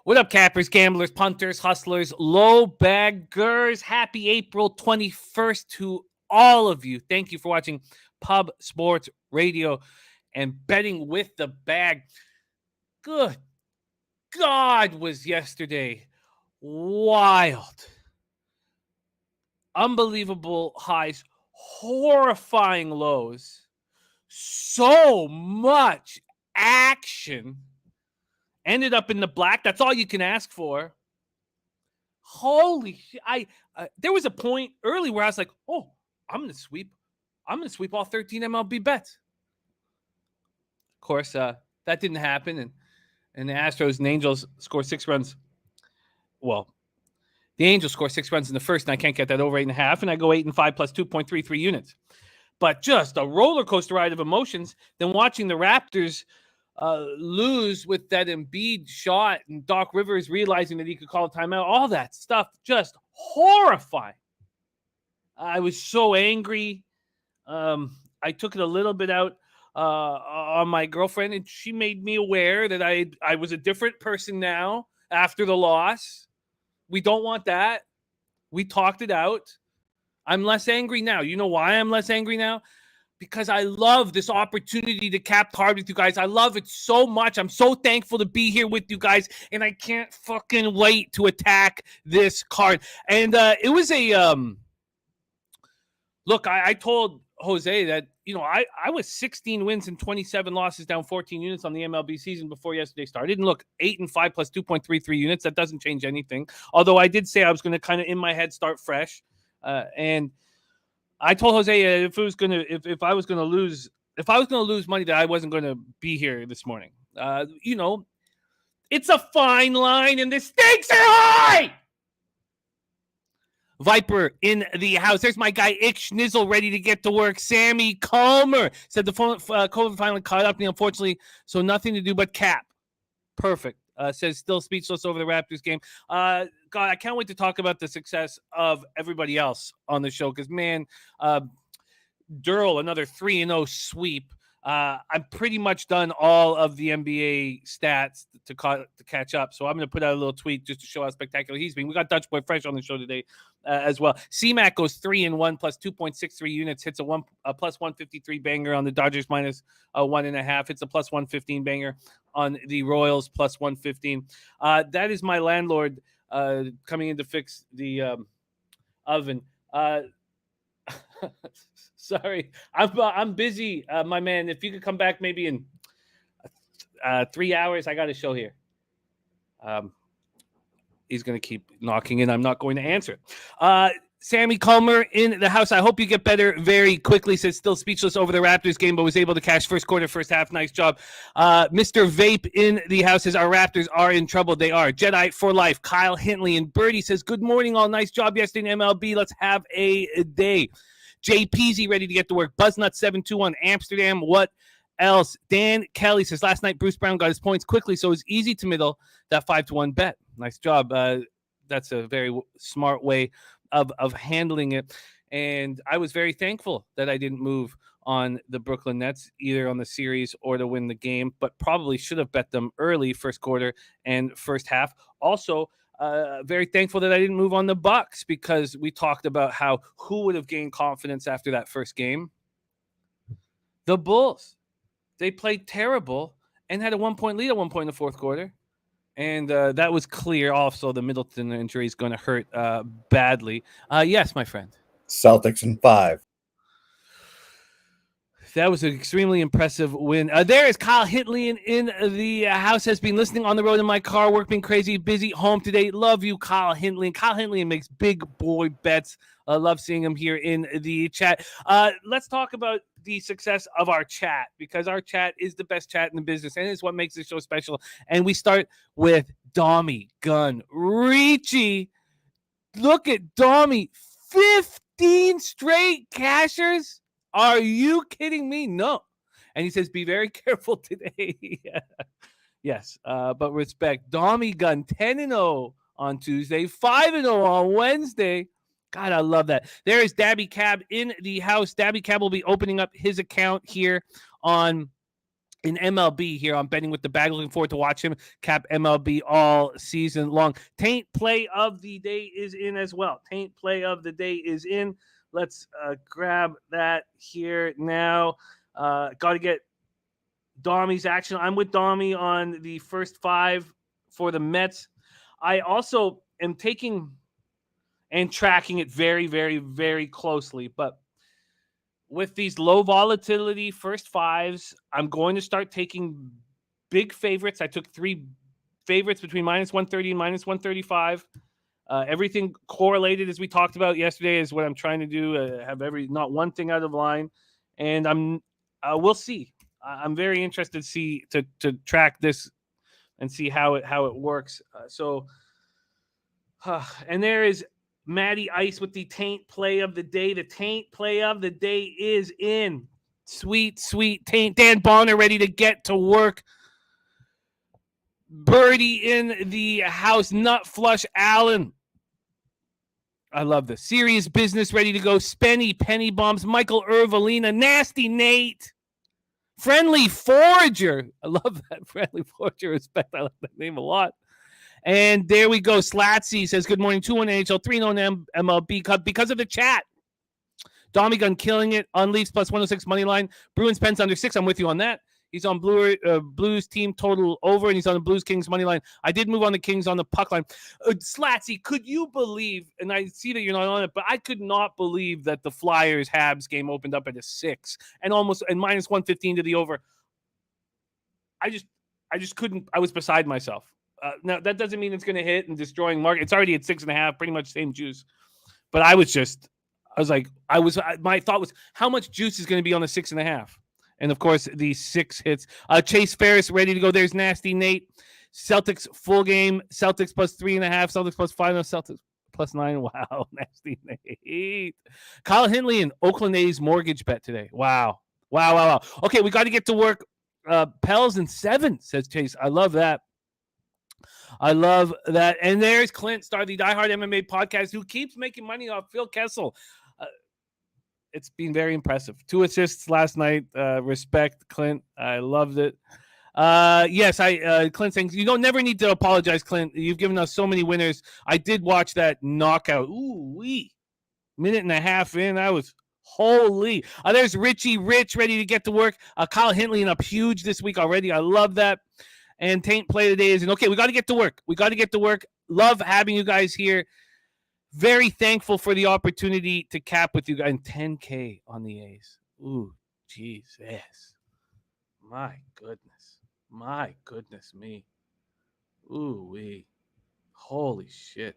What up, cappers, gamblers, punters, hustlers, low baggers? Happy April 21st to all of you. Thank you for watching Pub Sports Radio and betting with the bag. Good God, was yesterday wild. Unbelievable highs, horrifying lows. So much action. Ended up in the black. That's all you can ask for. Holy shit. There was a point early where I was like, oh, I'm going to sweep all 13 MLB bets. Of course, that didn't happen. And the Astros and Angels scored 6 runs. Well, the Angels scored 6 runs in the first, and I can't get that over 8.5, and I go 8-5 plus 2.33 units. But just a roller coaster ride of emotions. Then watching the Raptors lose with that Embiid shot and Doc Rivers realizing that he could call a timeout, all that stuff, just horrifying. I was so angry. I took it a little bit out on my girlfriend, and she made me aware that I was a different person now after the loss. We don't want that. We talked it out. I'm less angry now. You know why I'm less angry now? Because I love this opportunity to cap card with you guys. I love it so much. I'm so thankful to be here with you guys, and I can't fucking wait to attack this card. And it was a look. I told Jose that I was 16 wins and 27 losses, down 14 units on the MLB season before yesterday started. And look, 8-5 plus 2.33 units. That doesn't change anything. Although I did say I was going to kind of in my head start fresh, and I told Jose if I was going to lose money, that I wasn't going to be here this morning. It's a fine line, and the stakes are high. Viper in the house. There's my guy Ick Schnizzle ready to get to work. Sammy Calmer said the COVID finally caught up to me, unfortunately, so nothing to do but cap. Perfect. Says still speechless over the Raptors game. God, I can't wait to talk about the success of everybody else on the show because, man, Derl, another 3-0 sweep. I'm pretty much done all of the NBA stats to catch up. So I'm going to put out a little tweet just to show how spectacular he's been. We got Dutch Boy Fresh on the show today as well. CMac goes 3-1 plus 2.63 units, hits a plus 153 banger on the Dodgers minus 1.5. Hits a plus 115 banger on the Royals plus 115. That is my landlord coming in to fix the oven. Sorry, I'm busy, my man. If you could come back maybe in 3 hours, I got a show here. He's going to keep knocking in. I'm not going to answer. Sammy Calmer in the house. I hope you get better very quickly. Says still speechless over the Raptors game, but was able to cash first quarter, first half. Nice job. Mr. Vape in the house says our Raptors are in trouble. They are. Jedi for life. Kyle Hintley and Birdie says good morning. All nice job yesterday in MLB. Let's have a day. Jay Peasy ready to get to work. Buznut 721 Amsterdam. What else? Dan Kelly says last night Bruce Brown got his points quickly, so it was easy to middle that 5-1 bet. Nice job. That's a very smart way of handling it. And I was very thankful that I didn't move on the Brooklyn Nets, either on the series or to win the game, but probably should have bet them early, first quarter and first half. Also, very thankful that I didn't move on the Bucks because we talked about who would have gained confidence after that first game. The Bulls. They played terrible and had a 1-point lead at one point in the fourth quarter. And that was clear. Also, the Middleton injury is going to hurt badly. Yes, my friend. Celtics in 5. That was an extremely impressive win. There is Kyle Hintley in the house. Has been listening on the road in my car. Work been crazy. Busy home today. Love you, Kyle Hintley. Kyle Hintley makes big boy bets. Love seeing him here in the chat. Let's talk about the success of our chat because our chat is the best chat in the business and it's what makes this show special. And we start with Daby Gun Rici. Look at Daby. 15 straight cashers. Are you kidding me? No. And he says, be very careful today. Yes, but respect. Daby Gun 10-0 on Tuesday, 5-0 on Wednesday. God, I love that. There is Daby Cab in the house. Daby Cab will be opening up his account here on in MLB here on Betting with the Bag. Looking forward to watch him cap MLB all season long. Taint play of the day is in as well. Taint play of the day is in. Let's grab that here now. Got to get Domy's action. I'm with Domy on the first 5 for the Mets. I also am taking and tracking it very, very, very closely. But with these low volatility first 5s, I'm going to start taking big favorites. I took 3 favorites between minus 130 and minus 135. Everything correlated, as we talked about yesterday, is what I'm trying to do. Have not one thing out of line, and we'll see. I'm very interested to track this and see how it works. And there is Matty Ice with the Taint play of the day. The Taint play of the day is in. Sweet, sweet Taint. Dan Bonner ready to get to work. Birdie in the house. Nut Flush Allen. I love this. Serious Business ready to go. Spenny Penny Bombs. Michael Irvalina. Nasty Nate. Friendly Forager. I love that. Friendly Forager. Respect. I like that name a lot. And there we go. Slatsy says, good morning. 2-1 NHL, 3-0 MLB because of the chat. Dommy Gun killing it on Leafs plus 106 money line. Bruins Pens under 6. I'm with you on that. He's on Blues team total over, and he's on the Blues Kings money line. I did move on the Kings on the puck line. Slatsy, could you believe, and I see that you're not on it, but I could not believe that the Flyers Habs game opened up at a 6 and minus 115 to the over. I just couldn't. I was beside myself. Now, that doesn't mean it's going to hit and destroying market. It's already at 6.5, pretty much same juice. But my thought was, how much juice is going to be on the 6.5? And, of course, the 6 hits. Chase Ferris ready to go. There's Nasty Nate. Celtics full game. Celtics plus 3.5. Celtics plus 5. No, Celtics plus 9. Wow, Nasty Nate. Kyle Hindley and Oakland A's mortgage bet today. Wow. Okay, we got to get to work. Pels and 7, says Chase. I love that. And there's Clint, star of the Die Hard MMA podcast, who keeps making money off Phil Kessel. It's been very impressive. 2 assists last night. Respect, Clint. I loved it. Yes, Clint saying, you don't never need to apologize, Clint. You've given us so many winners. I did watch that knockout. Ooh-wee. Minute and a half in. I was holy. There's Rici Rich ready to get to work. Kyle Hindley up huge this week already. I love that. And Taint play today is in. Okay, we got to get to work. Love having you guys here. Very thankful for the opportunity to cap with you guys. And 10K on the A's. Ooh, Jesus. My goodness me. Ooh, wee. Holy shit.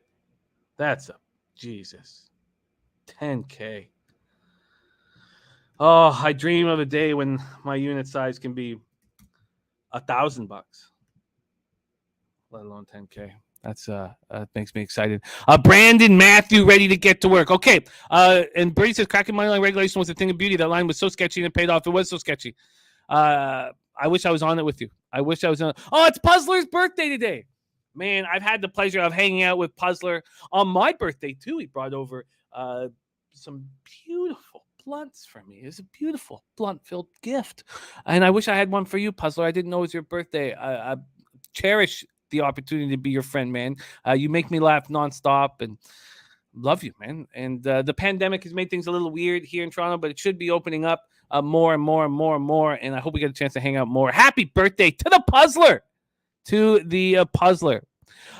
That's a Jesus. 10K. Oh, I dream of a day when my unit size can be $1,000, let alone 10K. That makes me excited. Brandon Matthew ready to get to work. Okay. And Brady says cracking money line regulation was a thing of beauty. That line was so sketchy and it paid off. It was so sketchy. I wish I was on it with you. Oh, it's Puzzler's birthday today. Man, I've had the pleasure of hanging out with Puzzler on my birthday too. He brought over some beautiful blunts for me. It's a beautiful blunt-filled gift. And I wish I had one for you, Puzzler. I didn't know it was your birthday. I cherish the opportunity to be your friend, man. You make me laugh nonstop and love you, man. And the pandemic has made things a little weird here in Toronto, but it should be opening up more and more and more and more. And I hope we get a chance to hang out more. Happy birthday to the Puzzler.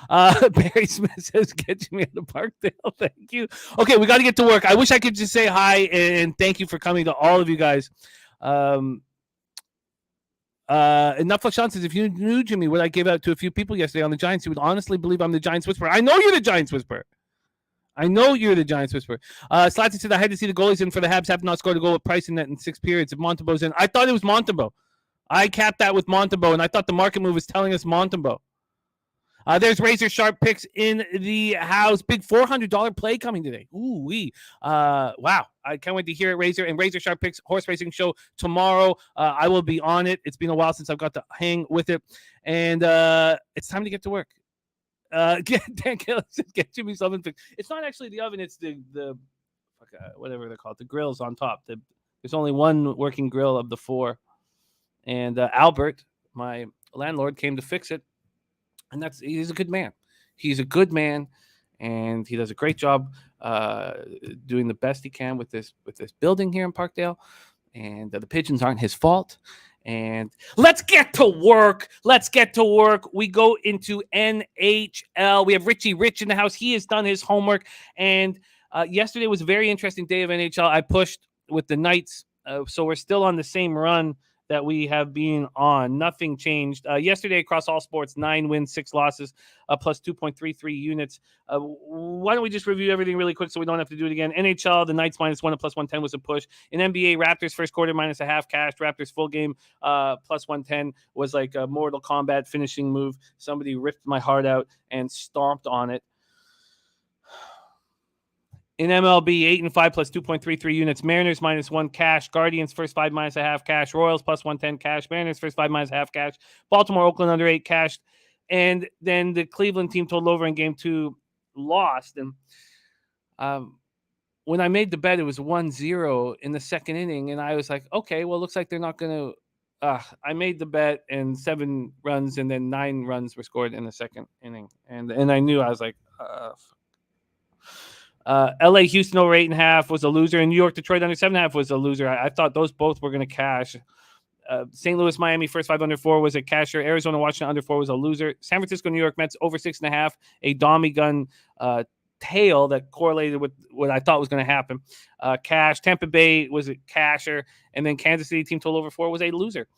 Barry Smith says, get me out of Parkdale. Thank you. Okay, we got to get to work. I wish I could just say hi and thank you for coming to all of you guys. And Netflix Sean says, if you knew Jimmy, what I gave out to a few people yesterday on the Giants, you would honestly believe I'm the Giants Whisperer. I know you're the Giants Whisperer. Slatty said, I had to see the goalies in for the Habs have not scored a goal with Price in that in 6 periods. If Montembeau's in, I thought it was Montembeau. I capped that with Montembeau, and I thought the market move was telling us Montembeau. There's Razor Sharp picks in the house. Big $400 play coming today. Ooh-wee. Wow. I can't wait to hear it, Razor. And Razor Sharp picks horse racing show tomorrow. I will be on it. It's been a while since I've got to hang with it. And it's time to get to work. Get Jimmy something fixed. It's not actually the oven. It's the whatever they're called. The grill's on top. There's only one working grill of the 4. and Albert, my landlord, came to fix it. And he's a good man. He's a good man, and he does a great job doing the best he can with this building here in Parkdale. And the pigeons aren't his fault. And let's get to work. We go into NHL. We have Rici Rich in the house. He has done his homework. And yesterday was a very interesting day of NHL. I pushed with the Knights. So we're still on the same run that we have been on. Nothing changed. Yesterday across all sports, 9 wins, 6 losses, plus 2.33 units. Why don't we just review everything really quick so we don't have to do it again? NHL, the Knights -1 at plus 110 was a push. In NBA, Raptors first quarter -0.5 cashed. Raptors full game plus 110 was like a Mortal Kombat finishing move. Somebody ripped my heart out and stomped on it. In MLB, 8-5 plus 2.33 units. Mariners -1 cash. Guardians first 5 -0.5 cash. Royals plus 110 cash. Mariners first 5 -0.5 cash. Baltimore, Oakland under 8 cashed. And then the Cleveland team totaled over in game 2 lost. And when I made the bet, it was 1-0 in the second inning. And I was like, okay, well, it looks like they're not going to. I made the bet and 7 runs and then 9 runs were scored in the second inning. And I knew, I was like, LA Houston over 8.5 was a loser, and New York Detroit under 7.5 was a loser. I thought those both were going to cash. St. Louis Miami first 5 under 4 was a casher. Arizona Washington under 4 was a loser. San Francisco New York Mets over 6.5, a Dommy gun tail that correlated with what I thought was going to happen. Cash. Tampa Bay was a casher, and then Kansas City team total over 4 was a loser.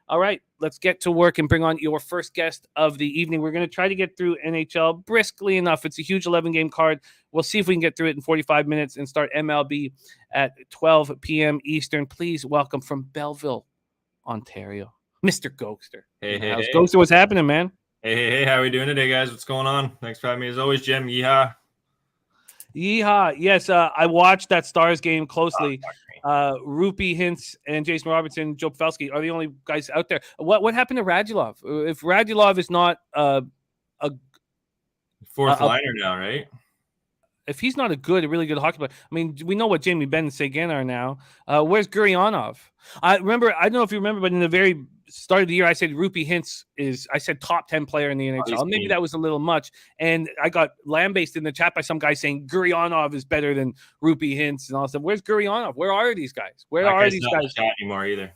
All right, let's get to work and bring on your first guest of the evening. We're going to try to get through NHL briskly enough. It's a huge 11-game card. We'll see if we can get through it in 45 minutes and start MLB at 12 p.m. Eastern. Please welcome from Belleville, Ontario, Mr. Gogster. Hey. Gogster, what's happening, man? Hey, how are we doing today, guys? What's going on? Thanks for having me as always, Jim. Yeehaw. Yeehaw. Yes, I watched that Stars game closely. Rupi Hintz and Jason Robertson, Joe Pavelski are the only guys out there. What happened to Radulov? If Radulov is not a fourth liner now, right? If he's not a really good hockey player, I mean, we know what Jamie Benn and Seguin are now. Where's Gurionov? I don't know if you remember, but in the very start of the year, I said Rupi Hintz I said top 10 player in the NHL. Maybe that was a little much. And I got lambasted in the chat by some guy saying Gurionov is better than Rupi Hintz. And all that. Where's Gurionov? Where are these guys? Where are these guys? Not anymore either.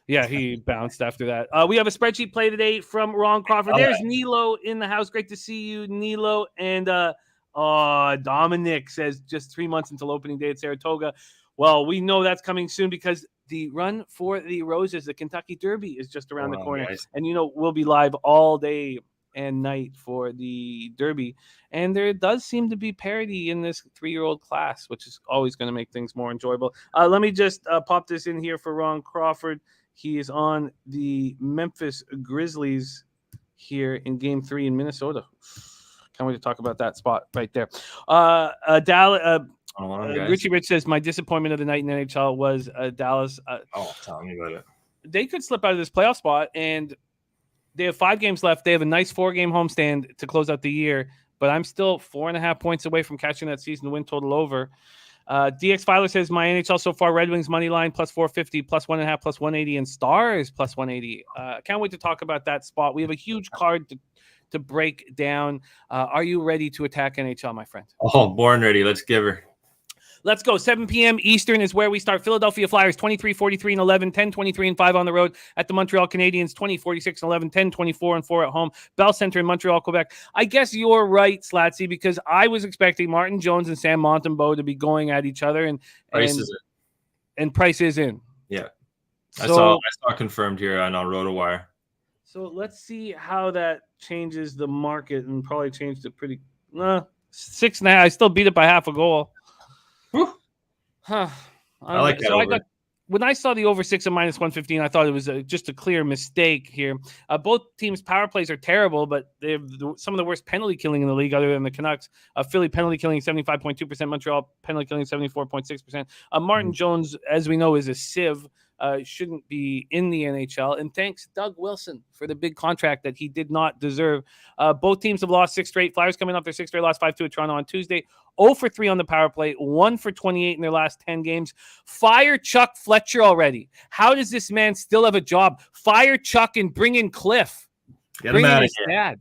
Yeah, he bounced after that. We have a spreadsheet play today from Ron Crawford. There's Nilo in the house. Great to see you, Nilo. And Dominic says just 3 months until opening day at Saratoga. Well, we know that's coming soon because the run for the Roses, the Kentucky Derby, is just around the corner. Guys. And, we'll be live all day and night for the Derby. And there does seem to be parity in this 3-year-old class, which is always going to make things more enjoyable. Let me just pop this in here for Ron Crawford. He is on the Memphis Grizzlies here in Game 3 in Minnesota. Can't wait to talk about that spot right there. Rici Rich says, my disappointment of the night in NHL was Dallas. Tell me about it. They could slip out of this playoff spot, and they have 5 games left. They have a nice 4-game homestand to close out the year, but I'm still 4.5 points away from catching that season win total over. DX Filer says, my NHL so far, Red Wings money line plus 450, plus 1.5, plus 180, and Stars plus 180. Can't wait to talk about that spot. We have a huge card to break down. Are you ready to attack NHL, my friend? Oh, born ready. Let's give her. Let's go. 7 p.m. Eastern is where we start. Philadelphia Flyers 23-43-11, 10-23-5 on the road at the Montreal Canadiens, 20-46-11, 10-24-4 at home. Bell Center in Montreal, Quebec. I guess you're right, Slatsy, because I was expecting Martin Jones and Sam Montembeault to be going at each other, and Price is in. Yeah, I saw confirmed here on RotoWire. So let's see how that changes the market, and probably changed it pretty. 6.5. I still beat it by half a goal. I like that. When I saw the over 6 at -115, I thought it was just a clear mistake here. Both teams' power plays are terrible, but they have some of the worst penalty killing in the league, other than the Canucks. Philly penalty killing 75.2%, Montreal penalty killing 74.6%. Martin Jones, as we know, is a sieve. shouldn't be in the NHL. And thanks Doug Wilson for the big contract that he did not deserve. Both teams have lost 6 straight. Flyers coming off their 6 straight loss 5-2 at Toronto on Tuesday. 0 for 3 on the power play, 1 for 28 in their last 10 games. Fire Chuck Fletcher already. How does this man still have a job? Fire Chuck and bring in Cliff. Get him out of his here. dad.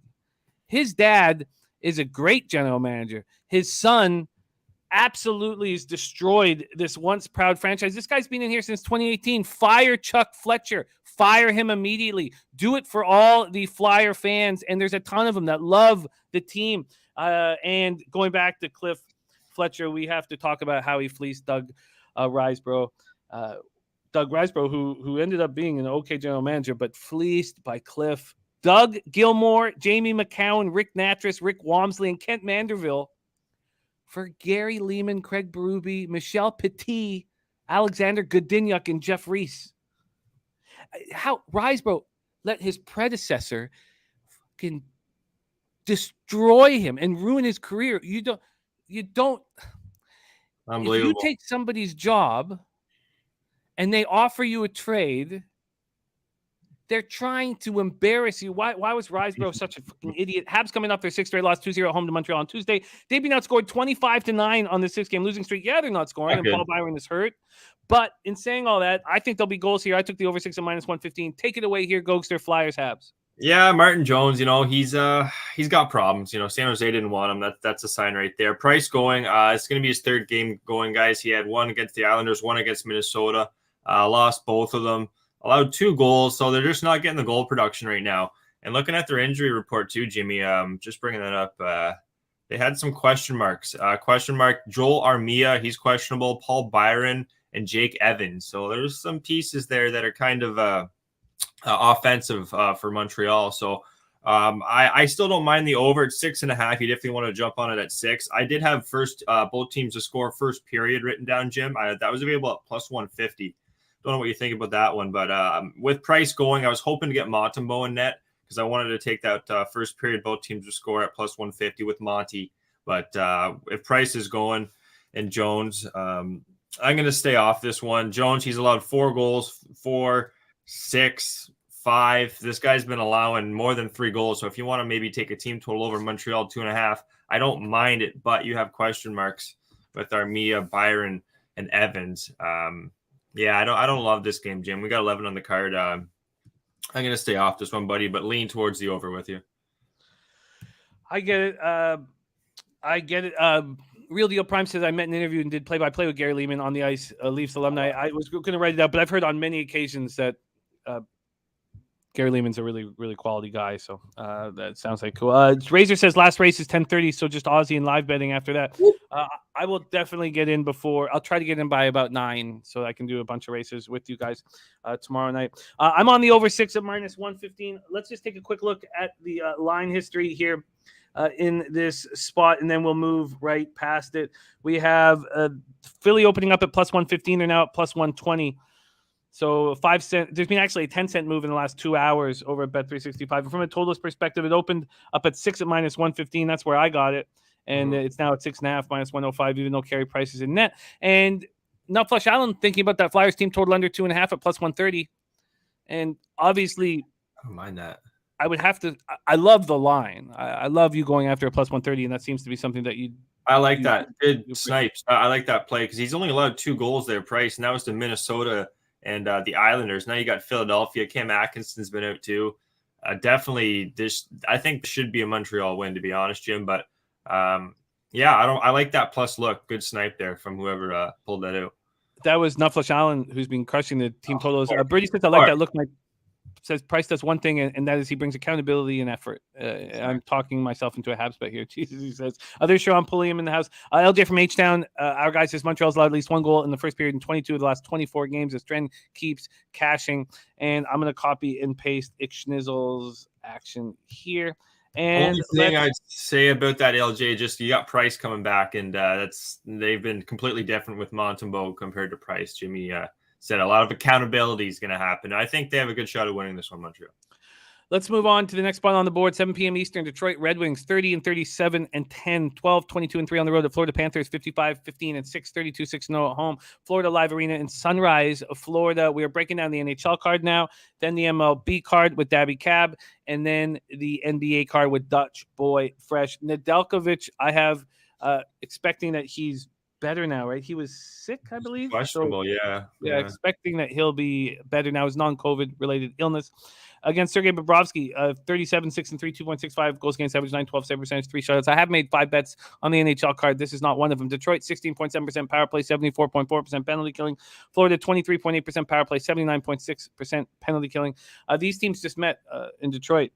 His dad is a great general manager. His son absolutely has destroyed this once proud franchise. This guy's been in here since 2018. Fire Chuck Fletcher. Fire him immediately. Do it for all the Flyer fans. And there's a ton of them that love the team. And going back to Cliff Fletcher, we have to talk about how he fleeced Doug Risebrough. Doug Risebrough, who ended up being an okay general manager, but fleeced by Cliff. Doug Gilmour, Jamie McCowan, Rick Natras, Rick Wamsley, and Kent Manderville for Gary Leeman, Craig Berube, Michel Petit, Alexander Godinuk, and Jeff Reese. How Risebrough let his predecessor fucking destroy him and ruin his career. You don't. Unbelievable. If you take somebody's job and they offer you a trade, they're trying to embarrass you. Why was Risebrough such a fucking idiot? Habs coming off their 6th straight loss 2-0 at home to Montreal on Tuesday. They've been outscored 25-9 on the 6-game losing streak. Yeah, they're not scoring, and Paul Byron is hurt. But in saying all that, I think there'll be goals here. I took the over 6 at -115. Take it away here, Gogster, Flyers, Habs. Yeah, Martin Jones, he's got problems. San Jose didn't want him. That's a sign right there. Price going. It's going to be his 3rd game going, guys. He had 1 against the Islanders, 1 against Minnesota. Lost both of them. Allowed 2 goals, so they're just not getting the goal production right now. And looking at their injury report too, Jimmy, just bringing that up, they had some question marks. Question mark Joel Armia, he's questionable. Paul Byron and Jake Evans. So there's some pieces there that are kind of offensive for Montreal. So I still don't mind the over at 6.5. You definitely want to jump on it at 6. I did have both teams to score first period written down, Jim. That was available at +150. Don't know what you think about that one, but with Price going, I was hoping to get Montembeault in net because I wanted to take that first period both teams to score at +150 with Monty. But if Price is going and Jones, I'm going to stay off this one. Jones, he's allowed 4 goals, 4, 6, 5. This guy's been allowing more than 3 goals. So if you want to maybe take a team total over Montreal 2.5, I don't mind it, but you have question marks with Armia, Byron, and Evans. Yeah, I don't love this game, Jim. We got 11 on the card. I'm going to stay off this one, buddy, but lean towards the over with you. I get it. Real Deal Prime says I met an interview and did play-by-play with Gary Leeman on the ice, Leafs alumni. I was going to write it out, but I've heard on many occasions that Gary Leeman's a really, really quality guy. So that sounds like cool. Razor says last race is 10:30, so just Aussie and live betting after that. I will definitely get in before. I'll try to get in by about 9 so I can do a bunch of races with you guys tomorrow night. I'm on the over 6 at -115. Let's just take a quick look at the line history here in this spot, and then we'll move right past it. We have Philly opening up at +115. They're now at +120. So 5 cent. There's been actually a 10-cent move in the last 2 hours over at Bet365. And from a totals perspective, it opened up at 6 at -115. That's where I got it, and it's now at 6.5 -105. Even though Carey Price is in net, and Nut Flush Allen thinking about that Flyers team total under 2.5 at +130. And obviously, I don't mind that. I would have to. I love the line. I love you going after a +130, and that seems to be something that you. I like that. Good snipes. I like that play because he's only allowed 2 goals there, Price, and that was to Minnesota and the Islanders. Now you got Philadelphia. Cam Atkinson's been out too. Definitely, I think this should be a Montreal win, to be honest, Jim. But yeah, I like that plus look. Good snipe there from whoever pulled that out. That was Nutflush Allen, who's been crushing the team totals. Brady says I like that look. Mike says Price does one thing, and that is he brings accountability and effort. I'm talking myself into a Habs bet here. Jesus, he says. Others show I'm pulling him in the house. LJ from H-Town, our guy says Montreal's allowed at least 1 goal in the first period in 22 of the last 24 games. This trend keeps cashing, and I'm going to copy and paste Schnizzle's action here. And only thing I'd say about that, LJ, just you got Price coming back, and they've been completely different with Montembeault compared to Price. Jimmy said a lot of accountability is going to happen. I think they have a good shot of winning this one, Montreal. Let's move on to the next spot on the board. 7 p.m. Eastern, Detroit Red Wings 30-37-10, 12-22-3 on the road. The Florida Panthers 55-15-6, 32-6-0 at home. Florida Live Arena in Sunrise, Florida. We are breaking down the NHL card now, then the MLB card with Daby Cab, and then the NBA card with Dutch Boy Fresh. Nedeljkovic, I have expecting that he's better now, right? He was sick, I believe. Questionable, yeah. Expecting that he'll be better now. His non-COVID related illness. Against Sergei Bobrovsky, 37-6-3, 2.65 goals against average, 9-12 save percentage, 3 shutouts. I have made 5 bets on the NHL card. This is not one of them. Detroit, 16.7% power play, 74.4% penalty killing. Florida, 23.8% power play, 79.6% penalty killing. These teams just met in Detroit.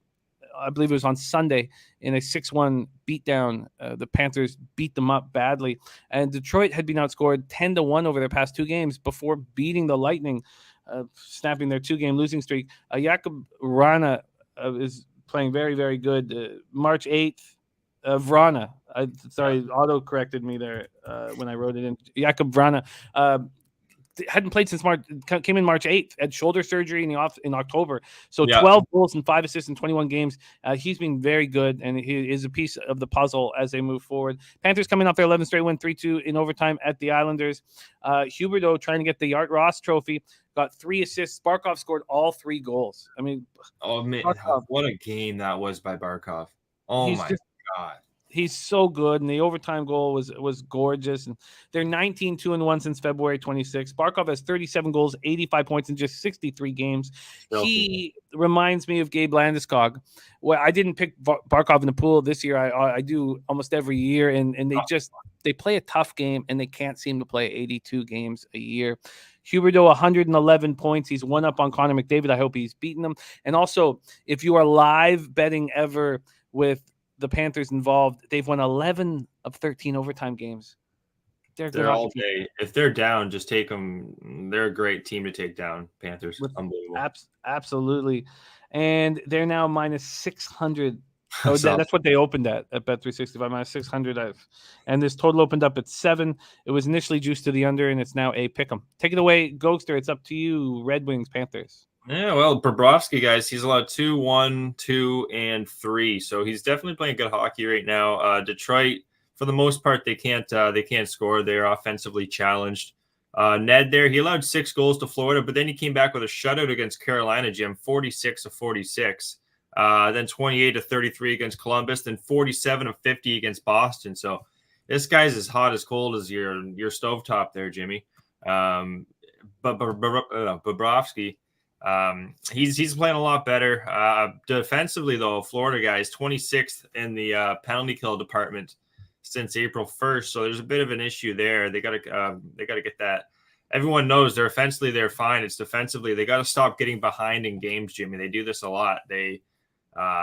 I believe it was on Sunday in a 6-1 beatdown. The Panthers beat them up badly. And Detroit had been outscored 10-1 over their past 2 games before beating the Lightning, snapping their 2-game losing streak. Jakub Vrana is playing very, very good. March 8th, Vrana. Auto-corrected me there when I wrote it in. Jakub Vrana. Hadn't played since March, came in March 8th, had shoulder surgery in October. So 12 goals and 5 assists in 21 games. He's been very good, and he is a piece of the puzzle as they move forward. Panthers coming off their 11th straight win, 3-2 in overtime at the Islanders. Huberdeau trying to get the Art Ross trophy, got 3 assists. Barkov scored all 3 goals. I mean, Barkov, what a game that was by Barkov. Oh my God. He's so good, and the overtime goal was gorgeous. And they're 19-2-1 since February 26th. Barkov has 37 goals, 85 points in just 63 games. He reminds me of Gabe Landeskog. Well, I didn't pick Barkov in the pool this year. I do almost every year, and they play a tough game, and they can't seem to play 82 games a year. Huberdeau, 111 points. He's one up on Connor McDavid. I hope he's beaten them. And also, if you are live betting ever with the Panthers involved, they've won 11 of 13 overtime games. They're all day. If they're down, just take them. They're a great team to take down. Panthers, unbelievable. Absolutely, and they're now minus 600. Oh, that's what they opened at Bet365, minus 600. And this total opened up at 7. It was initially juiced to the under, and it's now a pick'em. Take it away, Gogster. It's up to you. Red Wings, Panthers. Yeah, well, Bobrovsky, guys, he's allowed 2, 1, 2, and 3. So he's definitely playing good hockey right now. Detroit, for the most part, they can't score. They're offensively challenged. Ned there, he allowed 6 goals to Florida, but then he came back with a shutout against Carolina, Jim, 46-46. Then 28-33 against Columbus, then 47-50 against Boston. So this guy's as hot as cold as your stovetop there, Jimmy. But Bobrovsky, he's playing a lot better. Defensively, though, Florida guys 26th in the penalty kill department since April 1st. So there's a bit of an issue there. They gotta get that. Everyone knows they're offensively they're fine. It's defensively they got to stop getting behind in games, Jimmy. They do this a lot. They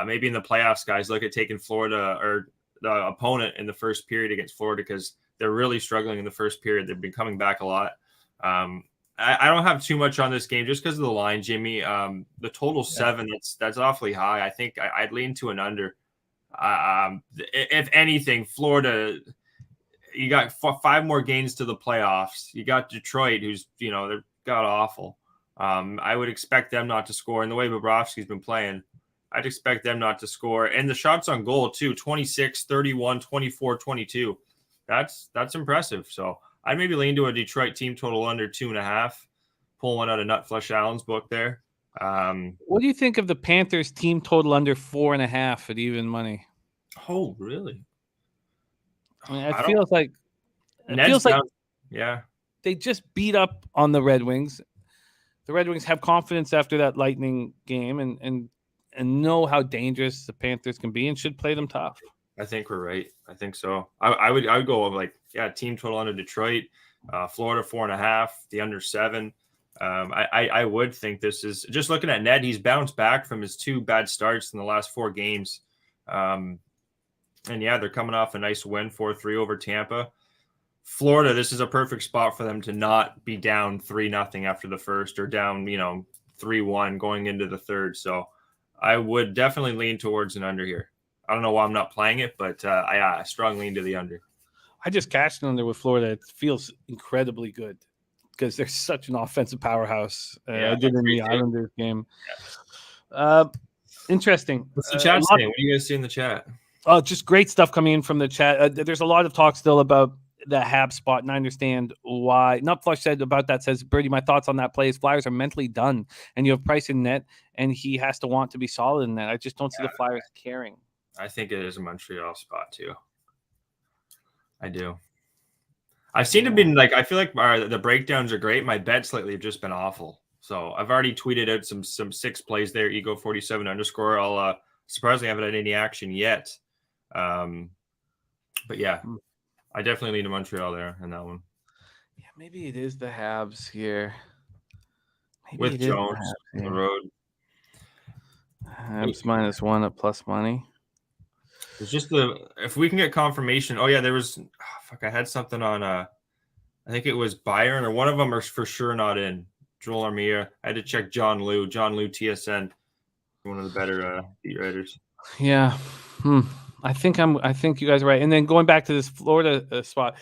maybe in the playoffs, guys, look at taking Florida or the opponent in the first period against Florida because they're really struggling in the first period. They've been coming back a lot. I don't have too much on this game just because of the line, Jimmy. The total 7, that's awfully high. I think I'd lean to an under. If anything, Florida, you got 5 more games to the playoffs. You got Detroit, who's, they're god awful. I would expect them not to score. And the way Bobrovsky's been playing, I'd expect them not to score. And the shots on goal, too, 26, 31, 24, 22. That's impressive. So I'd maybe lean to a Detroit team total under 2.5. Pull one out of Nutflush Allen's book there. What do you think of the Panthers team total under 4.5 at even money? Oh, really? I mean, it feels like they just beat up on the Red Wings. The Red Wings have confidence after that Lightning game and know how dangerous the Panthers can be and should play them tough. I think we're right. I think so. I would go team total under Detroit, Florida 4.5, the under 7. I would think this is just looking at Ned. He's bounced back from his 2 bad starts in the last 4 games. And they're coming off a nice win, 4-3 over Tampa. Florida, this is a perfect spot for them to not be down 3-0 after the first or down, 3-1 going into the third. So I would definitely lean towards an under here. I don't know why I'm not playing it, but I strong lean to the under. I just cashed an under with Florida. It feels incredibly good because they're such an offensive powerhouse. I did in the Islanders game. Interesting. What's the chat saying? What do you guys see in the chat? Oh, just great stuff coming in from the chat. There's a lot of talk still about the Hab spot, and I understand why. Nutflush said about that, says, Birdie, my thoughts on that play is Flyers are mentally done, and you have Price in net, and he has to want to be solid in that. I just don't see the Flyers caring. I think it is a Montreal spot, too. I do. I've seen it been like, I feel like the breakdowns are great. My bets lately have just been awful. So I've already tweeted out some 6 plays there, ego47_. I'll surprisingly haven't had any action yet. But yeah, I definitely lean to Montreal there in that one. Yeah, maybe it is the Habs here. Maybe with Jones on the road. Habs -1 at plus money. It's just if we can get confirmation. Oh yeah, there was I had something on I think it was Byron or one of them are for sure not in. Joel Armia. I had to check John Liu TSN, one of the better beat writers. Yeah. I think you guys are right. And then going back to this Florida spot,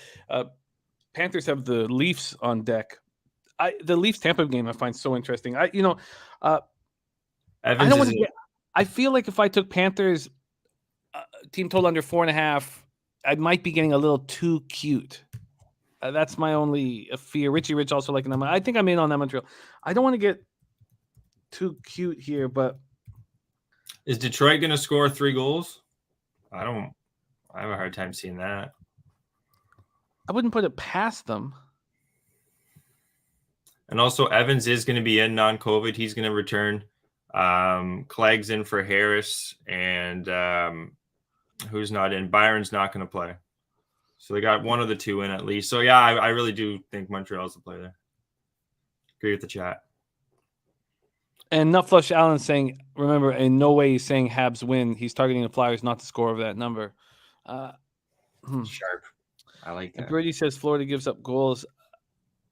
Panthers have the Leafs on deck. The Leafs Tampa game I find so interesting. I don't want to get. I feel like if I took Panthers team total under 4.5, I might be getting a little too cute. That's my only fear. Richie Rich also liking them. I think I'm in on that Montreal. I don't want to get too cute here, but is Detroit going to score 3 goals? I have a hard time seeing that. I wouldn't put it past them. And also Evans is going to be in non-COVID. He's going to return. Clegg's in for Harris, and who's not in? Byron's not going to play. So they got one of the 2 in at least. So yeah, I really do think Montreal's the play there. Agree with the chat. And Nutflush Allen saying, remember, in no way he's saying Habs win. He's targeting the Flyers not to score over that number. Sharp. I like that. And Brady says Florida gives up goals.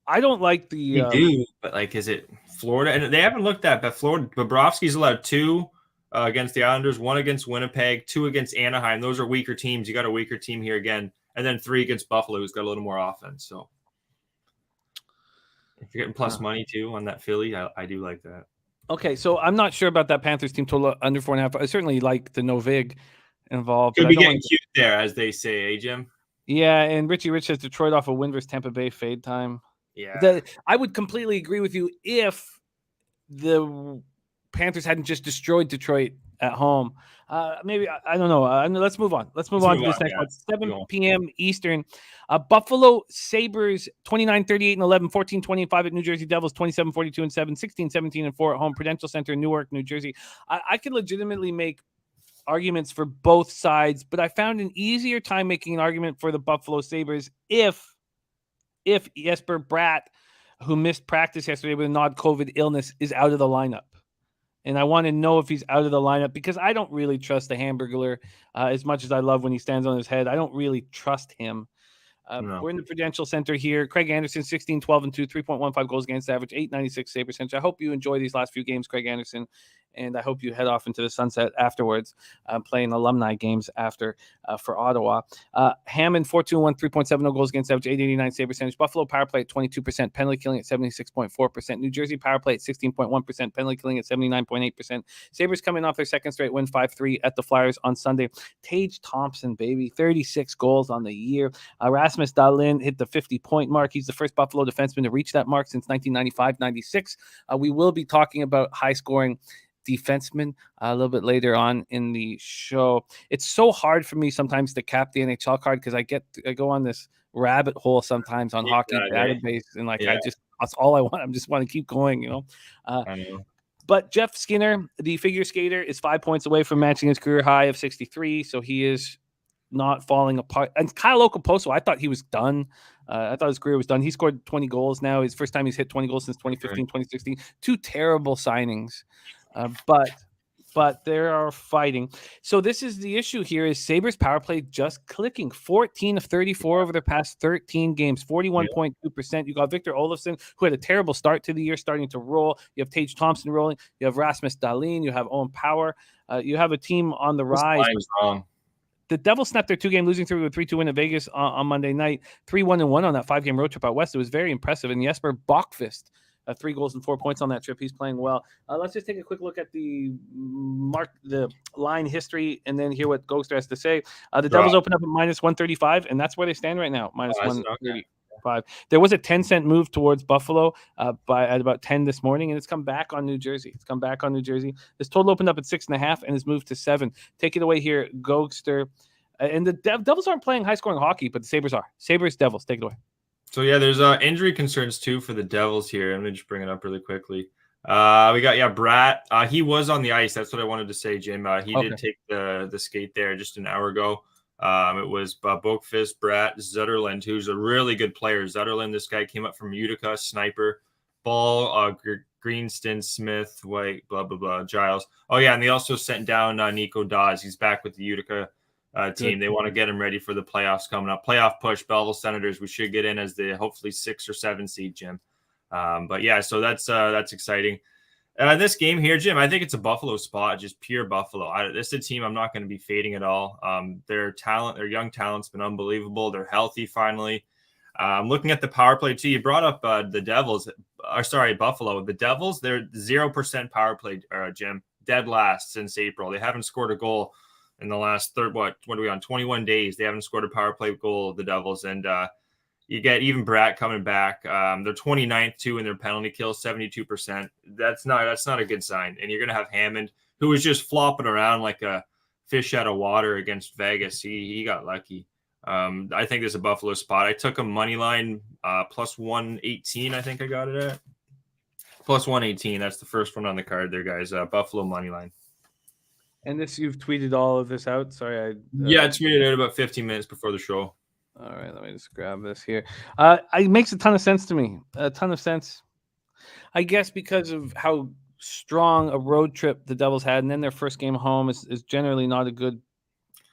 I don't like the. They do, but is it Florida? And they haven't looked at, but Florida. Bobrovsky's allowed 2 against the Islanders, 1 against Winnipeg, 2 against Anaheim. Those are weaker teams. You got a weaker team here again, and then 3 against Buffalo, who's got a little more offense. So if you're getting plus money too on that Philly, I do like that. Okay, so I'm not sure about that Panthers team total under 4.5. I certainly like the Novig involved. Could be getting cute there, as they say, Jim? Yeah, and Richie Rich says Detroit off a win versus Tampa Bay fade time. Yeah, I would completely agree with you if the Panthers hadn't just destroyed Detroit at home. Maybe I don't know. Let's move on. Let's move on to this next one. 7 p.m. Eastern. Buffalo Sabres 29-38 and 11, 14-25 at New Jersey Devils, 27-42 and 7, 16-17 and 4 at home. Prudential Center in Newark, New Jersey. I could legitimately make arguments for both sides, but I found an easier time making an argument for the Buffalo Sabres if Jesper Bratt, who missed practice yesterday with a non-COVID illness, is out of the lineup. And I want to know if he's out of the lineup because I don't really trust the Hamburglar as much as I love when he stands on his head. I don't really trust him. No. We're in the Prudential Center here. Craig Anderson, 16, 12, and 2, 3.15 goals against average, 8.96 save percentage. I hope you enjoy these last few games, Craig Anderson, and I hope you head off into the sunset afterwards, playing alumni games after for Ottawa. Hammond, 4-2-1, 3.70 goals against average, 8.89 save percentage. Buffalo power play at 22%, penalty killing at 76.4%. New Jersey power play at 16.1%, penalty killing at 79.8%. Sabres coming off their second straight win, 5-3 at the Flyers on Sunday. Tage Thompson, baby, 36 goals on the year. Rasmus Dahlin hit the 50-point mark. He's the first Buffalo defenseman to reach that mark since 1995-96. We will be talking about high-scoring defenseman a little bit later on in the show. It's so hard for me sometimes to cap the NHL card because I go on this rabbit hole sometimes on hockey database and that's all I want. I just want to keep going, I know. But Jeff Skinner, the figure skater, is 5 points away from matching his career high of 63, so he is not falling apart. And Kyle Okposo, I thought he was done. I thought his career was done. He scored 20 goals now. His first time he's hit 20 goals since 2015, 2016. 2 terrible signings. But they are fighting. So this is the issue here is Sabres power play just clicking. 14 of 34 over the past 13 games, 41.2%. You got Victor Olofsson, who had a terrible start to the year, starting to roll. You have Tage Thompson rolling. You have Rasmus Dahlin. You have Owen Power. You have a team on the rise. The Devils snapped their 2-game losing streak with a 3-2 win at Vegas on Monday night. 3-1-1 on that 5-game road trip out west. It was very impressive. And Jesper Bokvist 3 goals and 4 points on that trip. He's playing well. Let's just take a quick look at the line history and then hear what Gogster has to say. The Devils open up at -135, and that's where they stand right now, -135. There was a 10-cent move towards Buffalo at about 10 this morning, and it's come back on New Jersey. This total opened up at 6.5 and has moved to 7. Take it away here, Gogster. And the Devils aren't playing high-scoring hockey, but the Sabres are. Sabres, Devils, take it away. So, yeah, there's injury concerns, too, for the Devils here. Let me just bring it up really quickly. We got, Bratt. He was on the ice. That's what I wanted to say, Jim. He did take the skate there just an hour ago. It was Boakfist, Bratt, Zetterlund, who's a really good player. Zetterlund, this guy came up from Utica, sniper. Ball, Greenston, Smith, White, blah, blah, blah, Giles. Oh, yeah, and they also sent down Nico Dawes. He's back with the Utica team. They want to get him ready for the playoffs coming up. Playoff push, Belleville Senators. We should get in as the hopefully 6 or 7 seed, Jim. But, yeah, so that's exciting. This game here, Jim, I think it's a Buffalo spot, just pure Buffalo. This is a team I'm not going to be fading at all. Their young talent's been unbelievable. They're healthy finally. Looking at the power play, too, you brought up Buffalo. The Devils, they're 0% power play, Jim, dead last since April. They haven't scored a goal in the last 21 days. They haven't scored a power play goal, the Devils, and you get even Bratt coming back. They're 29th too in their penalty kills, 72%. That's not a good sign. And you're gonna have Hammond, who was just flopping around like a fish out of water against Vegas. He got lucky. I think there's a Buffalo spot. I took a money line plus 118. I think I got it at plus 118. That's the first one on the card there, guys. Buffalo money line. And you've tweeted all of this out. Sorry, I tweeted it about 15 minutes before the show. All right, let me just grab this here. It makes a ton of sense to me. A ton of sense. I guess because of how strong a road trip the Devils had, and then their first game home is generally not a good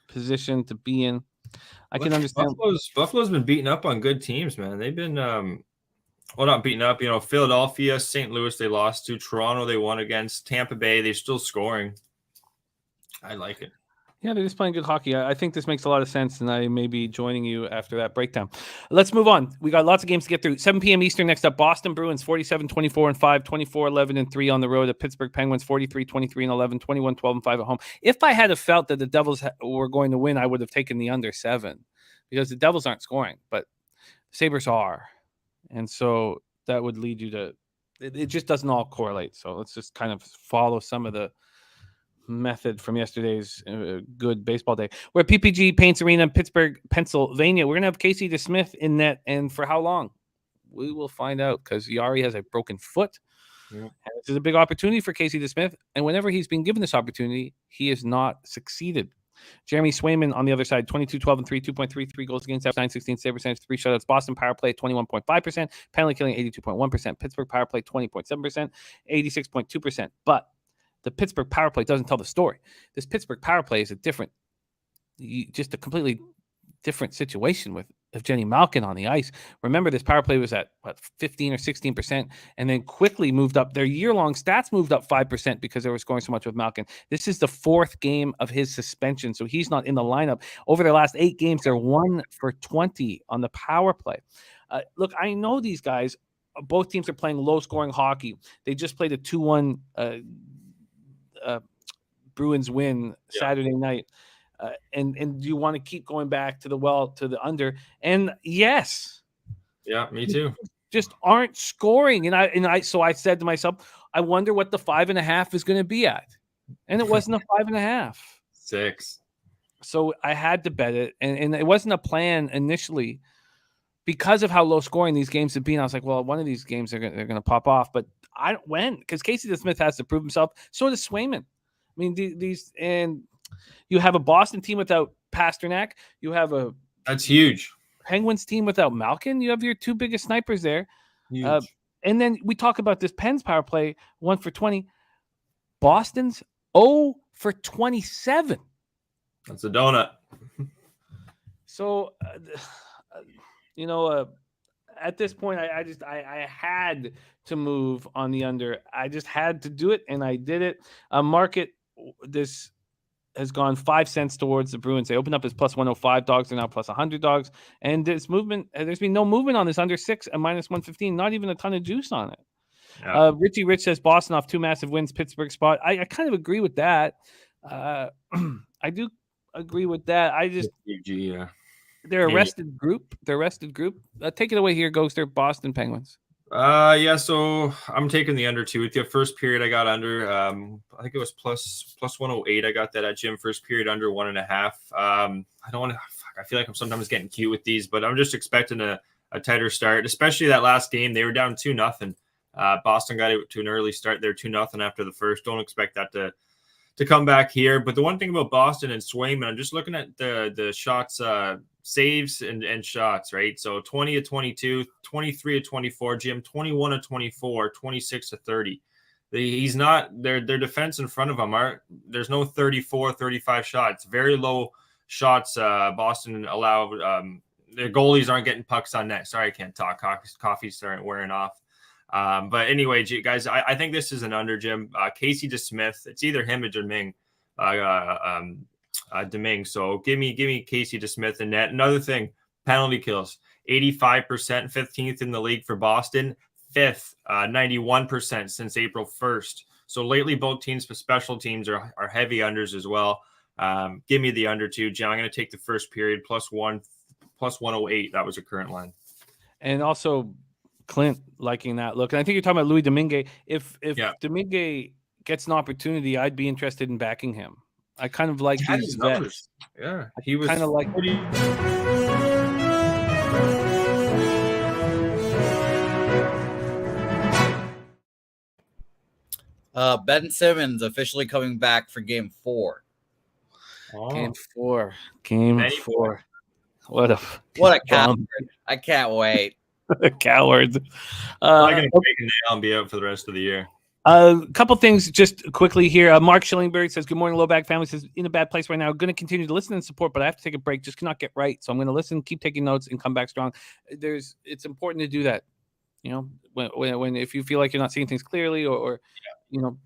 position to be in. I can understand. Buffalo's been beating up on good teams, man. They've been, not beating up. Philadelphia, St. Louis, they lost to. Toronto, they won against. Tampa Bay, they're still scoring. I like it. Yeah, they're just playing good hockey. I think this makes a lot of sense, and I may be joining you after that breakdown. Let's move on. We got lots of games to get through. 7 p.m. Eastern next up. Boston Bruins 47-24-5, 24-11-3 on the road. The Pittsburgh Penguins 43-23-11, 21-12-5 at home. If I had felt that the Devils were going to win, I would have taken the under 7 because the Devils aren't scoring, but Sabres are. And so that would lead you to – it just doesn't all correlate. So let's just kind of follow some of the – method from yesterday's good baseball day. We're at PPG Paints Arena in Pittsburgh, Pennsylvania. We're going to have Casey DeSmith in net, and for how long? We will find out because Yari has a broken foot. Yeah. And this is a big opportunity for Casey DeSmith, and whenever he's been given this opportunity, he has not succeeded. Jeremy Swayman on the other side, 22-12-3, 2.33 goals against, 9-16 save percentage, 3 shutouts. Boston power play 21.5%, penalty killing 82.1%, Pittsburgh power play 20.7%, 86.2%. But the Pittsburgh power play doesn't tell the story. This Pittsburgh power play is just a completely different situation with Evgeny Malkin on the ice. Remember, this power play was at 15 or 16%, and then quickly moved up. Their year-long stats moved up 5% because they were scoring so much with Malkin. This is the 4th game of his suspension, so he's not in the lineup. Over their last 8 games, they're 1 for 20 on the power play. Look, I know these guys. Both teams are playing low-scoring hockey. They just played a 2-1 Bruins win Saturday night, and you want to keep going back to the under, and yes, me too. Just aren't scoring, and I said to myself, I wonder what the 5.5 is going to be at, and it wasn't a 5.5. 6. So I had to bet it, and it wasn't a plan initially because of how low scoring these games have been. I was like, well, one of these games they're going to pop off, but I don't win because Casey DeSmith has to prove himself. So does Swayman. I mean, these, and you have a Boston team without Pasternak. You have that's huge Penguins team without Malkin. You have your 2 biggest snipers there. Huge. And then we talk about this Pens power play 1 for 20. Boston's 0 for 27. That's a donut. So, at this point, I had to move on the under. I just had to do it, and I did it. Market, this has gone 5 cents towards the Bruins. They opened up as plus 105 dogs. They're now plus 100 dogs. And this movement, there's been no movement on this under 6 at minus 115. Not even a ton of juice on it. Yeah. Richie Rich says Boston off 2 massive wins, Pittsburgh spot. I kind of agree with that. I do agree with that. I just Yeah. they're a rested group. Take it away here, Gogster. Boston Penguins. Yeah, so I'm taking the under 2 with you. First period I got under. I think it was plus 108. I got that at Jim. First period under 1.5. I don't want to. I feel like I'm sometimes getting cute with these, but I'm just expecting a tighter start, especially that last game. They were down 2-0. Boston got it to an early start. They're 2-0 after the first. Don't expect that to come back here. But the one thing about Boston and Swayman, I'm just looking at the shots, saves and shots, right? So 20 of 22, 23 of 24, Jim, 21 of 24, 26 of 30. He's not their defense in front of him there's no 34, 35 shots. Very low shots. Boston allow their goalies aren't getting pucks on net. Sorry, I can't talk. Coffee's starting wearing off. But anyway, guys, I think this is an under, Jim. Casey DeSmith. It's either him or Domingue. Domingue. So give me Casey DeSmith in net. Another thing, penalty kills. 85%, 15th in the league for Boston. 5th, 91% since April 1st. So lately, both teams for special teams are heavy unders as well. Give me the under 2, Jim. I'm going to take the first period plus 108. That was a current line. And also Clint liking that look. And I think you're talking about Louis Domingue. If Domingue gets an opportunity, I'd be interested in backing him. I kind of like these vets. Yeah, he was kind of like. Ben Simmons officially coming back for Game 4. Oh. Game 4. Game 4. What a coward! I can't wait. Coward. I'm going to break a nail and be out for the rest of the year. A couple things just quickly here. Mark Schillingberg says, good morning, Lowback family. Says, in a bad place right now. Going to continue to listen and support, but I have to take a break. Just cannot get right. So I'm going to listen, keep taking notes, and come back strong. It's important to do that. You know, when if you feel like you're not seeing things clearly or you know,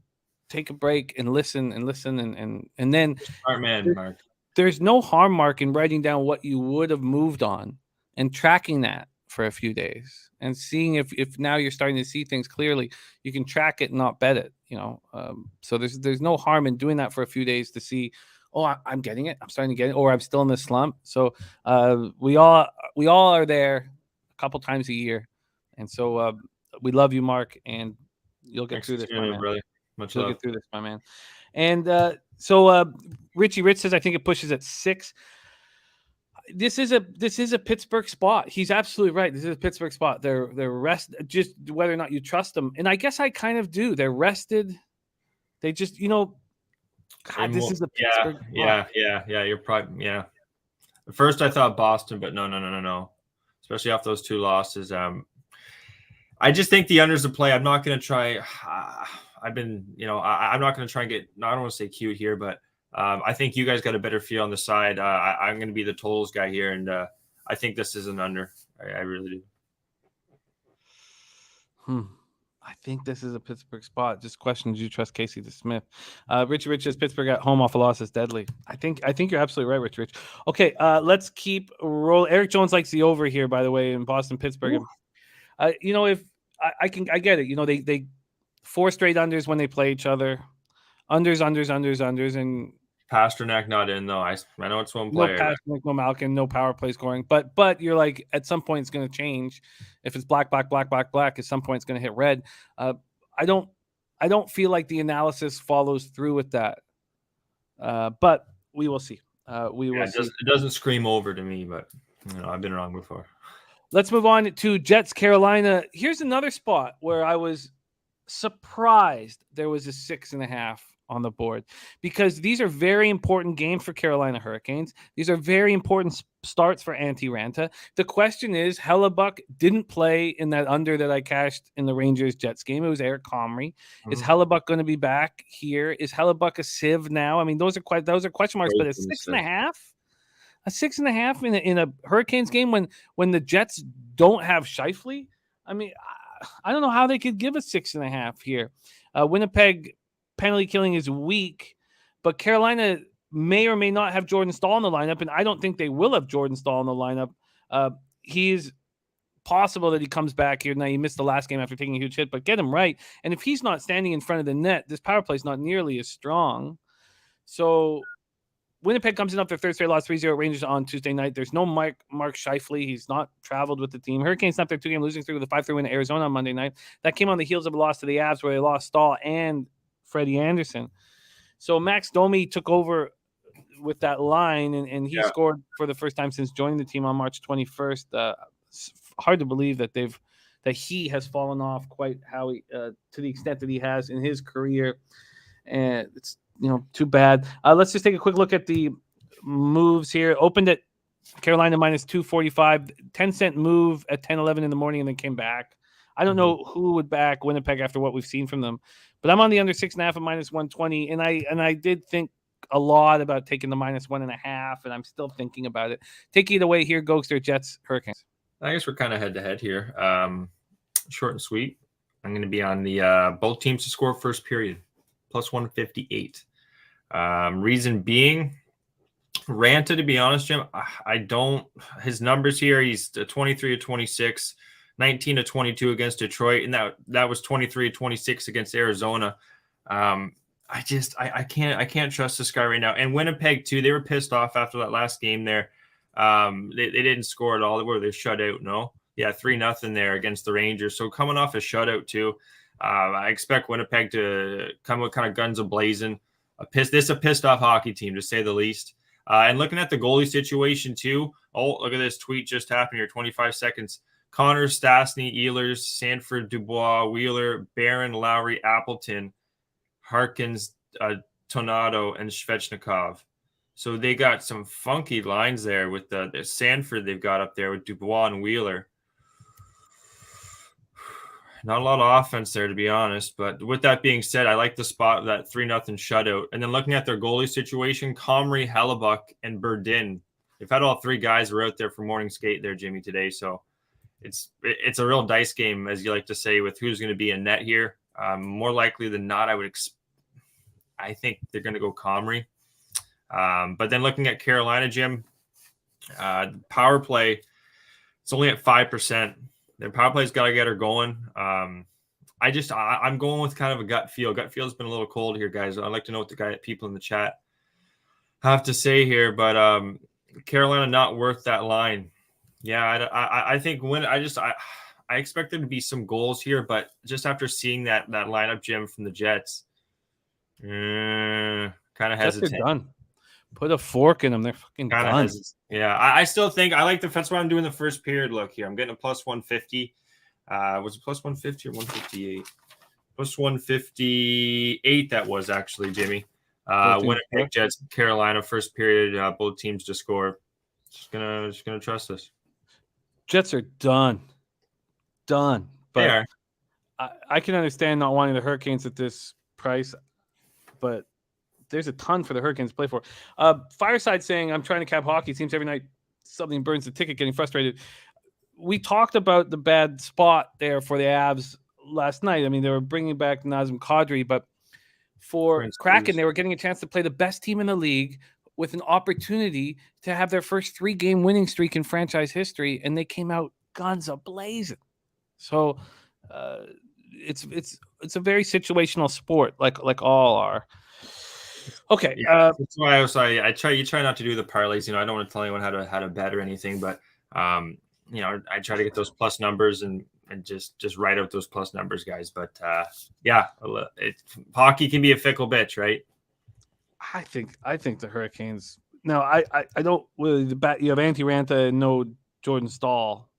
take a break and listen and then Smart man, Mark. There's no harm, Mark, in writing down what you would have moved on and tracking that for a few days and seeing if now you're starting to see things clearly, you can track it and not bet it, you know. So there's no harm in doing that for a few days to see, I'm getting it, I'm starting to get it, or I'm still in this slump. So we all are there a couple times a year, and so we love you, Mark, and you'll get through this, my man. Brother. Much You'll love. get through this, my man. And so Richie Rich says I think it pushes at 6. This is a Pittsburgh spot. He's absolutely right. This is a Pittsburgh spot. They're rested, just whether or not you trust them. And I guess I kind of do. They're rested. They just, God, this is a Pittsburgh spot. Yeah. You're probably At first I thought Boston, but no. Especially off those 2 losses. I just think the under's the play. I'm not going to try. I'm not going to try and get. I don't want to say cute here, but. I think you guys got a better feel on the side. I'm going to be the totals guy here, and I think this is an under. I really do. I think this is a Pittsburgh spot. Just question: do you trust Casey DeSmith? Richie Rich says Pittsburgh at home off a loss is deadly. I think you're absolutely right, Rich. Okay, let's keep rolling. Eric Jones likes the over here, by the way, in Boston, Pittsburgh. If I get it. They 4 straight unders when they play each other. Unders, and Pasternak not in though. I know it's one player. No Pasternak, no Malkin, no power play scoring. But you're like, at some point it's going to change. If it's black, at some point it's going to hit red. I don't feel like the analysis follows through with that. But we will see. It doesn't scream over to me, but I've been wrong before. Let's move on to Jets, Carolina. Here's another spot where I was surprised there was a 6.5 on the board, because these are very important games for Carolina Hurricanes. These are very important starts for Antti Ranta. The question is, Hellebuck didn't play in that under that I cashed in the Rangers-Jets game. It was Eric Comrie. Is Hellebuck going to be back here? Is Hellebuck a sieve now? I mean, those are question marks, but a 6.5? A 6.5 in a Hurricanes game when the Jets don't have Scheifele? I mean, I don't know how they could give a 6.5 here. Winnipeg penalty killing is weak, but Carolina may or may not have Jordan Staal in the lineup, and I don't think they will have Jordan Staal in the lineup. He's possible that he comes back here. Now, he missed the last game after taking a huge hit, but get him right. And if he's not standing in front of the net, this power play is not nearly as strong. So Winnipeg comes in off their third straight loss 3-0 at Rangers on Tuesday night. There's no Mark Scheifele. He's not traveled with the team. Hurricanes snapped their 2-game losing streak with a 5-3 win at Arizona on Monday night. That came on the heels of a loss to the Avs where they lost Stahl and Freddie Anderson. So Max Domi took over with that line, and he scored for the first time since joining the team on March 21st. It's hard to believe that he has fallen off quite how he to the extent that he has in his career, and it's too bad. Let's just take a quick look at the moves here. Opened at Carolina minus 245, 10-cent move at 10:11 in the morning, and then came back. I don't know who would back Winnipeg after what we've seen from them, but I'm on the under 6.5 at minus 120, and I did think a lot about taking the minus 1.5, and I'm still thinking about it. Taking it away here, Gogster, Jets, Hurricanes. I guess we're kind of head to head here. Short and sweet. I'm going to be on the both teams to score first period, plus 158. Reason being, Ranta, to be honest, Jim, I don't. His numbers here, he's 23-26, 19-22 against Detroit, and that was 23-26 against Arizona. I can't trust this guy right now. And Winnipeg too, they were pissed off after that last game there. They didn't score at all. They shut out. No, 3-0 there against the Rangers. So coming off a shutout too, I expect Winnipeg to come with kind of guns a-blazing. This is a pissed off hockey team, to say the least. And looking at the goalie situation too. Oh, look at this tweet just happened here. 25 seconds. Connor, Stastny, Ehlers, Sanford, Dubois, Wheeler, Barron, Lowry, Appleton, Harkins, Tornado, and Svechnikov. So they got some funky lines there with the Sanford they've got up there with Dubois and Wheeler. Not a lot of offense there, to be honest. But with that being said, I like the spot of that 3-0 shutout. And then looking at their goalie situation, Comrie, Hellebuck, and Burdin. They've had all three guys who were out there for morning skate there, Jimmy, today. So it's a real dice game, as you like to say, with who's going to be in net here. More likely than not, I think they're going to go Comrie. But then looking at Carolina, Jim, power play, it's only at 5%. Their power play's got to get her going. I'm going with kind of a gut feel. Gut feel's been a little cold here, guys. I'd like to know what the people in the chat have to say here. But Carolina not worth that line. Yeah, I think I expect there to be some goals here, but just after seeing that lineup, Jim, from the Jets, kind of hesitant. They're done. Put a fork in them. They're fucking done. Yeah, I still think I like that's what I'm doing the first period look here. I'm getting a plus 150. Was it plus 150 or 158? Plus 158 that was actually, Jimmy. Winnipeg Jets, Carolina, first period, both teams to score. Just gonna trust this. Jets are done. But they are. I can understand not wanting the Hurricanes at this price, but there's a ton for the Hurricanes to play for. Fireside saying, I'm trying to cap hockey. It seems every night something burns the ticket, getting frustrated. We talked about the bad spot there for the Avs last night. I mean, they were bringing back Nazem Kadri, but for Kraken, they were getting a chance to play the best team in the league with an opportunity to have their first 3-game winning streak in franchise history, and they came out guns a-blazing. So it's a very situational sport, like all are. Okay, that's why you try not to do the parlays. I don't want to tell anyone how to bet or anything, but I try to get those plus numbers and just write out those plus numbers, guys. But hockey can be a fickle bitch, right? I think the Hurricanes. No, I don't really. You have Antti Ranta and no Jordan Staal.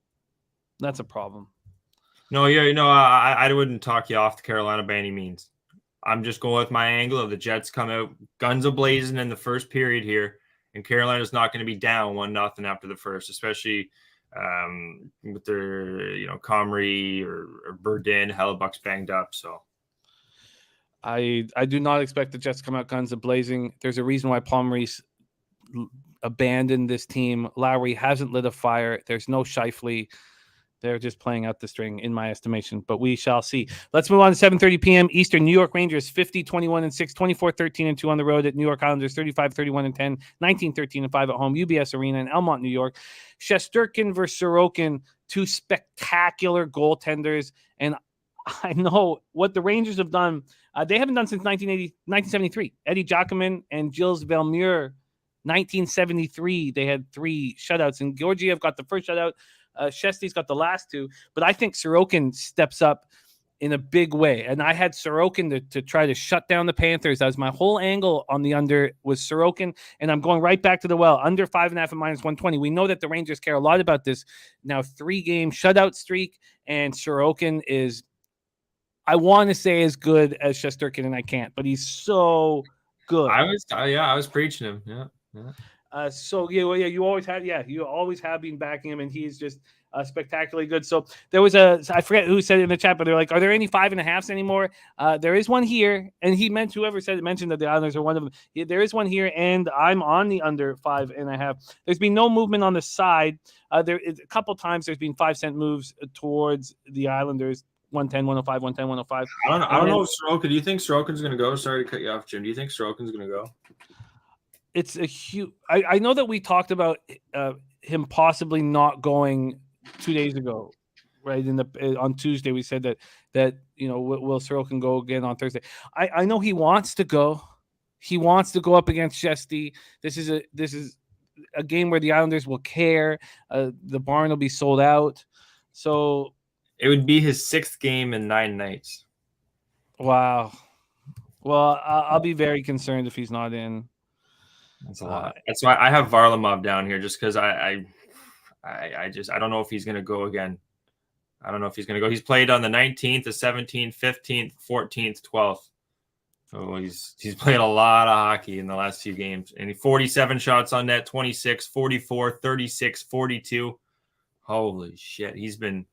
That's a problem. No, I wouldn't talk you off to Carolina by any means. I'm just going with my angle of the Jets come out guns a-blazing in the first period here, and Carolina's not going to be down 1-0 after the first, especially with their Comrie or Burdin, Hellebuck's banged up. So I do not expect the Jets to come out guns a-blazing. There's a reason why Paul Maurice abandoned this team. Lowry hasn't lit a fire. There's no Scheifele. They're just playing out the string, in my estimation, but we shall see. Let's move on to 7:30 p.m. Eastern. New York Rangers 50-21-6, 24-13-2 on the road at New York Islanders 35-31-10, 19-13-5 at home, UBS Arena in Elmont, New York. Shesterkin versus Sorokin. two spectacular goaltenders. And I know what the Rangers have done. They haven't done since 1973. Eddie Giacomin and Gilles Velmure, 1973. They had 3 shutouts, and Georgiev got the first shutout. Shestey's got the last 2. But I think Sorokin steps up in a big way. And I had Sorokin to try to shut down the Panthers. That was my whole angle on the under was Sorokin. And I'm going right back to the well, under 5.5 and -120. We know that the Rangers care a lot about this now 3-game shutout streak. And Sorokin is, I want to say, as good as Shesterkin, and I can't, but he's so good. I was preaching him. Yeah. You always have been backing him, and he's just spectacularly good. So there was I forget who said it in the chat, but they're like, are there any 5.5s anymore? There is one here, and whoever mentioned that the Islanders are one of them. Yeah, there is one here, and I'm on the under 5.5. There's been no movement on the side. There is a couple times there's been 5-cent moves towards the Islanders. 110, 105, 110, 105. I don't know if Sorokin. Do you think Sorokin's going to go? Sorry to cut you off, Jim. Do you think Sorokin's going to go? It's a huge. I know that we talked about him possibly not going 2 days ago, right? On Tuesday, we said that will Sorokin go again on Thursday? I know he wants to go. He wants to go up against Shesty. This is a game where the Islanders will care. The barn will be sold out. So it would be his 6th game in 9 nights. Wow. Well, I'll be very concerned if he's not in. That's a lot. That's why I have Varlamov down here, just because I don't know if he's going to go again. I don't know if he's going to go. He's played on the 19th, the 17th, 15th, 14th, 12th. So he's played a lot of hockey in the last few games. And 47 shots on net, 26, 44, 36, 42. Holy shit. He's like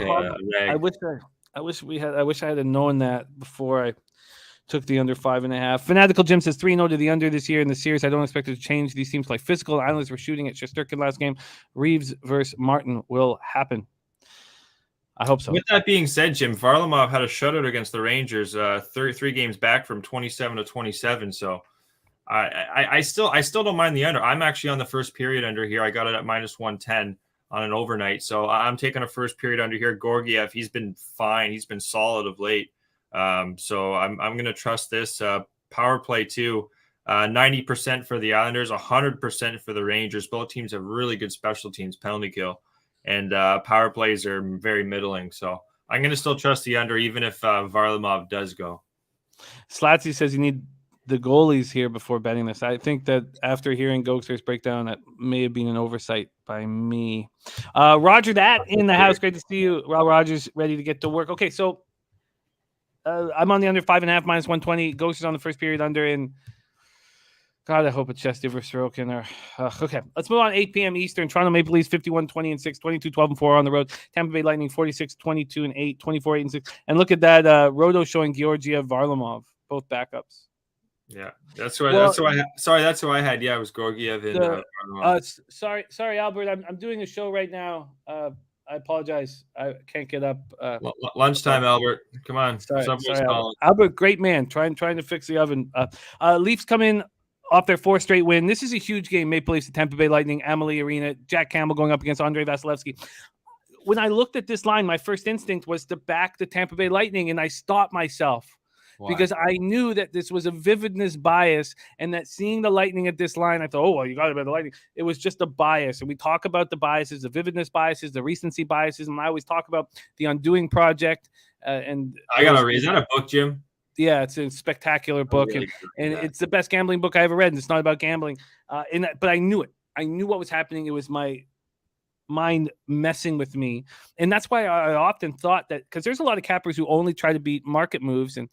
a rag. I wish I had known that before I took the under 5.5. Fanatical Jim says 3-0 to the under this year in the series. I don't expect it to change. These teams like physical. The Islanders were shooting at Shesterkin last game. Reeves versus Martin will happen. I hope so. With that being said, Jim, Varlamov had a shutout against the Rangers 3 games back from 27 to 27. So I still don't mind the under. I'm actually on the first period under here. I got it at -110 on an overnight. So I'm taking a first period under here. Georgiev, he's been fine. He's been solid of late. So I'm going to trust this power play too. 90% for the Islanders, 100% for the Rangers. Both teams have really good special teams, penalty kill, and power plays are very middling. So I'm going to still trust the under, even if Varlamov does go. Slatsy says you need the goalies here before betting this. I think that after hearing Gogster's breakdown, that may have been an oversight by me. Roger, that in the house. Great to see you. Roger's ready to get to work. Okay, so I'm on the under 5.5 -120. Ghost is on the first period under. And God, I hope it's Chesty versus Sorokin. Okay, let's move on. 8 p.m. Eastern. Toronto Maple Leafs 51-20-6, 22-12-4 on the road. Tampa Bay Lightning 46-22-8, 24-8-6. And look at that Roto showing Georgiev, Varlamov, both backups. Yeah, that's who I had. Yeah, it was Georgiev and Varlamov. Sorry, Albert. I'm doing a show right now. I apologize. I can't get up. Lunchtime, Albert. Come on. Sorry, Albert, great man. Trying to fix the oven. Leafs come in off their 4th straight win. This is a huge game. Maple Leafs, the Tampa Bay Lightning, Amalie Arena. Jack Campbell going up against Andrei Vasilevsky. When I looked at this line, my first instinct was to back the Tampa Bay Lightning, and I stopped myself. Why? Because I knew that this was a vividness bias, and that seeing the Lightning at this line, I thought, oh, well, you got to bet the Lightning. It was just a bias, and we talk about the biases, the vividness biases, the recency biases, and I always talk about the Undoing Project. And I got to read. Is that a book, Jim? Yeah, it's a spectacular book, and it's the best gambling book I ever read, and it's not about gambling. But I knew it. I knew what was happening. It was my mind messing with me, and that's why I often thought that, because there's a lot of cappers who only try to beat market moves, and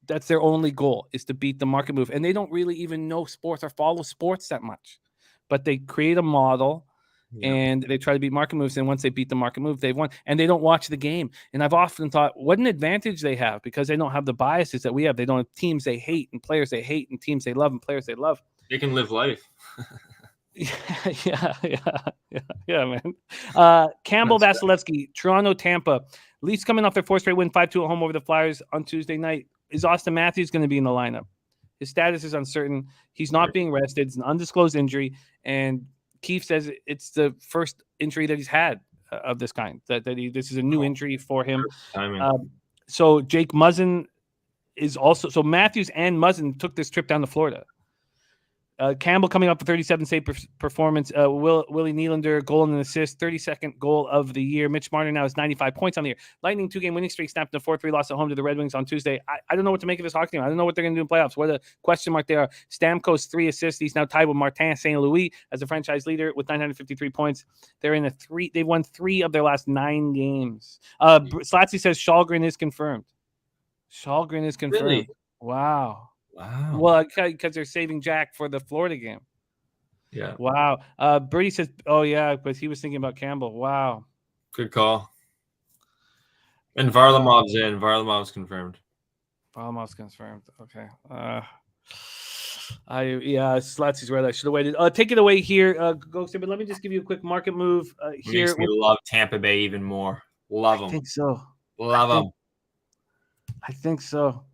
that's their only goal, is to beat the market move, and they don't really even know sports or follow sports that much, but they create a model. Yeah. And they try to beat market moves, and once they beat the market move, they've won, and they don't watch the game. And I've often thought, what an advantage they have, because they don't have the biases that we have. They don't have teams they hate and players they hate, and teams they love and players they love. They can live life. yeah, man. Campbell, Vasilevsky, Toronto, Tampa. Leafs coming off their 4th straight win, 5-2 at home over the Flyers on Tuesday night. Is Austin Matthews going to be in the lineup? His status is uncertain. He's not being rested. It's an undisclosed injury, and Keefe says it's the first injury that he's had of this kind. This is a new injury for him. So Jake Muzzin is also so Matthews and Muzzin took this trip down to Florida. Campbell coming up for 37 save performance. Willie Nylander, goal and an assist, 32nd goal of the year. Mitch Marner now has 95 points on the year. Lightning 2-game winning streak snapped in a 4-3 loss at home to the Red Wings on Tuesday. I don't know what to make of this hockey team. I don't know what they're going to do in playoffs. What a question mark they are. Stamkos 3 assists. He's now tied with Martin St. Louis as the franchise leader with 953 points. They're in they've won 3 of their last 9 games. Slatsy says Shalgren is confirmed. Shalgren is confirmed. Really? Wow. Wow. Well, because they're saving Jack for the Florida game. Yeah. Wow. Birdie says, oh, yeah, but he was thinking about Campbell. Wow. Good call. And Varlamov's in. Varlamov's confirmed. Varlamov's confirmed. Okay. Slatsy's right. I should have waited. Take it away here, Gogster, but let me just give you a quick market move here. Makes me love Tampa Bay even more. Love them. I think so. Love them. I think so.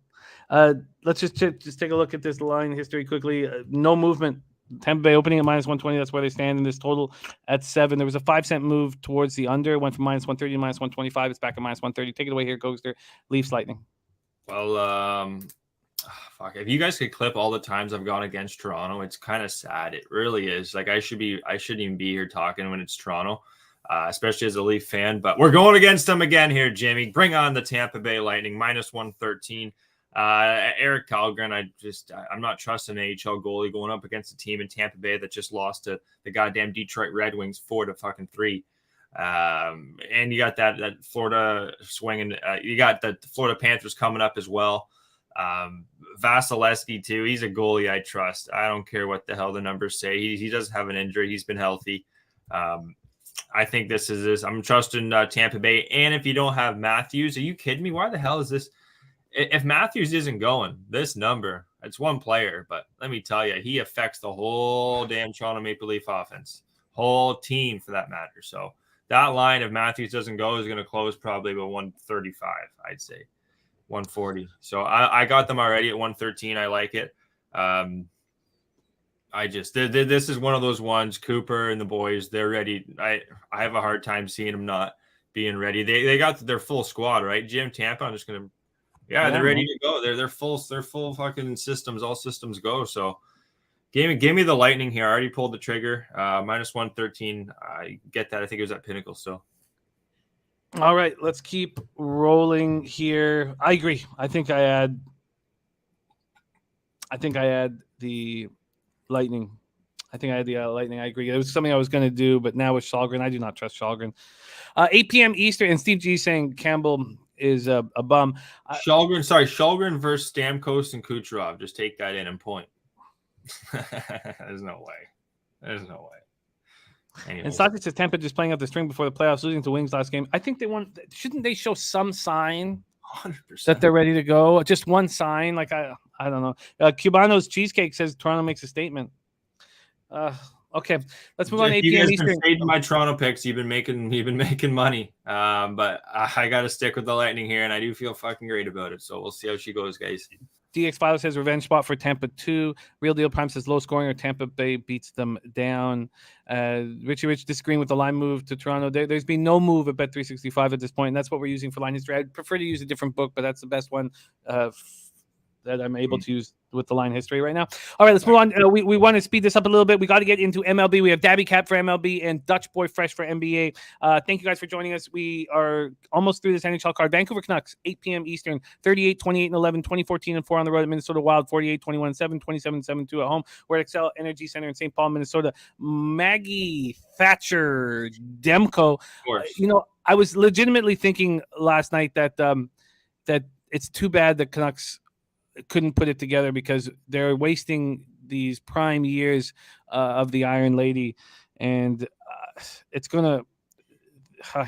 Let's just take a look at this line history quickly. No movement. Tampa Bay opening at -120. That's where they stand in this total at 7. There was a 5-cent move towards the under. It went from -130 to -125. It's back at -130. Take it away here, Gogster. Leafs Lightning. Well, fuck. If you guys could clip all the times I've gone against Toronto, it's kind of sad. It really is. Like I shouldn't even be here talking when it's Toronto, especially as a Leaf fan. But we're going against them again here, Jimmy. Bring on the Tampa Bay Lightning -113. Eric Kallgren, I'm not trusting an AHL goalie going up against a team in Tampa Bay that just lost to the goddamn Detroit Red Wings 4-3. And you got that Florida swinging. You got the Florida Panthers coming up as well. Vasilevsky too. He's a goalie I trust. I don't care what the hell the numbers say. He doesn't have an injury. He's been healthy. I think this is this. I'm trusting Tampa Bay. And if you don't have Matthews, are you kidding me? Why the hell is this? If Matthews isn't going, this number, it's one player, but let me tell you, he affects the whole damn Toronto Maple Leaf offense, whole team for that matter. So that line, if Matthews doesn't go, is going to close probably about 135, I'd say 140. So I got them already at 113. I like it. This is one of those ones. Cooper and the boys, they're ready. I have a hard time seeing them not being ready. They got their full squad, right? Jim Tampa. I'm just gonna. Yeah, they're ready to go. They're full fucking systems. All systems go. So give me the Lightning here. I already pulled the trigger. -113. I get that. I think it was at Pinnacle still. All right, let's keep rolling here. I agree. I think I had the Lightning. I agree. It was something I was going to do, but now with Shalgren, I do not trust Shalgren. 8 p.m. Eastern, and Steve G saying Campbell is a bum. Shalgren versus Stamkos and Kucherov. Just take that in and point. There's no way. Anyways. And Saki says Tampa just playing up the string before the playoffs, losing to Wings last game. I think they want. Shouldn't they show some sign 100% that they're ready to go? Just one sign. Like I don't know. Cubano's Cheesecake says Toronto makes a statement. Okay, let's move on. 8 p.m. Eastern. My Toronto picks. You've been making money. But I got to stick with the Lightning here, and I do feel fucking great about it. So we'll see how she goes, guys. DX File says revenge spot for Tampa 2. Real Deal Prime says low scoring or Tampa Bay beats them down. Richie Rich disagreeing with the line move to Toronto. There's been no move at Bet365 at this point, and that's what we're using for line history. I'd prefer to use a different book, but that's the best one that I'm able to use with the line history right now. All right, let's move on. We want to speed this up a little bit. We got to get into MLB. We have Daby Cab for MLB and Dutch Boy Fresh for NBA. Thank you guys for joining us. We are almost through this NHL card. Vancouver Canucks, 8 p.m. Eastern, 38, 28, and 11, 2014 and 4 on the road at Minnesota Wild, 48, 21, 7, 27, 7, 2 at home. We're at Excel Energy Center in St. Paul, Minnesota. Maggie Thatcher Demko. I was legitimately thinking last night that that it's too bad the Canucks couldn't put it together because they're wasting these prime years of the Iron Lady, and it's gonna.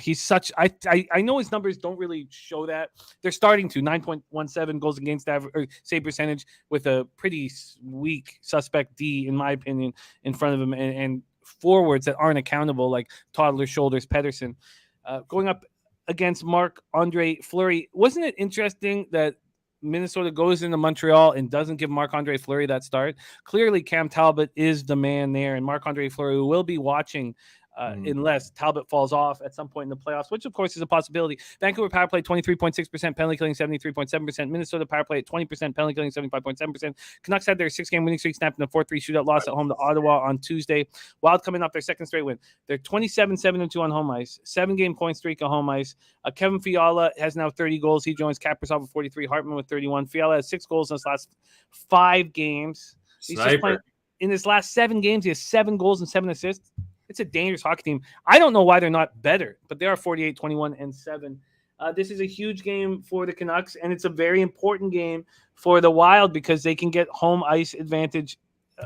He's such. I know his numbers don't really show that. They're starting to 9.17 goals against average or save percentage with a pretty weak suspect D, in my opinion, in front of him, and forwards that aren't accountable like Toddler, Shoulders, Pedersen, going up against Marc-Andre Fleury. Wasn't it interesting that Minnesota goes into Montreal and doesn't give Marc-Andre Fleury that start, clearly Cam Talbot is the man there, and Marc-Andre Fleury will be watching unless Talbot falls off at some point in the playoffs, which of course is a possibility. Vancouver power play 23.6%, penalty killing 73.7%. Minnesota power play at 20%, penalty killing 75.7%. Canucks had their 6-game winning streak snapped in a 4-3 shootout loss at home to Ottawa on Tuesday. Wild coming off their second straight win. They're 27-7-2 on home ice, 7-game point streak on home ice. Kevin Fiala has now 30 goals. He joins Kaprizov with 43, Hartman with 31. Fiala has 6 goals in his last 5 games. He's just playing, in his last 7 games, he has 7 goals and 7 assists. It's a dangerous hockey team. I don't know why they're not better, but they are 48-21-7. This is a huge game for the Canucks, and it's a very important game for the Wild because they can get home ice advantage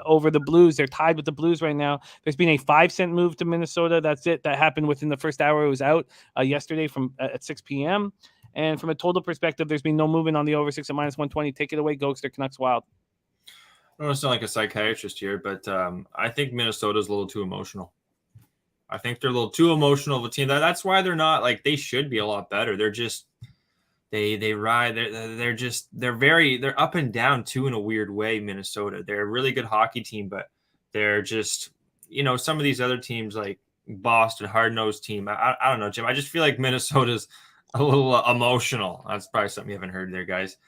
over the Blues. They're tied with the Blues right now. There's been a 5-cent move to Minnesota. That's it. That happened within the first hour. It was out yesterday from at 6 p.m. And from a total perspective, there's been no movement on the over 6 at -120. Take it away, Gogster, Canucks Wild. I don't want to sound like a psychiatrist here, but I think Minnesota's a little too emotional. I think they're a little too emotional of a team. That's why they're not like they should be a lot better. They're just they ride. They're up and down too in a weird way. Minnesota. They're a really good hockey team, but they're just some of these other teams like Boston, hard-nosed team. I don't know, Jim. I just feel like Minnesota's a little emotional. That's probably something you haven't heard there, guys.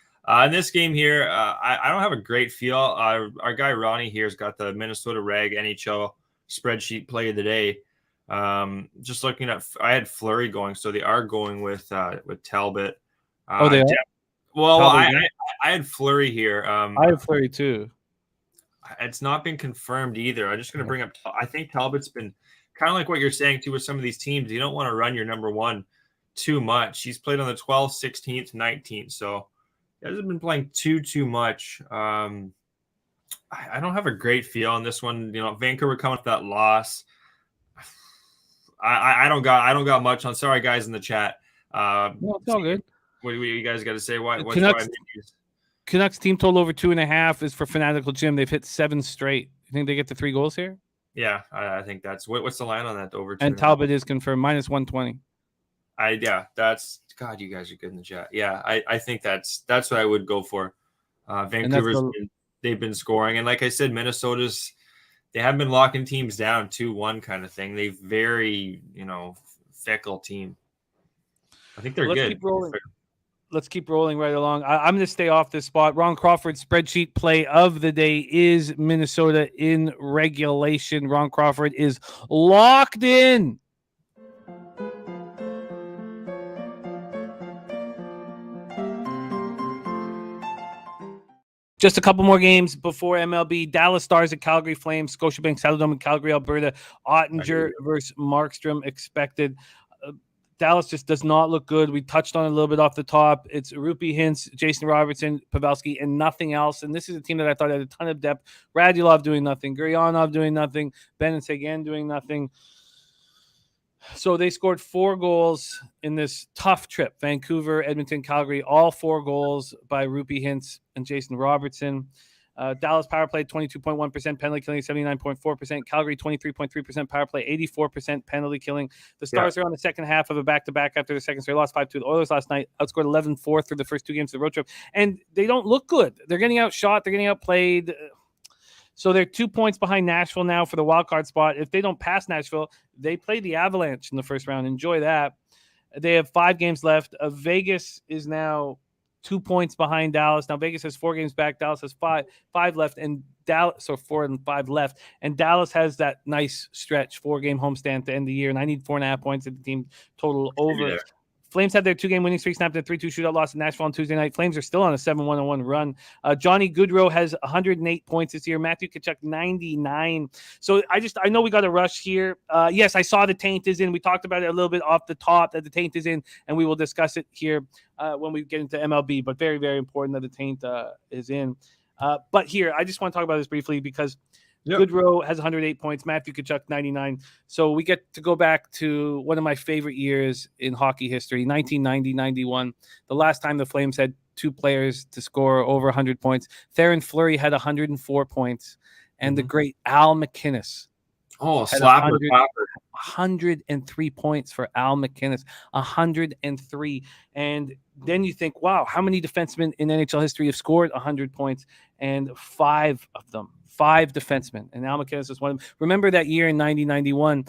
In this game here, I don't have a great feel. Our guy Ronnie here's got the Minnesota Rag NHL spreadsheet play of the day. Just looking at, I had Fleury going, so they are going with Talbot. They are? Well, I had Fleury here. I have Fleury too. It's not been confirmed either. I'm just going to bring up. I think Talbot's been kind of like what you're saying too with some of these teams. You don't want to run your number one too much. He's played on the 12th, 16th, 19th, so he hasn't been playing too much. I don't have a great feel on this one. Vancouver coming off that loss. I don't got much on. Sorry, guys in the chat. No, it's all good. What do you guys got to say? Why? Canucks team total over 2.5 is for Fanatical Jim. They've hit 7 straight. You think they get the 3 goals here? Yeah, I think that's what's the line on that over. And Talbot is confirmed -120. That's God. You guys are good in the chat. Yeah, I think that's what I would go for. Vancouver's they've been scoring, and like I said, they have been locking teams down 2-1 kind of thing. They very fickle team. I think they're good. Let's keep rolling right along. I'm going to stay off this spot. Ron Crawford's spreadsheet play of the day is Minnesota in regulation. Ron Crawford is locked in. Just a couple more games before MLB. Dallas Stars at Calgary Flames, Scotiabank Saddledome in Calgary, Alberta. Ottinger versus Markstrom expected. Dallas just does not look good. We touched on it a little bit off the top. It's Rupi Hintz, Jason Robertson, Pavelski, and nothing else. And this is a team that I thought had a ton of depth. Radulov doing nothing. Gurionov doing nothing. Ben and Sagan doing nothing. So they scored 4 goals in this tough trip. Vancouver, Edmonton, Calgary, all 4 goals by Rupi Hintz and Jason Robertson. Dallas power play 22.1%, penalty killing 79.4%. Calgary 23.3% power play, 84% penalty killing. The Stars are on the second half of a back-to-back after the second straight loss 5-2. The Oilers last night outscored 11-4 through the first 2 games of the road trip, and they don't look good. They're getting outshot. They're getting outplayed. So they're 2 points behind Nashville now for the wild card spot. If they don't pass Nashville, they play the Avalanche in the first round. Enjoy that. They have 5 games left. Vegas is now 2 points behind Dallas. Now Vegas has 4 games back. Dallas has five left, and Dallas 4 and 5 left. And Dallas has that nice stretch 4-game homestand to end the year. And I need 4.5 points at the team total over. Flames had their 2-game winning streak snapped in a 3-2 shootout loss in Nashville on Tuesday night. Flames are still on a 7-1-1 run. Johnny Gaudreau has 108 points this year. Matthew Tkachuk 99. So I know we got a rush here. Yes, I saw the taint is in. We talked about it a little bit off the top that the taint is in, and we will discuss it here when we get into MLB. But very, very important that the taint is in. But here, I just want to talk about this briefly because Gaudreau has 108 points. Matthew Tkachuk 99. So we get to go back to one of my favorite years in hockey history, 1990-91. The last time the Flames had 2 players to score over 100 points. Theoren Fleury had 104 points, and the great Al MacInnis Oh, Had slapper. 103 points for Al McInnes, 103. And then you think, wow, how many defensemen in NHL history have scored 100 points? And 5 of them, 5 defensemen. And Al McInnes is one of them. Remember that year in 1991,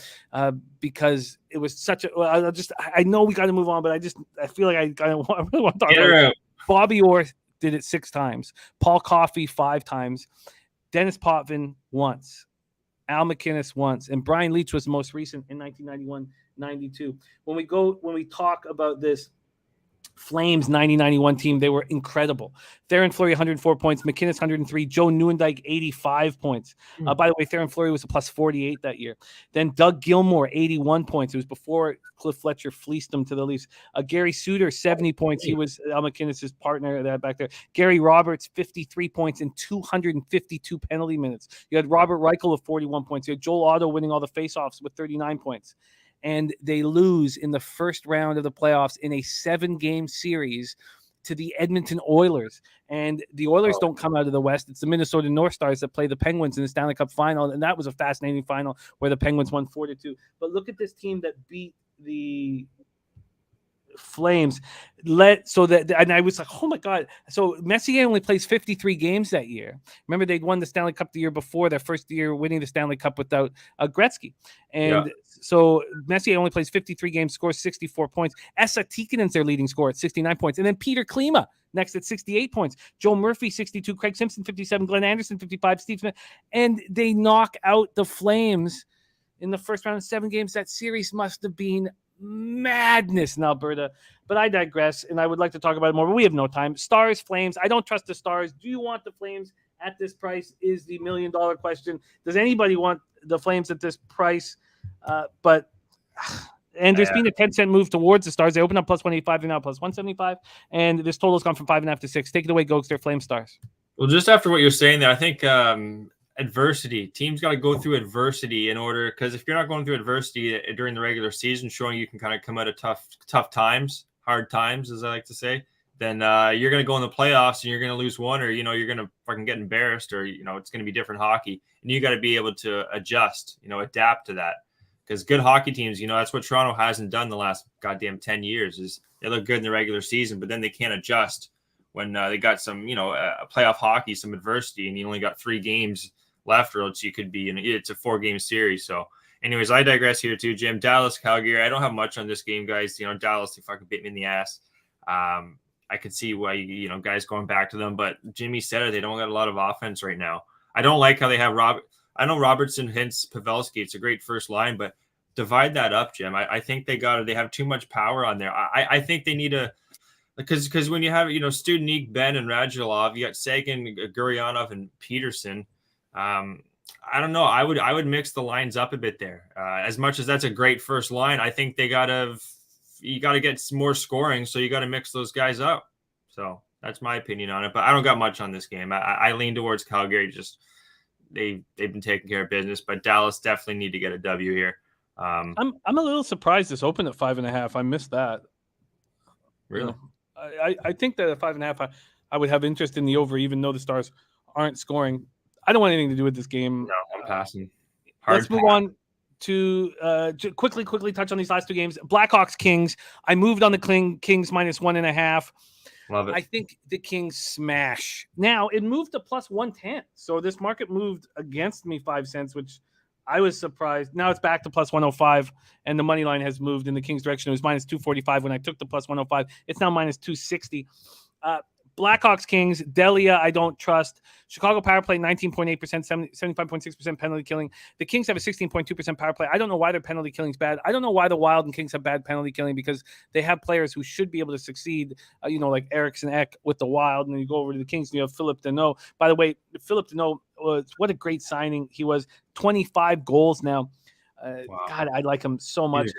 because it was such a, well, I know we got to move on, but I feel like I really want to talk about it. Bobby Orr did it 6 times. Paul Coffey 5 times. Dennis Potvin once. Al McInnes once, and Brian Leetch was the most recent in 1991-92. When we talk about this Flames 90-91 team, they were incredible. Theoren Fleury 104 points, McInnes 103, Joe Nieuwendyk 85 points. By the way, Theoren Fleury was a plus 48 that year. Then Doug Gilmour 81 points. It was before Cliff Fletcher fleeced him to the Leafs. Gary Suter 70 points. He was Al McInnes' partner that back there. Gary Roberts 53 points and 252 penalty minutes. You had Robert Reichel with 41 points. You had Joel Otto winning all the faceoffs with 39 points. And they lose in the first round of the playoffs in a 7-game series to the Edmonton Oilers. And the Oilers don't come out of the West. It's the Minnesota North Stars that play the Penguins in the Stanley Cup final. And that was a fascinating final where the Penguins won 4-2. But look at this team that beat the Flames. And I was like, oh my God. So Messier only plays 53 games that year. Remember, they'd won the Stanley Cup the year before, their first year winning the Stanley Cup without Gretzky. And so Messier only plays 53 games, scores 64 points. Esa Tikkanen's their leading scorer at 69 points. And then Peter Klima next at 68 points. Joe Murphy, 62. Craig Simpson, 57. Glenn Anderson, 55. Steve Smith. And they knock out the Flames in the first round of 7 games. That series must have been madness in Alberta, but I digress, and I would like to talk about it more, but we have no time. Stars, Flames. I don't trust the Stars. Do you want the Flames at this price is the $1 million question. Does anybody want the Flames at this price? But there's been a 10-cent move towards the Stars. They opened up plus 185, they're now plus 175, and this total's gone from 5.5 to 6. Take it away, Gogster. Flame Stars. Well, just after what you're saying there, I think adversity. Teams got to go through adversity in order, because if you're not going through adversity during the regular season, showing you can kind of come out of tough times, hard times, as I like to say, then you're going to go in the playoffs and you're going to lose one, or you're going to fucking get embarrassed, or it's going to be different hockey, and you got to be able to adjust, adapt to that. Because good hockey teams, that's what Toronto hasn't done the last goddamn 10 years. Is they look good in the regular season, but then they can't adjust when they got some, playoff hockey, some adversity, and you only got 3 games left, or else you could be it's a 4-game series. So anyways, I digress here too, Jim. Dallas, Calgary. I don't have much on this game, guys. Dallas, they fucking bit me in the ass. I could see why, guys going back to them, but Jimmy said it, they don't got a lot of offense right now. I don't like how they have I know Robertson, Hintz, Pavelski. It's a great first line, but divide that up, Jim. I think they have too much power on there. I think they need because when you have, Studenic, Ben, and Radulov, you got Sagan, Guryanov, and Peterson. I don't know. I would mix the lines up a bit there. As much as that's a great first line, I think you got to get some more scoring, so you got to mix those guys up. So that's my opinion on it. But I don't got much on this game. I lean towards Calgary. Just they've been taking care of business, but Dallas definitely need to get a W here. I'm a little surprised this opened at 5.5. I missed that. Really? I think that at 5.5, I would have interest in the over, even though the Stars aren't scoring. I don't want anything to do with this game. No, I'm passing. Let's move on to quickly touch on these last 2 games. Blackhawks, Kings. I moved on the Kings minus 1.5. Love it. I think the Kings smash. Now, it moved to plus 110. So this market moved against me 5 cents, which I was surprised. Now it's back to plus 105, and the money line has moved in the Kings' direction. It was minus 245 when I took the plus 105. It's now minus 260. Blackhawks, Kings, Delia, I don't trust. Chicago power play, 19.8%, 75.6% penalty killing. The Kings have a 16.2% power play. I don't know why their penalty killing is bad. I don't know why the Wild and Kings have bad penalty killing, because they have players who should be able to succeed, like Eriksson Ek with the Wild, and then you go over to the Kings and you have Philip Deneau. By the way, Philip Deneau, what a great signing he was. 25 goals now. Wow. God, I like him so much.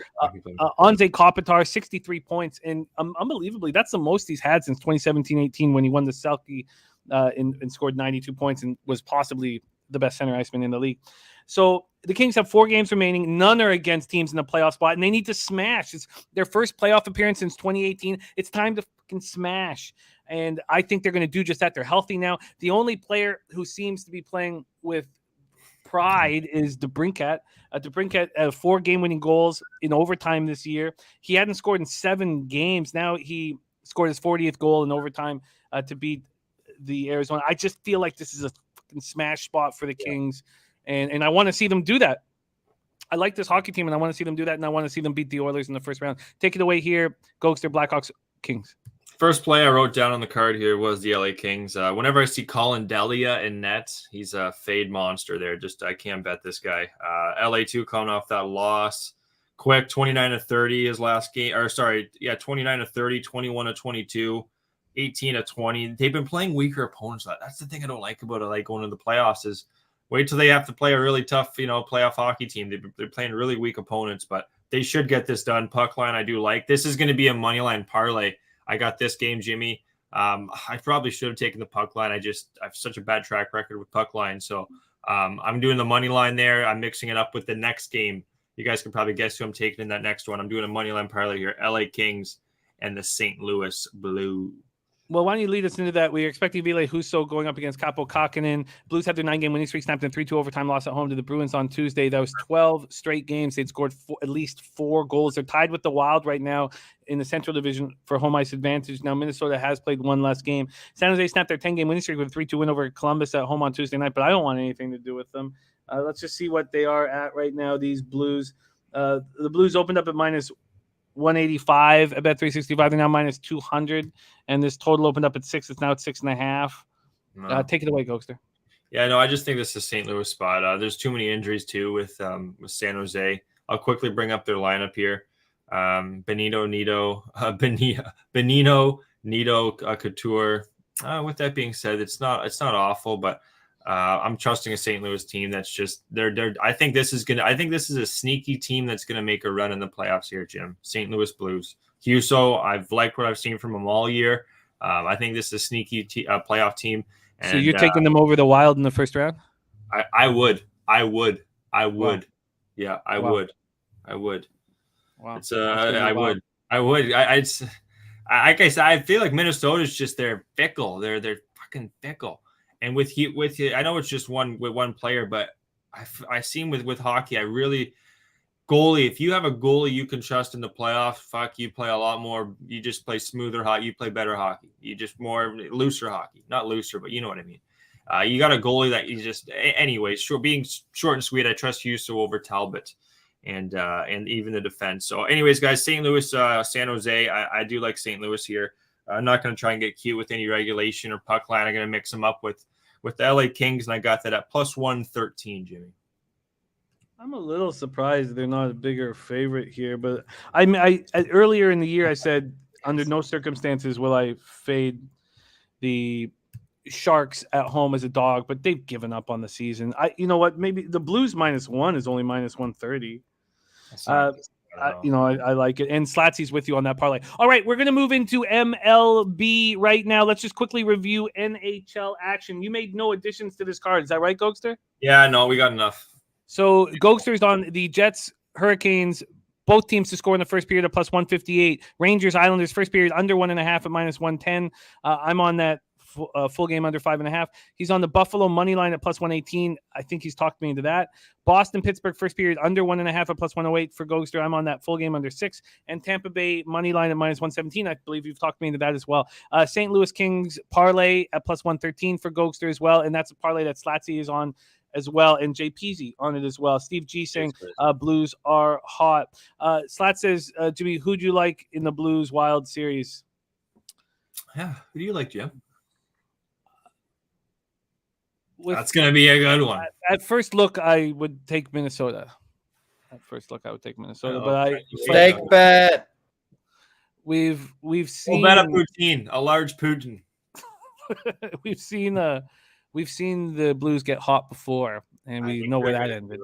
Anze Kopitar, 63 points. And unbelievably, that's the most he's had since 2017-18 when he won the Selke and scored 92 points and was possibly the best center iceman in the league. So the Kings have 4 games remaining. None are against teams in the playoff spot, and they need to smash. It's their first playoff appearance since 2018. It's time to fucking smash. And I think they're going to do just that. They're healthy now. The only player who seems to be playing with pride is DeBrincat. DeBrincat 4 game-winning goals in overtime this year. He hadn't scored in 7 games. Now he scored his 40th goal in overtime to beat the Arizona. I just feel like this is a fucking smash spot for the Kings, and I want to see them do that. I like this hockey team, and I want to see them do that, and I want to see them beat the Oilers in the first round. Take it away here, Gogster, Blackhawks, Kings. First play I wrote down on the card here was the LA Kings. Whenever I see Colin Delia in net, he's a fade monster there. I can't bet this guy. LA2 coming off that loss. Quick, 29-30 his last game. 29-30, 21-22, 18-20. They've been playing weaker opponents. That's the thing I don't like about it, like going to the playoffs is wait till they have to play a really tough, playoff hockey team. They're playing really weak opponents, but they should get this done. Puck line, I do like. This is going to be a money line parlay. I got this game, Jimmy. I probably should have taken the puck line. I have such a bad track record with puck line. So I'm doing the money line there. I'm mixing it up with the next game. You guys can probably guess who I'm taking in that next one. I'm doing a money line parlay here. LA Kings and the St. Louis Blues. Well, why don't you lead us into that? We are expecting Ville Husso going up against Capo Kakkonen. Blues had their 9-game winning streak snapped in 3-2 overtime loss at home to the Bruins on Tuesday. That was 12 straight games. They'd scored at least 4 goals. They're tied with the Wild right now in the Central Division for home ice advantage. Now, Minnesota has played 1 less game. San Jose snapped their 10-game winning streak with a 3-2 win over Columbus at home on Tuesday night, but I don't want anything to do with them. Let's just see what they are at right now, these Blues. The Blues opened up at minus 185 at Bet365. They're now minus 200, and this total opened up at 6. It's now at 6.5. No. Take it away, Gogster. Yeah, no, I just think this is a St. Louis spot. There's too many injuries too with San Jose. I'll quickly bring up their lineup here. Benino, Nito, Couture. With that being said, it's not awful, but I'm trusting a St. Louis team that's just they're. I think this is a sneaky team that's gonna make a run in the playoffs here, Jim. St. Louis Blues. Husso, I've liked what I've seen from him all year. I think this is a sneaky playoff team. And, so you're taking them over the Wild in the first round? I would. Wow. Yeah, I would. Wow. It's I would. Like I said, I feel like Minnesota's just they're fickle. They're fucking fickle. And with I know it's just one player, but I seen with hockey, I really goalie. If you have a goalie you can trust in the playoffs, you play a lot more. You just play smoother hockey. You play better hockey. You just more looser hockey, not looser, but you know what I mean. You got a goalie that you just, anyways. Being short and sweet, I trust Husso over Talbot, and even the defense. So, anyways, guys, St. Louis, San Jose. I do like St. Louis here. I'm not going to try and get cute with any regulation or puck line. I'm going to mix them up with the LA Kings, and I got that at plus 113, Jimmy. I'm a little surprised they're not a bigger favorite here, but I earlier in the year I said under no circumstances will I fade the Sharks at home as a dog, but they've given up on the season. You know what? Maybe the Blues -1 is only minus 130. I like it. And Slatsy's with you on that parlay. All right, we're going to move into MLB right now. Let's just quickly review NHL action. You made no additions to this card. Is that right, Gogster? Yeah, no, we got enough. So Gogster's on the Jets, Hurricanes, both teams to score in the first period at plus 158. Rangers, Islanders, first period under 1.5 at minus 110. I'm on that full game under 5.5. He's on the Buffalo money line at plus 118. I think he's talked me into that. Boston, Pittsburgh, first period under 1.5 at plus 108 for Gogster. I'm on that full game under 6. And Tampa Bay money line at minus 117. I believe you've talked me into that as well. St. Louis Kings parlay at plus 113 for Gogster as well. And that's a parlay that Slatsy is on as well, and Jay Peasy on it as well. Steve G saying Blues are hot. Slat says, Jimmy, who do you like in the Blues Wild series? Yeah, who do you like, Jim? That's going to be a good one. At first look, I would take Minnesota. But Steak bet. We've seen bet a poutine, a large poutine. We've seen the Blues get hot before, and we know where that ended.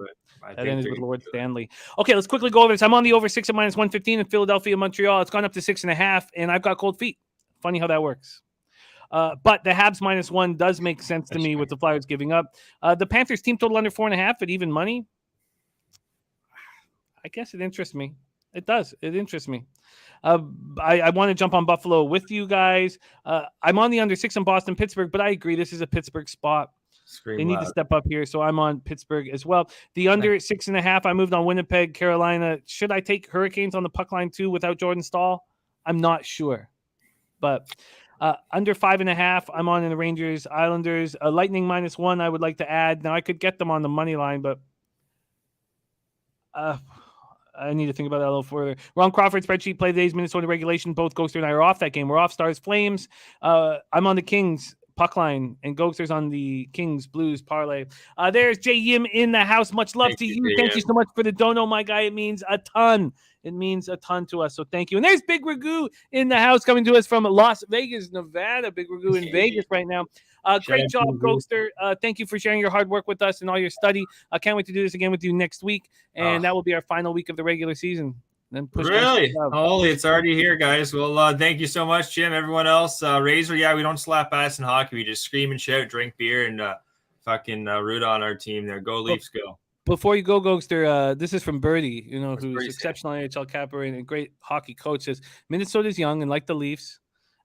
That ended with Lord Stanley. Okay, let's quickly go over this. I'm on the over 6 at minus 115 in Philadelphia, Montreal. It's gone up to 6.5, and I've got cold feet. Funny how that works. But the Habs -1 does make sense to me with the Flyers giving up. The Panthers team total under 4.5 at even money. I guess it interests me. It does. It interests me. I want to jump on Buffalo with you guys. I'm on the under 6 in Boston, Pittsburgh, but I agree this is a Pittsburgh spot. They need to step up here. So I'm on Pittsburgh as well. The under 6.5. I moved on Winnipeg, Carolina. Should I take Hurricanes on the puck line too without Jordan Staal? I'm not sure. But under 5.5, I'm on in the Rangers, Islanders. Lightning -1, I would like to add. Now, I could get them on the money line, but I need to think about that a little further. Ron Crawford spreadsheet play today's Minnesota regulation. Both Gogster and I are off that game. We're off Stars Flames. I'm on the Kings puck line, and Gogster's on the Kings Blues parlay. There's Jay Yim in the house. Much love to you. Thank you so much for the dono, my guy. It means a ton. It means a ton to us. So thank you. And there's Big Ragu in the house coming to us from Las Vegas, Nevada. Big Ragu in Vegas right now. Great job, Gogster. Thank you for sharing your hard work with us and all your study. I can't wait to do this again with you next week. And that will be our final week of the regular season. Then push really? Holy, it's already here, guys. Well, thank you so much, Jim. Everyone else, Razor, yeah, we don't slap ass in hockey. We just scream and shout, drink beer, and fucking root on our team there. Go Leafs, go. Before you go, Gogster, this is from Birdie, who's exceptional NHL capper and a great hockey coach. Says Minnesota's young, and like the Leafs,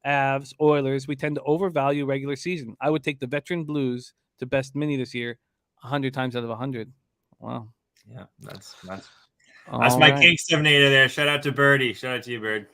Avs, Oilers, we tend to overvalue regular season. I would take the veteran Blues to best mini this year 100 times out of 100. Wow. Yeah, that's my King 7-8 there. Shout out to Birdie. Shout out to you, Bird.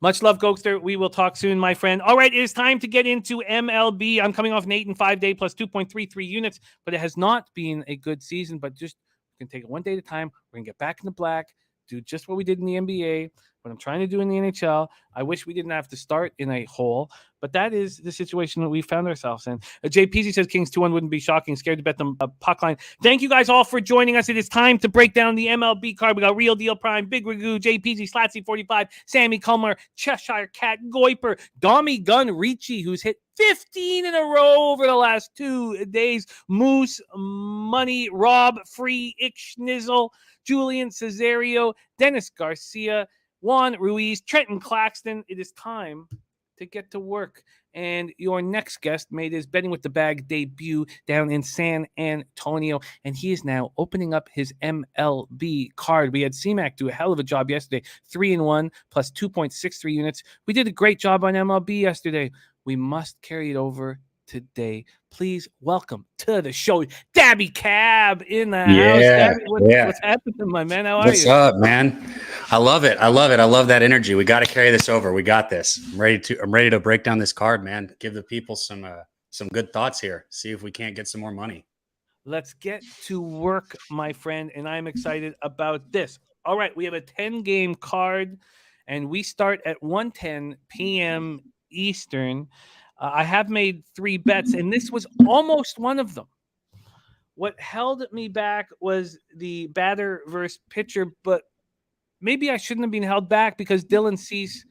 Much love, Gogster. We will talk soon, my friend. All right, it is time to get into MLB. I'm coming off an 8-5 day plus 2.33 units, but it has not been a good season. But just we can take it one day at a time. We're gonna get back in the black, do just what we did in the NBA. What I'm trying to do in the NHL. I wish we didn't have to start in a hole, but that is the situation that we found ourselves in. JPZ says Kings 2-1 wouldn't be shocking. Scared to bet them a puck line. Thank you guys all for joining us. It is time to break down the MLB card. We got Real Deal Prime, Big Ragu, JPZ, Slatsy 45, Sammy Culmer, Cheshire Cat, Goiper, Dommy Gun, Rici, who's hit 15 in a row over the last 2 days. Moose, Money, Rob, Free, Ixnizzle, Julian Cesario, Dennis Garcia, Juan Ruiz, Trenton Claxton. It is time to get to work. And your next guest made his Betting with the Bag debut down in San Antonio, and he is now opening up his MLB card. We had CMac do a hell of a job yesterday, 3-1 plus 2.63 units. We did a great job on MLB yesterday. We must carry it over today. Please welcome to the show, Daby Cab in the house. Daby, what's happening, my man? How are you? What's up, man? I love it. I love that energy. We got to carry this over. We got this. I'm ready to break down this card, man. Give the people some good thoughts here. See if we can't get some more money. Let's get to work, my friend, and I'm excited about this. All right, we have a 10-game card, and we start at 1:10 p.m. Eastern. I have made 3 bets, and this was almost one of them. What held me back was the batter versus pitcher, but maybe I shouldn't have been held back because Dylan Cease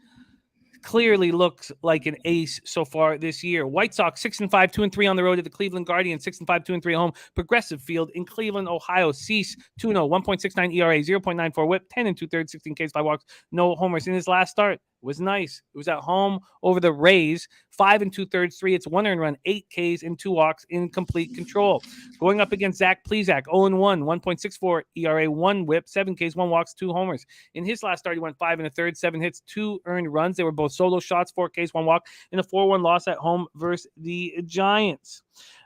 clearly looks like an ace so far this year. White Sox 6-5, 2-3 on the road at the Cleveland Guardians, 6-5, 2-3 at home. Progressive Field in Cleveland, Ohio. Cease 2-0, 1.69 ERA, 0.94 WHIP, 10 2/3, 16 Ks, 5 walks, no homers. In his last start, it was nice. It was at home over the Rays, 5 2/3, 3. It's 1 earned run, 8 Ks and 2 walks in complete control. Going up against Zach Plesac, 0-1, 1.64 ERA, 1 WHIP, 7 Ks, 1 walks, 2 homers. In his last start, he went 5 1/3, 7 hits, 2 earned runs. They were both solo shots, 4 Ks, 1 walk, in a 4-1 loss at home versus the Giants.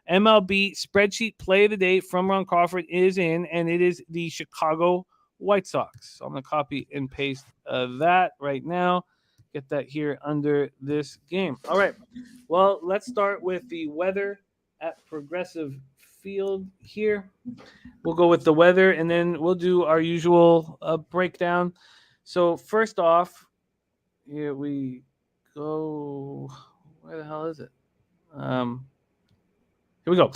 MLB spreadsheet play of the day from Ron Crawford is in, and it is the Chicago White Sox. So I'm going to copy and paste that right now. Get that here under this game. All right. Well, let's start with the weather at Progressive Field here. We'll go with the weather, and then we'll do our usual breakdown. So first off, here we go. Where the hell is it? Here we go.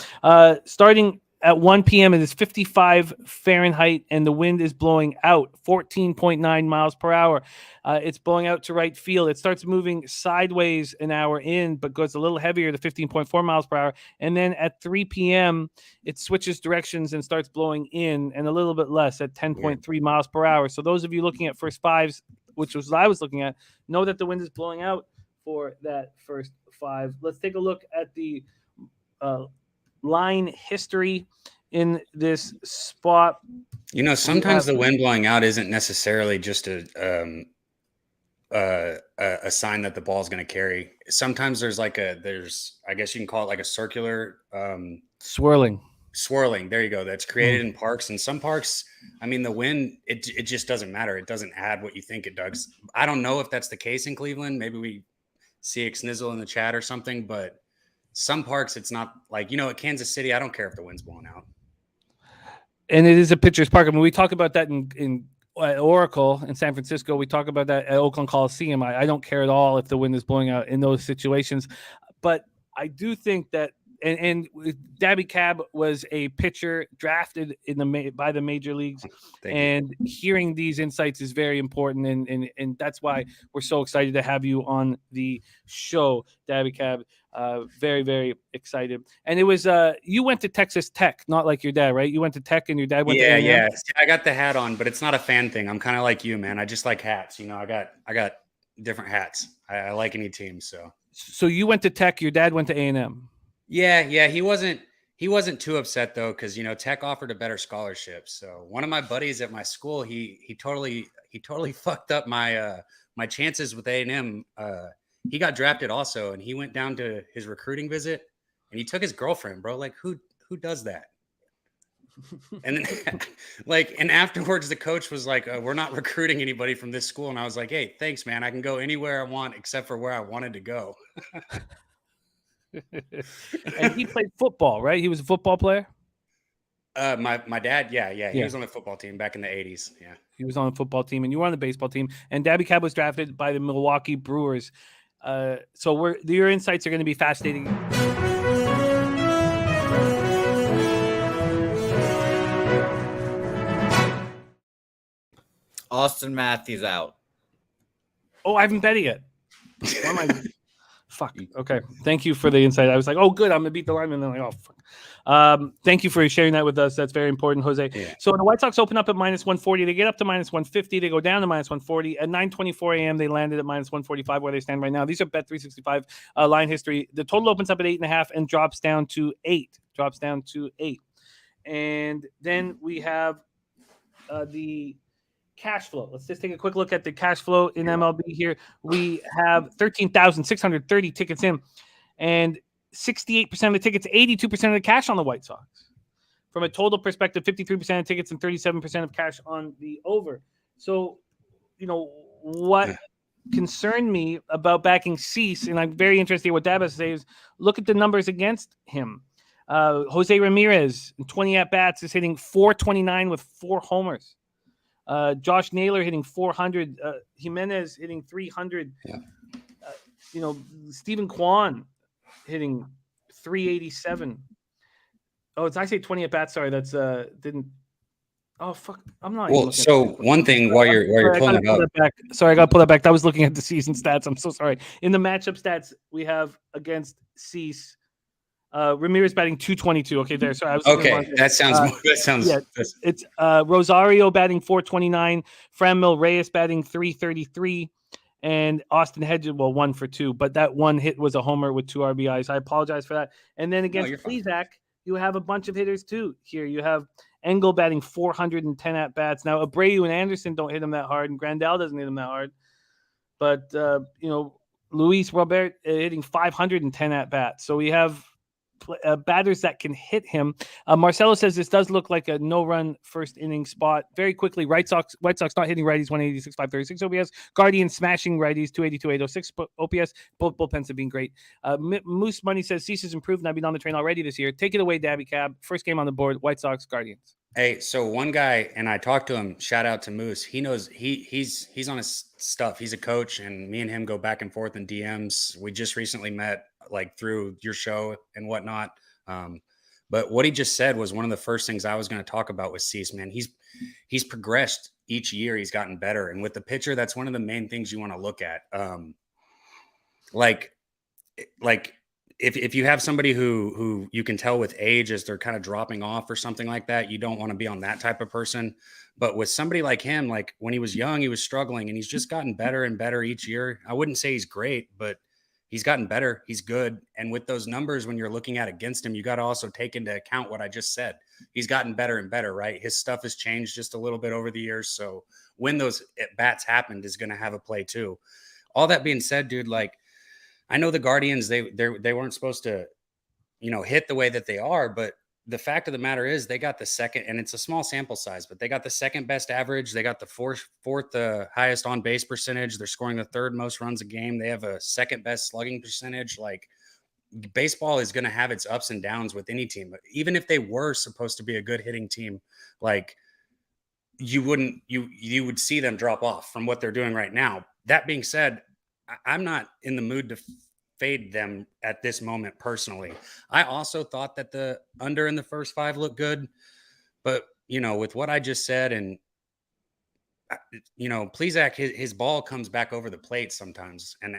Starting at 1 p.m., it is 55 Fahrenheit, and the wind is blowing out 14.9 miles per hour. It's blowing out to right field. It starts moving sideways an hour in, but goes a little heavier to 15.4 miles per hour. And then at 3 p.m., it switches directions and starts blowing in, and a little bit less at 10.3 miles per hour. So those of you looking at first fives, which was what I was looking at, know that the wind is blowing out for that first 5. Let's take a look at the line history in this spot. Sometimes the wind blowing out isn't necessarily just a a sign that the ball is going to carry. Sometimes there's I guess you can call it like a circular Swirling. There you go. That's created in parks, and some parks, I mean, the wind, it just doesn't matter. It doesn't add what you think it does. I don't know if that's the case in Cleveland. Maybe we see a Xnizzle in the chat or something, but some parks, it's not like, at Kansas City, I don't care if the wind's blowing out. And it is a pitcher's park. I mean, we talk about that in Oracle in San Francisco. We talk about that at Oakland Coliseum. I don't care at all if the wind is blowing out in those situations. But I do think that, and Daby Cab was a pitcher drafted by the major leagues, and hearing these insights is very important, and that's why we're so excited to have you on the show, Daby Cab. Very, very excited. And it was you went to Texas Tech, not like your dad, right? You went to Tech, and your dad went to A&M? Yeah. I got the hat on, but it's not a fan thing. I'm kind of like you, man. I just like hats. I got different hats. I like any team. So you went to Tech. Your dad went to A&M. Yeah. He wasn't too upset though, because Tech offered a better scholarship. So one of my buddies at my school, he totally fucked up my my chances with A&M. He got drafted also, and he went down to his recruiting visit, and he took his girlfriend, bro. Like who does that? And then and afterwards the coach was like, we're not recruiting anybody from this school. And I was like, hey, thanks, man. I can go anywhere I want except for where I wanted to go. And he played football, right? He was a football player. My dad, yeah. He was on the football team back in the 80s. Yeah, he was on the football team, and you were on the baseball team. And Daby Cab was drafted by the Milwaukee Brewers. So your insights are going to be fascinating. Austin Matthews out. Oh, I haven't bet it yet. Why am I? Fuck. Okay. Thank you for the insight. I was like, oh, good. I'm going to beat the lineman. And then like, oh, fuck. Thank you for sharing that with us. That's very important, Jose. Yeah. So the White Sox open up at -140. They get up to -150. They go down to -140. At 9:24 a.m., they landed at -145 where they stand right now. These are Bet365 line history. The total opens up at 8.5 and drops down to 8. And then we have the cash flow. Let's just take a quick look at the cash flow in MLB here. We have 13,630 tickets in, and 68% of the tickets, 82% of the cash on the White Sox. From a total perspective, 53% of tickets and 37% of cash on the over. So, what concerned me about backing Cease, and I'm very interested in what Dab has to say, is look at the numbers against him. Jose Ramirez, in 20 at-bats, is hitting .429 with 4 homers. Josh Naylor hitting 400, Jimenez hitting 300. Yeah. Stephen Kwan hitting 387. Oh, I say 20 at bats. Sorry, that's didn't. Oh fuck, I'm not. Well, so one thing while you're pulling it up. Sorry, I got to pull that back. I was looking at the season stats. I'm so sorry. In the matchup stats we have against Cease. Ramirez batting .222. Okay, there. So I was okay. That sounds. Yeah, it's Rosario batting .429, Franmil Reyes batting .333, and Austin Hedges 1 for 2. But that one hit was a homer with 2 RBIs. I apologize for that. And then against Plesac, you have a bunch of hitters too. Here you have Engel batting 410 at bats. Now Abreu and Anderson don't hit him that hard, and Grandal doesn't hit him that hard. But Luis Robert hitting 510 at bats. So we have batters that can hit him. Marcelo says this does look like a no-run first inning spot. Very quickly, White Sox not hitting righties, 186, 536 OPS. Guardians smashing righties, 282, 806 OPS. Both bullpens have been great. Moose Money says Cease has improved and I've been on the train already this year. Take it away, Daby Cab. First game on the board, White Sox, Guardians. Hey, so one guy, and I talked to him, shout out to Moose. He knows he's on his stuff. He's a coach, and me and him go back and forth in DMs. We just recently met through your show and whatnot. But what he just said was one of the first things I was going to talk about with Cease, man. He's progressed each year. He's gotten better. And with the pitcher, that's one of the main things you want to look at. If you have somebody who you can tell with age as they're kind of dropping off or something like that, you don't want to be on that type of person. But with somebody like him, when he was young, he was struggling, and he's just gotten better and better each year. I wouldn't say he's great, but he's gotten better. He's good. And with those numbers, when you're looking at against him, you got to also take into account what I just said. He's gotten better and better, right? His stuff has changed just a little bit over the years. So when those at-bats happened, is going to have a play too. All that being said, dude, like, I know the Guardians, they weren't supposed to, hit the way that they are, but the fact of the matter is they got the second, and it's a small sample size, but they got the second best average. They got the fourth highest on base percentage. They're scoring the third most runs a game. They have a second best slugging percentage. Like, baseball is going to have its ups and downs with any team. Even if they were supposed to be a good hitting team, like, you would see them drop off from what they're doing right now. That being said, I'm not in the mood to fade them at this moment personally. I also thought that the under in the first 5 looked good, but with what I just said, and Plesac, his ball comes back over the plate sometimes, and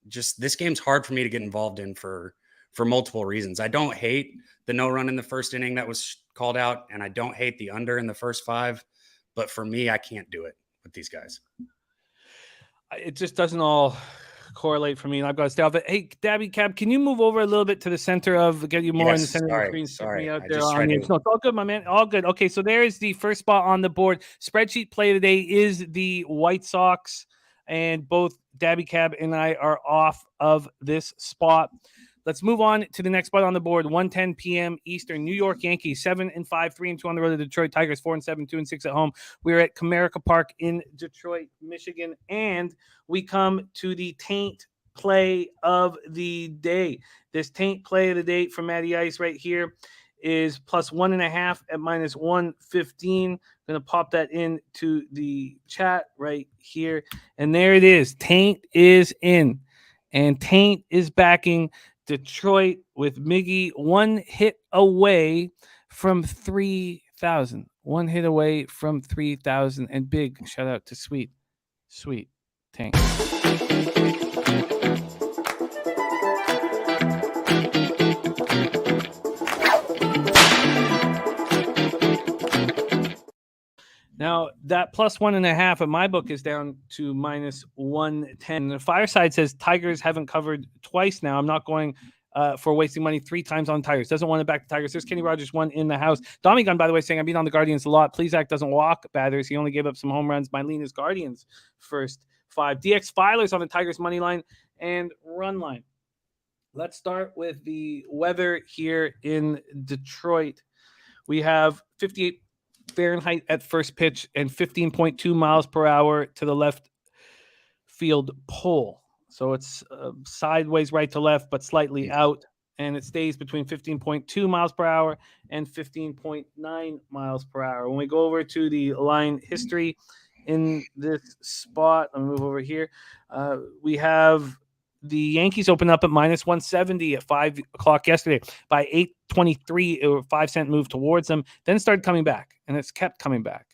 just this game's hard for me to get involved in for multiple reasons. I don't hate the no run in the first inning that was called out, and I don't hate the under in the first 5, but for me, I can't do it with these guys. It just doesn't all correlate for me, and I've got to stay off it. Hey, Daby Cab, can you move over a little bit to the center get you more in the center of the screen? Sorry. Out there on the, no, it's all good, my man. All good. Okay, so there is the first spot on the board. Spreadsheet play today is the White Sox, and both Daby Cab and I are off of this spot. Let's move on to the next spot on the board. 1:10 p.m. Eastern. New York Yankees 7-5, 3-2 on the road to Detroit Tigers. 4-7, 2-6 at home. We're at Comerica Park in Detroit, Michigan, and we come to the taint play of the day. This taint play of the day from Matty Ice right here is plus 1.5 at minus 115. Going to pop that into the chat right here, and there it is. Taint is in, and Taint is backing Detroit with Miggy 1 hit away from 3,000. 1 hit away from 3,000. And big shout out to Sweet Tank. Now, that plus 1.5 at my book is down to minus 110. The Fireside says Tigers haven't covered twice now. I'm not going for wasting money 3 times on Tigers. Doesn't want to back the Tigers. There's Kenny Rogers 1 in the house. Dommy Gun, by the way, saying I've been on the Guardians a lot. Plesac doesn't walk batters. He only gave up some home runs. My lean is Guardians first 5. DX Filers on the Tigers money line and run line. Let's start with the weather here in Detroit. We have 58 Fahrenheit at first pitch and 15.2 miles per hour to the left field pole. So it's sideways right to left, but slightly out. And it stays between 15.2 miles per hour and 15.9 miles per hour. When we go over to the line history in this spot, I'll move over here. We have the Yankees opened up at minus 170 at 5 o'clock yesterday. By 8:23, it was a 5-cent move towards them. Then it started coming back, and it's kept coming back.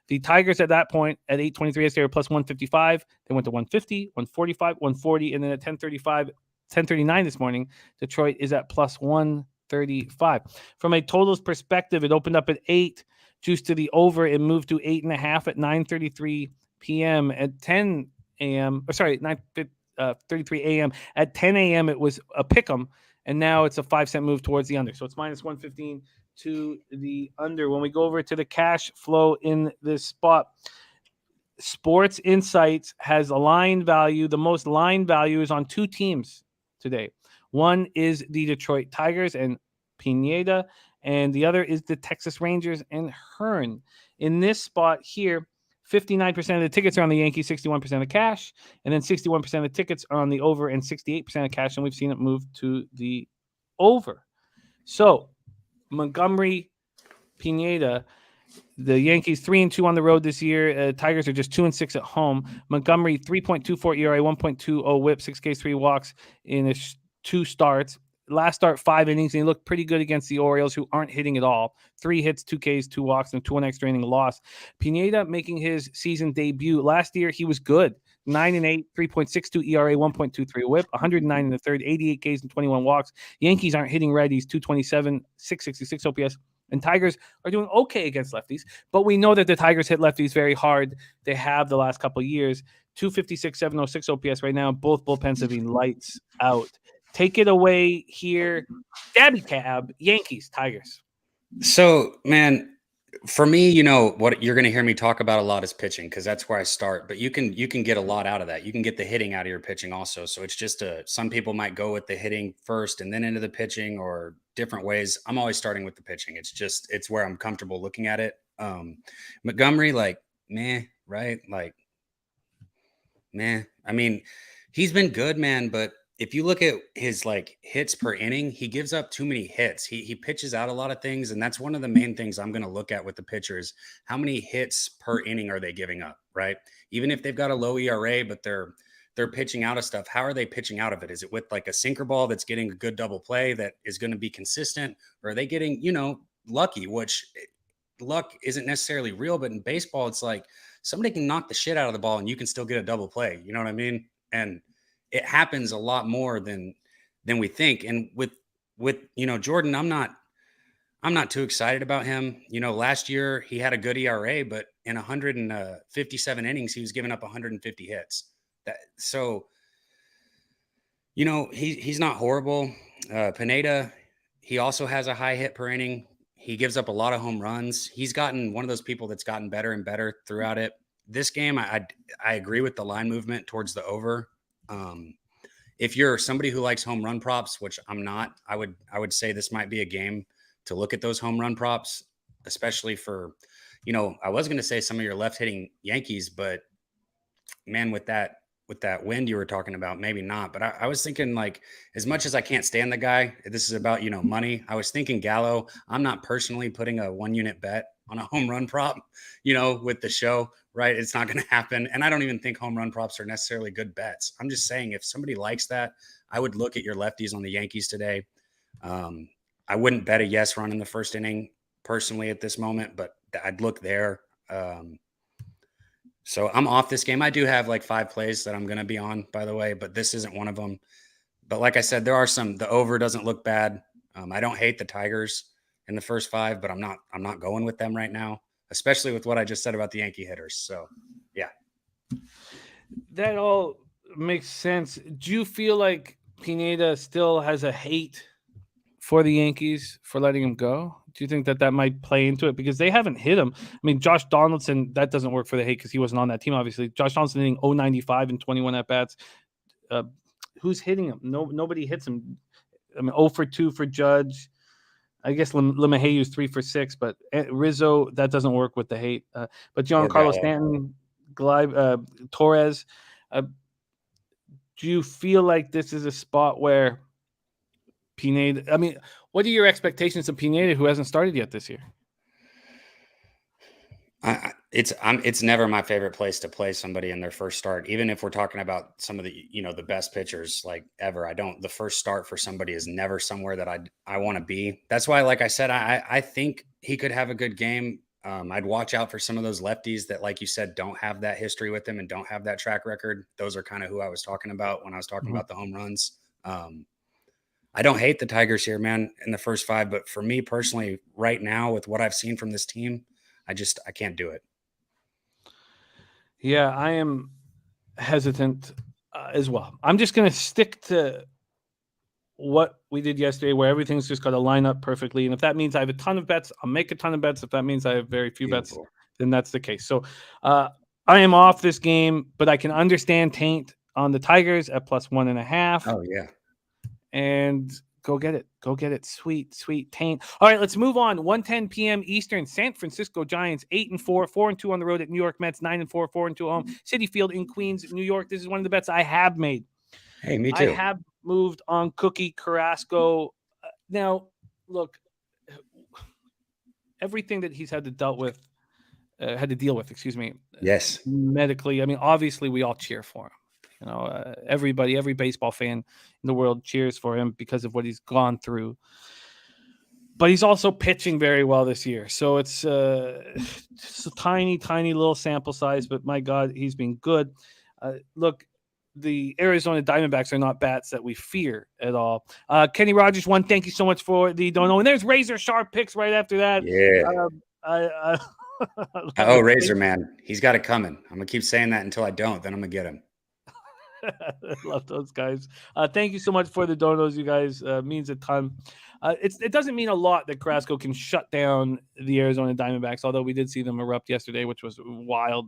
The Tigers at that point, at 8:23 yesterday, were plus 155. They went to 150, 145, 140, and then at 10:39 this morning, Detroit is at plus 135. From a totals perspective, it opened up at 8, juiced to the over. It moved to 8.5 at 9:33 p.m. At 10 a.m. Or sorry, 9:33 a.m. At 10 a.m., it was a pick'em, and now it's a 5-cent move towards the under. So it's minus 115 to the under. When we go over to the cash flow in this spot, Sports Insights has a line value. The most line value is on 2 teams today. One is the Detroit Tigers and Pineda, and the other is the Texas Rangers and Hearn. In this spot here, 59% of the tickets are on the Yankees, 61% of cash, and then 61% of the tickets are on the over and 68% of cash, and we've seen it move to the over. So Montgomery, Pineda, the Yankees 3-2 on the road this year. Tigers are just 2-6 at home. Montgomery 3.24 ERA, 1.20 WHIP, 6 Ks, 3 walks in 2 starts. Last start 5 innings, and he looked pretty good against the Orioles, who aren't hitting at all. 3 hits, 2 Ks, 2 walks, and 2 extra inning loss. Pineda making his season debut. Last year, he was good. 9-8, 3.62 ERA, 1.23 WHIP, 109 in the third, 88 Ks and 21 walks. Yankees aren't hitting righties, 227, 666 OPS. And Tigers are doing okay against lefties, but we know that the Tigers hit lefties very hard. They have the last couple of years. 256, 706 OPS right now. Both bullpens have been lights out. Take it away here. Daby Cab, Yankees, Tigers. So, man, for me, you know, what you're going to hear me talk about a lot is pitching because that's where I start. But you can get a lot out of that. You can get the hitting out of your pitching also. So it's just some people might go with the hitting first and then into the pitching or different ways. I'm always starting with the pitching. It's where I'm comfortable looking at it. Montgomery, like, meh, right? Like, meh. I mean, he's been good, man, but if you look at his like hits per inning, he gives up too many hits. He pitches out a lot of things, and that's one of the main things I'm going to look at with the pitchers. How many hits per inning are they giving up, right? Even if they've got a low ERA, but they're pitching out of stuff. How are they pitching out of it? Is it with like a sinker ball that's getting a good double play that is going to be consistent, or are they getting, you know, lucky, which luck isn't necessarily real, but in baseball, it's like somebody can knock the shit out of the ball and you can still get a double play. You know what I mean? And it happens a lot more than we think. And with you know, Jordan, I'm not too excited about him. You know, last year he had a good ERA, but in 157 innings, he was giving up 150 hits. So, you know, he's not horrible. Pineda, he also has a high hit per inning. He gives up a lot of home runs. He's gotten one of those people that's gotten better and better throughout it. This game, I agree with the line movement towards the over. If you're somebody who likes home run props, which I'm not, I would say this might be a game to look at those home run props, especially for, you know, I was going to say some of your left hitting Yankees, but man, with that wind you were talking about, maybe not. But I was thinking, like, as much as I can't stand the guy, this is about, you know, money. I was thinking Gallo. I'm not personally putting a 1-unit bet on a home run prop, you know, with the show, right? It's not going to happen. And I don't even think home run props are necessarily good bets. I'm just saying, if somebody likes that, I would look at your lefties on the Yankees today. I wouldn't bet a yes run in the first inning personally at this moment, but I'd look there. So I'm off this game. I do have like 5 plays that I'm going to be on, by the way, but this isn't one of them. But like I said, there are some. The over doesn't look bad. I don't hate the Tigers in the first 5, but I'm not going with them right now, especially with what I just said about the Yankee hitters. So, yeah. That all makes sense. Do you feel like Pineda still has a hate for the Yankees for letting him go? Do you think that might play into it? Because they haven't hit him. I mean, Josh Donaldson, that doesn't work for the hate because he wasn't on that team, obviously. Josh Donaldson hitting 0.95 and 21 at-bats. Who's hitting him? Nobody hits him. I mean, 0 for 2 for Judge. I guess LeMahieu's 3 for 6, but Rizzo, that doesn't work with the hate. But Giancarlo Stanton, Torres, do you feel like this is a spot where Pineda, I mean, what are your expectations of Pineda, who hasn't started yet this year? It's never my favorite place to play somebody in their first start, even if we're talking about some of the, you know, the best pitchers like ever. The first start for somebody is never somewhere that I want to be. That's why, like I said, I think he could have a good game. I'd watch out for some of those lefties that, like you said, don't have that history with them and don't have that track record. Those are kind of who I was talking about when I was talking about the home runs. I don't hate the Tigers here, man, in the first 5, but for me personally, right now, with what I've seen from this team, I can't do it. Yeah, I am hesitant as well. I'm just going to stick to what we did yesterday, where everything's just got to line up perfectly. And if that means I have a ton of bets, I'll make a ton of bets. If that means I have very few bets, then that's the case. So I am off this game, but I can understand taint on the Tigers at +1.5. Oh, yeah. And go get it. Go get it. Sweet, sweet taint. All right, let's move on. 1:10 p.m. Eastern. San Francisco Giants 8-4, 4-2 on the road at New York Mets, 9-4, 4-2 home. Citi Field in Queens, New York. This is one of the bets I have made. Hey, me too. I have moved on Cookie Carrasco. Now, look, everything that he's had to deal with, Yes. medically. I mean, obviously, we all cheer for him. You know, everybody, every baseball fan in the world cheers for him because of what he's gone through. But he's also pitching very well this year. So it's just a tiny, tiny little sample size. But my God, he's been good. Look, the Arizona Diamondbacks are not bats that we fear at all. Kenny Rogers won. Thank you so much for the dono. And there's razor sharp picks right after that. Yeah. Oh, Razor Man, he's got it coming. I'm gonna keep saying that until I don't. Then I'm gonna get him. I love those guys. Thank you so much for the donos, you guys. Means a ton. It doesn't mean a lot that Carrasco can shut down the Arizona Diamondbacks, although we did see them erupt yesterday, which was wild.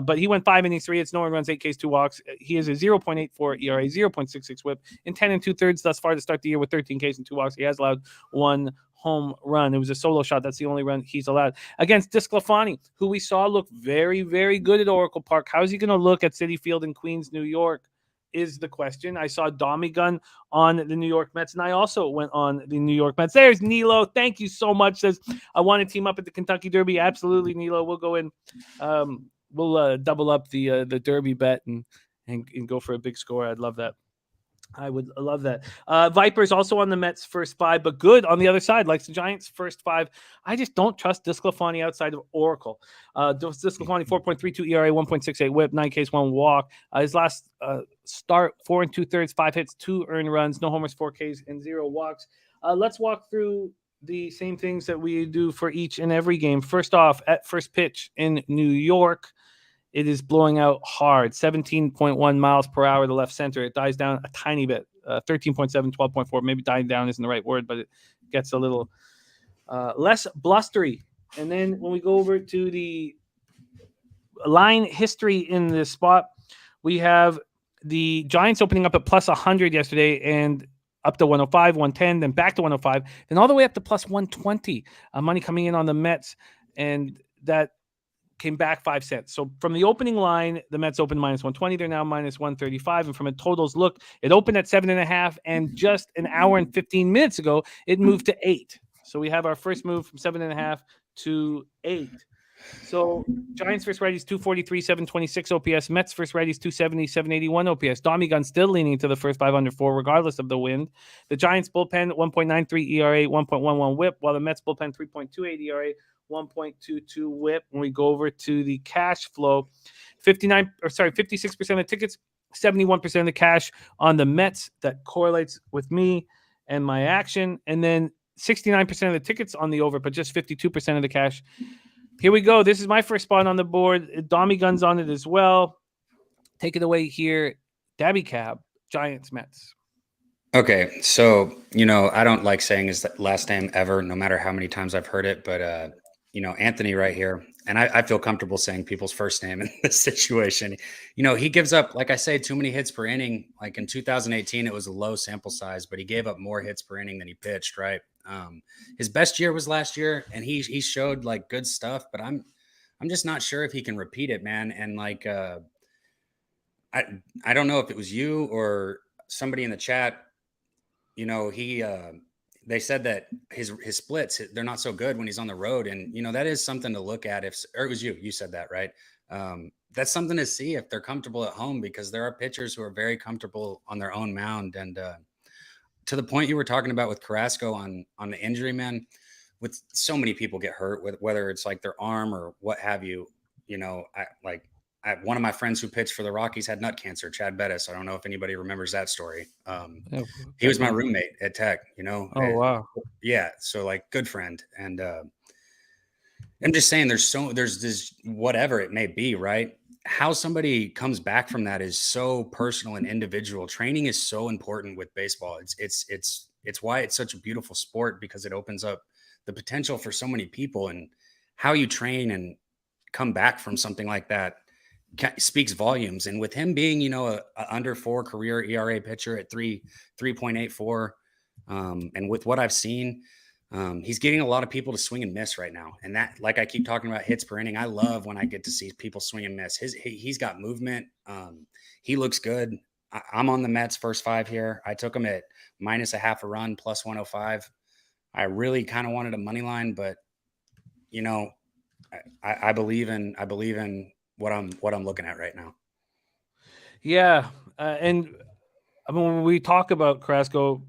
But he went 5 innings, 3 hits, no runs, 8 Ks, 2 walks. He has a 0.84 ERA, 0.66 WHIP in 10 2/3 thus far to start the year with 13 Ks and 2 walks. He has allowed 1 home run. It was a solo shot. That's the only run he's allowed against DeSclafani, who we saw look very, very good at Oracle Park. How's he going to look at Citi Field in Queens, New York? Is the question. I saw Dommy Gun on the New York Mets, and I also went on the New York Mets. There's Nilo. Thank you so much. Says, I want to team up at the Kentucky Derby. Absolutely, Nilo. We'll go in. We'll double up the Derby bet and go for a big score. I'd love that. I would love that. Vipers also on the Mets first 5, but good on the other side, like the Giants first 5. I just don't trust DeSclafani outside of Oracle. DeSclafani 4.32 ERA, 1.68 WHIP, 9 Ks, 1 walk. His last start 4 2/3, 5 hits, 2 earned runs, no homers, 4 Ks, and 0 walks. Let's walk through the same things that we do for each and every game. First off, at first pitch in New York, it is blowing out hard, 17.1 miles per hour to left center. It dies down a tiny bit, 13.7, 12.4. Maybe dying down isn't the right word, but it gets a little less blustery. And then when we go over to the line history in this spot, we have the Giants opening up at plus 100 yesterday and up to 105, 110, then back to 105, then all the way up to plus 120. Money coming in on the Mets, and that came back 5 cents. So from the opening line, the Mets opened minus 120. They're now minus 135. And from a totals look, it opened at 7.5. And just an hour and 15 minutes ago, it moved to 8. So we have our first move from 7.5 to 8. So Giants first righties 243, 726 OPS. Mets first righties 270, 781 OPS. Dommy Gun still leaning to the first 5 under 4, regardless of the wind. The Giants bullpen 1.93 ERA, 1.11 WHIP, while the Mets bullpen 3.28 ERA, 1.22 WHIP. When we go over to the cash flow, 56% of the tickets, 71% of the cash on the Mets. That correlates with me and my action. And then 69% of the tickets on the over, but just 52% of the cash. Here we go. This is my first spot on the board. Dommy Gun's on it as well. Take it away here. Daby Cab, Giants, Mets. Okay, so, I don't like saying his last name ever, no matter how many times I've heard it, but, Anthony right here, and I feel comfortable saying people's first name in this situation. He gives up, like I say, too many hits per inning. Like in 2018, it was a low sample size, but he gave up more hits per inning than he pitched, right? His best year was last year, and he showed like good stuff, but I'm just not sure if he can repeat it, man. And like, I don't know if it was you or somebody in the chat, they said that his splits, they're not so good when he's on the road. And, that is something to look at or it was you said that, right? That's something to see if they're comfortable at home, because there are pitchers who are very comfortable on their own mound. And, to the point you were talking about with Carrasco on the injury, man, with so many people get hurt, with whether it's like their arm or what have you, one of my friends who pitched for the Rockies had nut cancer, Chad Bettis. I don't know if anybody remembers that story. He was my roommate at Tech, Oh, wow. Yeah. So like good friend. And I'm just saying there's this, whatever it may be, right? How somebody comes back from that is so personal and individual. Training is so important with baseball. It's why it's such a beautiful sport, because it opens up the potential for so many people, and how you train and come back from something like that speaks volumes. And with him being, a under 4 career ERA pitcher at 3.84, and with what I've seen, he's getting a lot of people to swing and miss right now. And that, like I keep talking about hits per inning, I love when I get to see people swing and miss. He's got movement. He looks good. I'm on the Mets first 5 here. I took him at minus a half a run, plus 105. I really kind of wanted a money line, but I believe in what I'm looking at right now. Yeah. And I mean, when we talk about Carrasco,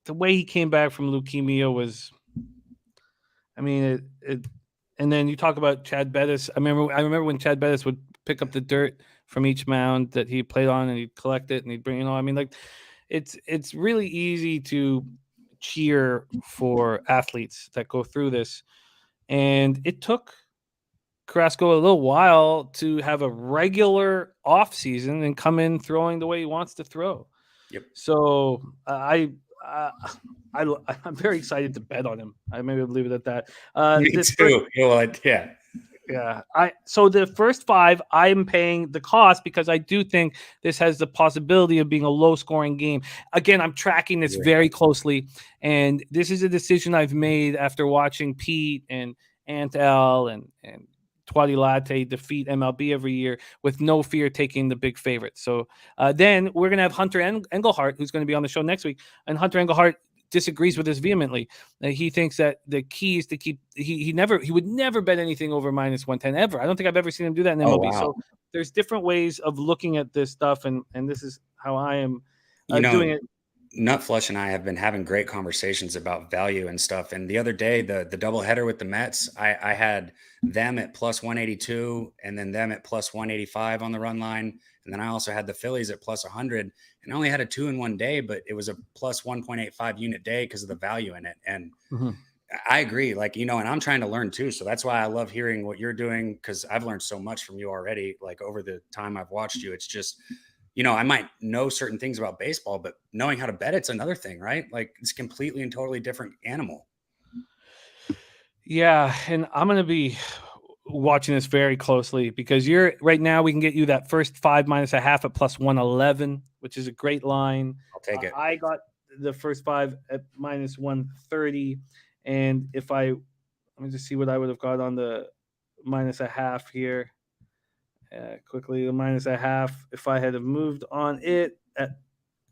the way he came back from leukemia was, I mean, and then you talk about Chad Bettis. I remember when Chad Bettis would pick up the dirt from each mound that he played on, and he'd collect it and he'd bring it on. I mean, like, it's really easy to cheer for athletes that go through this. And it took Carrasco a little while to have a regular offseason and come in throwing the way he wants to throw. Yep. So I'm very excited to bet on him. I maybe leave it at that. Me too. Yeah. Yeah. So the first 5, I'm paying the cost because I do think this has the possibility of being a low scoring game. Again, I'm tracking this very closely, and this is a decision I've made after watching Pete and Antel and Twatty Latte defeat MLB every year with no fear taking the big favorite. So then we're going to have Hunter Engelhart, who's going to be on the show next week. And Hunter Engelhart disagrees with this vehemently. He thinks that the key is to keep he would never bet anything over -110 ever. I don't think I've ever seen him do that in MLB. So there's different ways of looking at this stuff, and this is how I am doing it. Nutflush and I have been having great conversations about value and stuff. And the other day, the doubleheader with the Mets, I had them at +182 and then them at +185 on the run line. And then I also had the Phillies at +100, and I only had a 2-in-1 day, but it was a +1.85 unit day because of the value in it. And I agree, and I'm trying to learn too. So that's why I love hearing what you're doing, because I've learned so much from you already, over the time I've watched you. It's just, I might know certain things about baseball, but knowing how to bet, it's another thing, right? It's completely and totally different animal. Yeah. And I'm going to be watching this very closely because right now we can get you that first 5 -1/2 at +111, which is a great line. I'll take it. I got the first 5 at -130. And let me just see what I would have got on the -1/2 here. Quickly, the -1/2. If I had have moved on it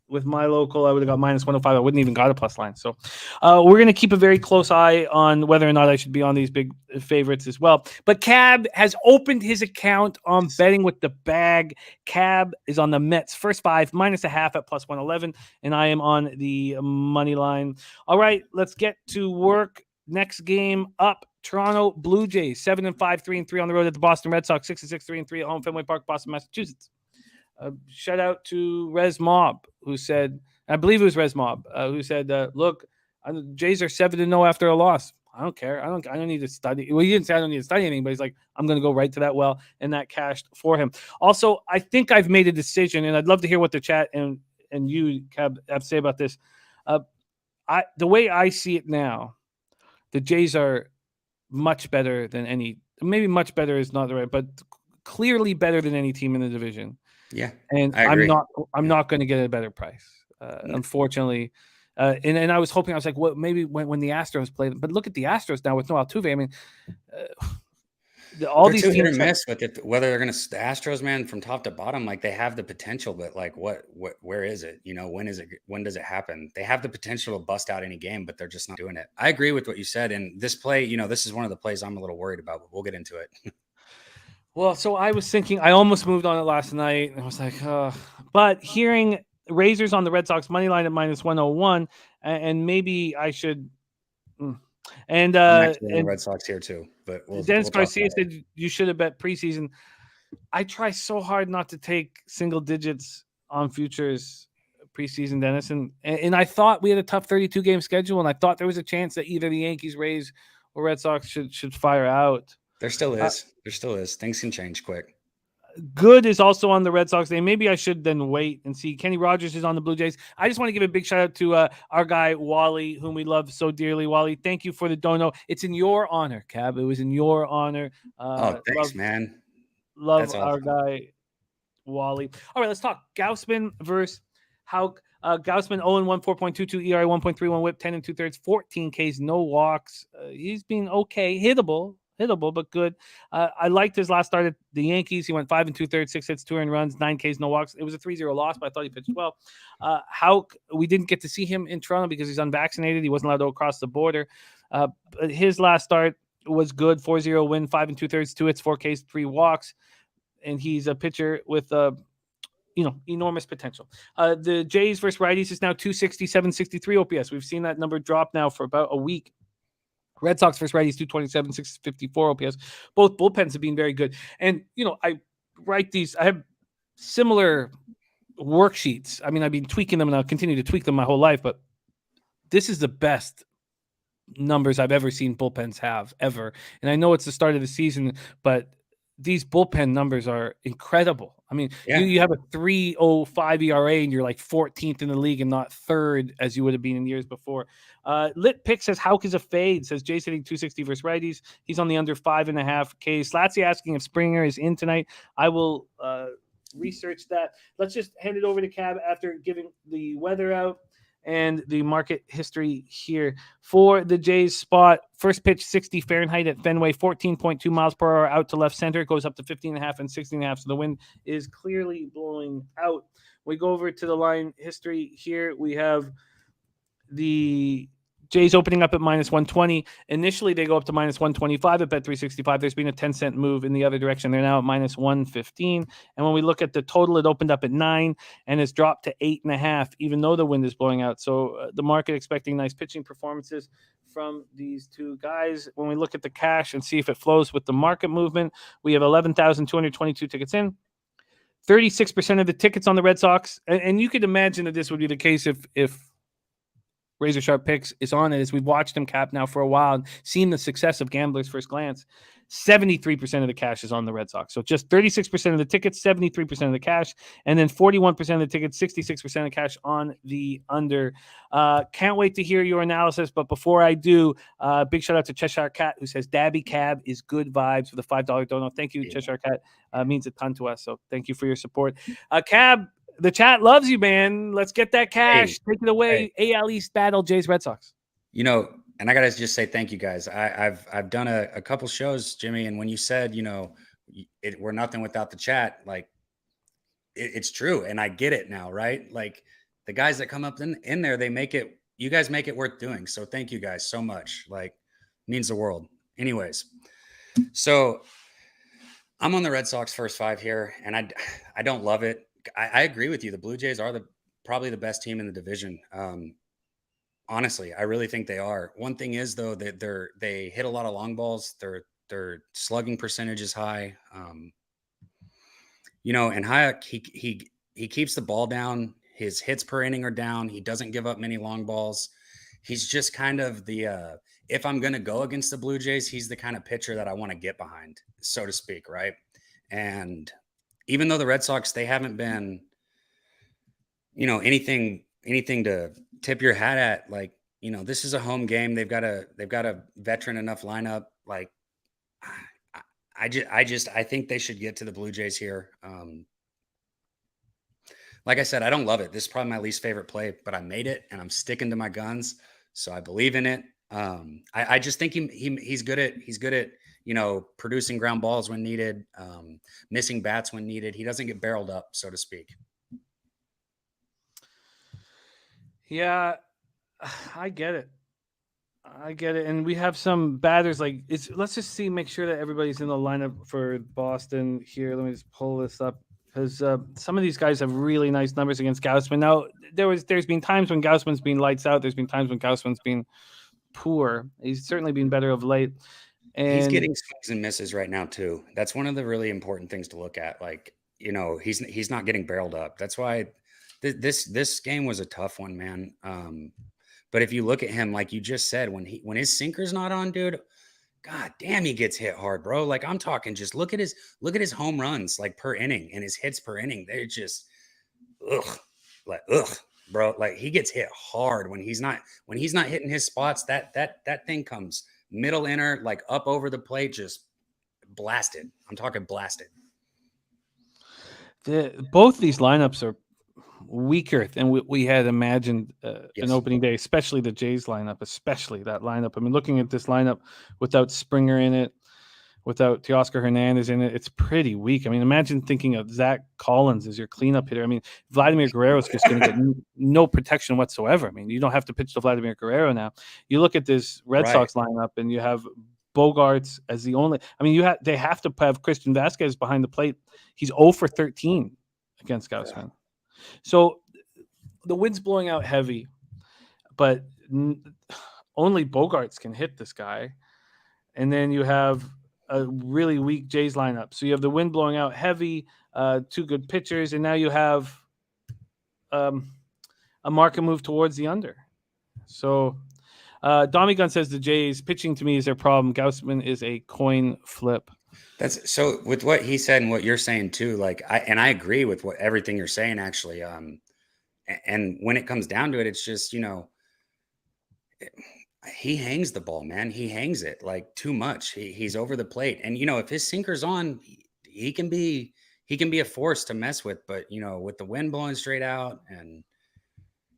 with my local, I would have got -105. I wouldn't even got a plus line. So we're going to keep a very close eye on whether or not I should be on these big favorites as well. But Cab has opened his account on betting with the bag. Cab is on the Mets first 5 -1/2 at +111, and I am on the money line. All right, let's get to work. Next game up, Toronto Blue Jays 7-5, 3-3 on the road at the Boston Red Sox, 6-6, 3-3 at home, Fenway Park, Boston, Massachusetts. Shout out to Res Mob, who said, I believe it was Res Mob, who said, look, the Jays are 7-0 after a loss. I don't care. I don't need to study. Well, he didn't say I don't need to study anything, but he's like, I'm going to go right to that well, and that cashed for him. Also, I think I've made a decision, and I'd love to hear what the chat and you, Cab, have to say about this. The way I see it now, the Jays are much better than maybe much better is not the right, but clearly better than any team in the division. Yeah. And I'm not going to get a better price. Unfortunately. And I was hoping, I was like, well, maybe when the Astros play, but look at the Astros now with no Altuve. I mean, all these teams hit or miss with it, whether they're going to the Astros, man, from top to bottom, they have the potential, but where is it? When does it happen? They have the potential to bust out any game, but they're just not doing it. I agree with what you said. And this play, this is one of the plays I'm a little worried about, but we'll get into it. Well, so I was thinking, I almost moved on it last night. And I was like, but hearing Razors on the Red Sox money line at -101, and maybe I should. And the Red Sox here too, but Dennis Garcia said you should have bet preseason. I try so hard not to take single digits on futures preseason, Dennis, and I thought we had a tough 32 game schedule, and I thought there was a chance that either the Yankees, Rays, or Red Sox should fire out. There still is. There still is. Things can change quick. Good is also on the Red Sox. Maybe I should then wait and see. Kenny Rogers is on the Blue Jays. I just want to give a big shout out to our guy, Wally, whom we love so dearly. Wally, thank you for the dono. It's in your honor, Cab. It was in your honor. Thanks, man. Love That's our guy, Wally. All right, let's talk. Gausman versus Houck. Gausman 0-1, 4.22 ERA, 1.31 whip, 10 2/3, 14 Ks, no walks. He's been okay. Hittable, but good. I liked his last start at the Yankees. He went 5 2/3, 6 hits, 2 earned runs, 9 Ks, no walks. It was a 3-0 loss, but I thought he pitched well. Houck, we didn't get to see him in Toronto because he's unvaccinated. He wasn't allowed to go across the border. But his last start was good. 4-0 win, 5 2/3, 2 hits, 4 Ks, 3 walks. And he's a pitcher with enormous potential. The Jays versus righties is now 260, 763 OPS. We've seen that number drop now for about a week. Red Sox versus righties, 227, 654 OPS. Both bullpens have been very good. And, I have similar worksheets. I mean, I've been tweaking them and I'll continue to tweak them my whole life, but this is the best numbers I've ever seen bullpens have ever. And I know it's the start of the season, but these bullpen numbers are incredible. I mean, you have a 3.05 ERA and you're like 14th in the league and not third as you would have been in years before. Lit Pick says Houck is a fade. Says Jay's hitting 260 versus righties. He's on the under 5.5 Ks. Slatsy asking if Springer is in tonight. I will research that. Let's just hand it over to Cab after giving the weather out and the market history here for the Jays spot. First pitch 60 Fahrenheit at Fenway, 14.2 miles per hour out to left center. It goes up to 15.5 and 16.5. So the wind is clearly blowing out. We go over to the line history here. We have the Jays opening up at minus 120. Initially, they go up to minus 125 at Bet365. There's been a 10-cent move in the other direction. They're now at minus 115. And when we look at the total, it opened up at 9 and it's dropped to 8.5, even though the wind is blowing out. So the market expecting nice pitching performances from these two guys. When we look at the cash and see if it flows with the market movement, we have 11,222 tickets in. 36% of the tickets on the Red Sox. And you could imagine that this would be the case if Razor Sharp Picks is on it, as we've watched him, Cap, now for a while and seen the success of Gambler's First Glance. 73% of the cash is on the Red Sox. So just 36% of the tickets, 73% of the cash, and then 41% of the tickets, 66% of the cash on the under. Can't wait to hear your analysis, but before I do, big shout out to Cheshire Cat, who says Daby Cab is good vibes with a $5 dono. Thank you, Cheshire Cat. Means a ton to us, so thank you for your support. Cab, the chat loves you, man. Let's get that cash. Take it away. AL East battle, Jays Red Sox. You know, and I gotta just say thank you guys. I've done a couple shows, Jimmy, and when you said, you know, we're nothing without the chat, like it's true, and I get it now, right? Like the guys that come up in there, they make it. You guys make it worth doing. So thank you guys so much. Like means the world. Anyways, so I'm on the Red Sox first 5 here, and I don't love it. I agree with you. The Blue Jays are probably the best team in the division. Honestly, I really think they are. One thing is though that they hit a lot of long balls. Their slugging percentage is high. You know, and Hayek, he keeps the ball down. His hits per inning are down. He doesn't give up many long balls. He's just kind of the if I'm going to go against the Blue Jays, he's the kind of pitcher that I want to get behind, so to speak, right? And even though the Red Sox, they haven't been, you know, anything to tip your hat at, like, you know, this is a home game. They've got a veteran enough lineup. Like, I think they should get to the Blue Jays here. Like I said, I don't love it. This is probably my least favorite play, but I made it and I'm sticking to my guns. So I believe in it. I just think he's good at, you know, producing ground balls when needed, missing bats when needed. He doesn't get barreled up, so to speak. Yeah, I get it. And we have some batters like let's just make sure that everybody's in the lineup for Boston here. Let me just pull this up because some of these guys have really nice numbers against Gausman. Now, there's been times when Gausman's been lights out. There's been times when Gausman's been poor. He's certainly been better of late. And he's getting swings and misses right now too. That's one of the really important things to look at. Like, you know, he's not getting barreled up. That's why this game was a tough one, man. But if you look at him, like you just said, when his sinker's not on, dude, God damn, he gets hit hard, bro. Like I'm talking, just look at his home runs like per inning and his hits per inning. They're just bro. Like he gets hit hard when he's not hitting his spots. That thing comes middle inner, like up over the plate, just blasted. I'm talking blasted. Both these lineups are weaker than we had imagined an opening day, especially the Jays lineup, especially that lineup. I mean, looking at this lineup without Springer in it, without Teoscar Hernandez in it, it's pretty weak. I mean, imagine thinking of Zach Collins as your cleanup hitter. I mean, Vladimir Guerrero is just going to get no protection whatsoever. I mean, you don't have to pitch to Vladimir Guerrero now. You look at this Red Sox lineup and you have Bogarts as the only. I mean, they have to have Christian Vasquez behind the plate. He's 0 for 13 against Gausman. So the wind's blowing out heavy, but only Bogarts can hit this guy. And then you have a really weak Jays lineup. So you have the wind blowing out heavy, 2 good pitchers, and now you have a market move towards the under. So Dommy Gun says the Jays pitching to me is their problem. Gaussman is a coin flip. That's so with what he said and what you're saying too. Like I agree with everything you're saying actually. And when it comes down to it, it's just he hangs the ball, man. He hangs it like too much. He's over the plate, and if his sinker's on, he can be a force to mess with. But with the wind blowing straight out and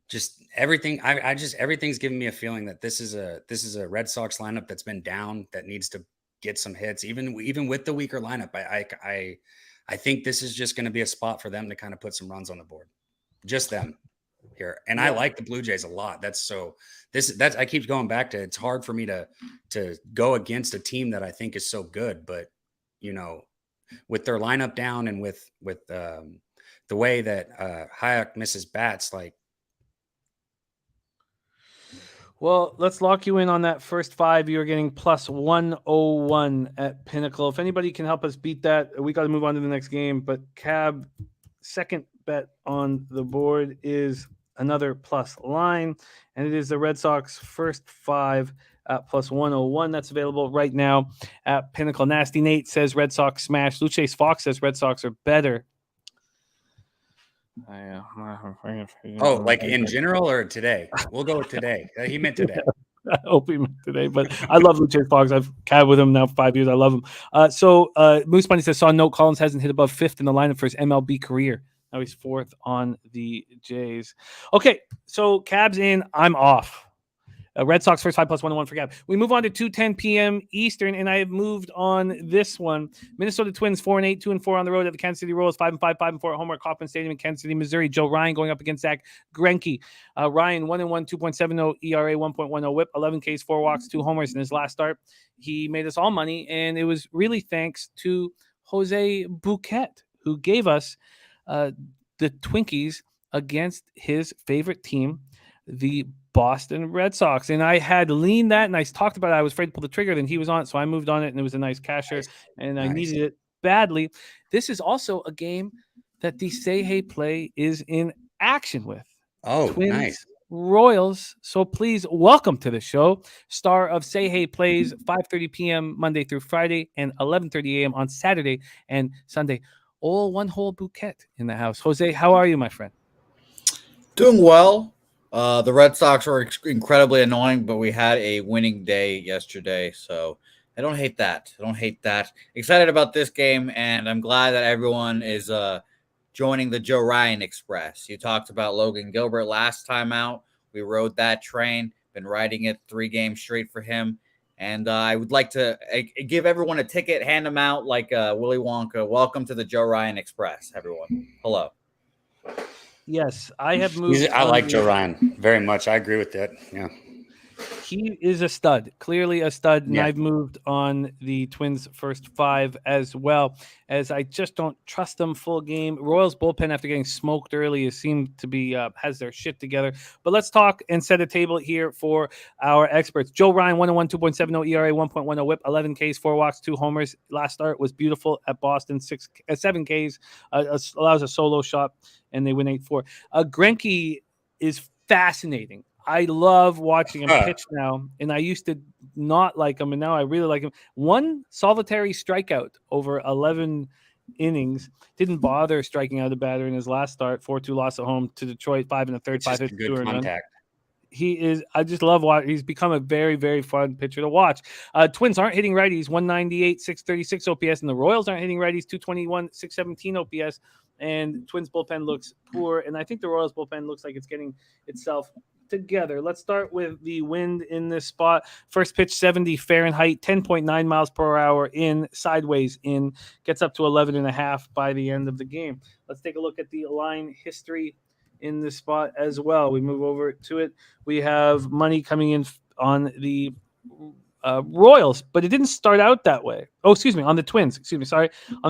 just everything, everything's giving me a feeling that this is a Red Sox lineup that's been down, that needs to get some hits, even with the weaker lineup. I think this is just going to be a spot for them to kind of put some runs on the board, just them here. And I like the Blue Jays a lot. I keep going back to, it's hard for me to go against a team that I think is so good, but with their lineup down and with the way that Hayek misses bats, like. Well, let's lock you in on that first 5. You're getting plus 101 at Pinnacle. If anybody can help us beat that, we got to move on to the next game. But Cab, second bet on the board is another plus line, and it is the Red Sox first 5 at plus 101. That's available right now at Pinnacle. Nasty Nate says Red Sox smash. Luchase Fox says Red Sox are better. Like in general or today? We'll go with today. He meant today. I hope he meant today, but I love Luchase Fox. I've cabbed with him now for 5 years. I love him. So Moose Bunny says, saw note Collins hasn't hit above 5th in the lineup for his MLB career. Now he's 4th on the Jays. Okay, so Cab's in. I'm off. Red Sox first 5 plus 101 for Cab. We move on to 2:10 p.m. Eastern, and I have moved on this one. Minnesota Twins 4-8, 2-4 on the road at the Kansas City Royals, 5-5, 5-4 at home at Kauffman Stadium in Kansas City, Missouri. Joe Ryan going up against Zach Greinke. Ryan 1-1, 2.70 ERA, 1.10 WHIP, 11 Ks, 4 walks, 2 homers in his last start. He made us all money, and it was really thanks to Jose Bouquet, who gave us the Twinkies against his favorite team, the Boston Red Sox. And I had leaned that, and I talked about it. I was afraid to pull the trigger, then he was on it, so I moved on it, and it was a nice casher, and I needed it badly. This is also a game that the Say Hey play is in action with. Oh, Twins, nice. Royals. So please welcome to the show, star of Say Hey plays 5:30 p.m. Monday through Friday and 11:30 a.m. on Saturday and Sunday. All one whole bouquet in the house. Jose, how are you, my friend? Doing well. The Red Sox were incredibly annoying, but we had a winning day yesterday, so I don't hate that. Excited about this game, and I'm glad that everyone is joining the Joe Ryan Express. You talked about Logan Gilbert last time out. We rode that train, been riding it 3 games straight for him, and I would like to give everyone a ticket, hand them out like Willy Wonka. Welcome to the Joe Ryan Express, everyone. Hello. Yes, I have moved. I like Joe Ryan very much. I agree with that. Yeah. He is a stud, clearly a stud, and Yeah. I've moved on the Twins' first 5 as well, as I just don't trust them full game. Royals bullpen, after getting smoked early, seemed to be has their shit together. But let's talk and set a table here for our experts. Joe Ryan, 1-1, 2.70 ERA, 1.10 WHIP, 11 Ks, 4 walks, 2 homers. Last start was beautiful at Boston, 7 Ks, allows a solo shot, and they win 8-4. Greinke is fascinating. I love watching him pitch now, and I used to not like him, and now I really like him. 1 solitary strikeout over 11 innings. Didn't bother striking out a batter in his last start. 4-2 loss at home to Detroit, 5 1/3, 5 hits, 2 earned run. He is. I just love watching. He's become a very, very fun pitcher to watch. Twins aren't hitting righties. 198, 636 OPS, and the Royals aren't hitting righties. 221, 617 OPS. And Twins bullpen looks poor, and I think the Royals bullpen looks like it's getting itself together. Let's start with the wind in this spot. First pitch 70 Fahrenheit, 10.9 miles per hour in, sideways in, gets up to 11.5 by the end of the game. Let's take a look at the line history in this spot as well. We move over to it. We have money coming in on the Royals, but it didn't start out that way. Oh, excuse me, on the Twins. On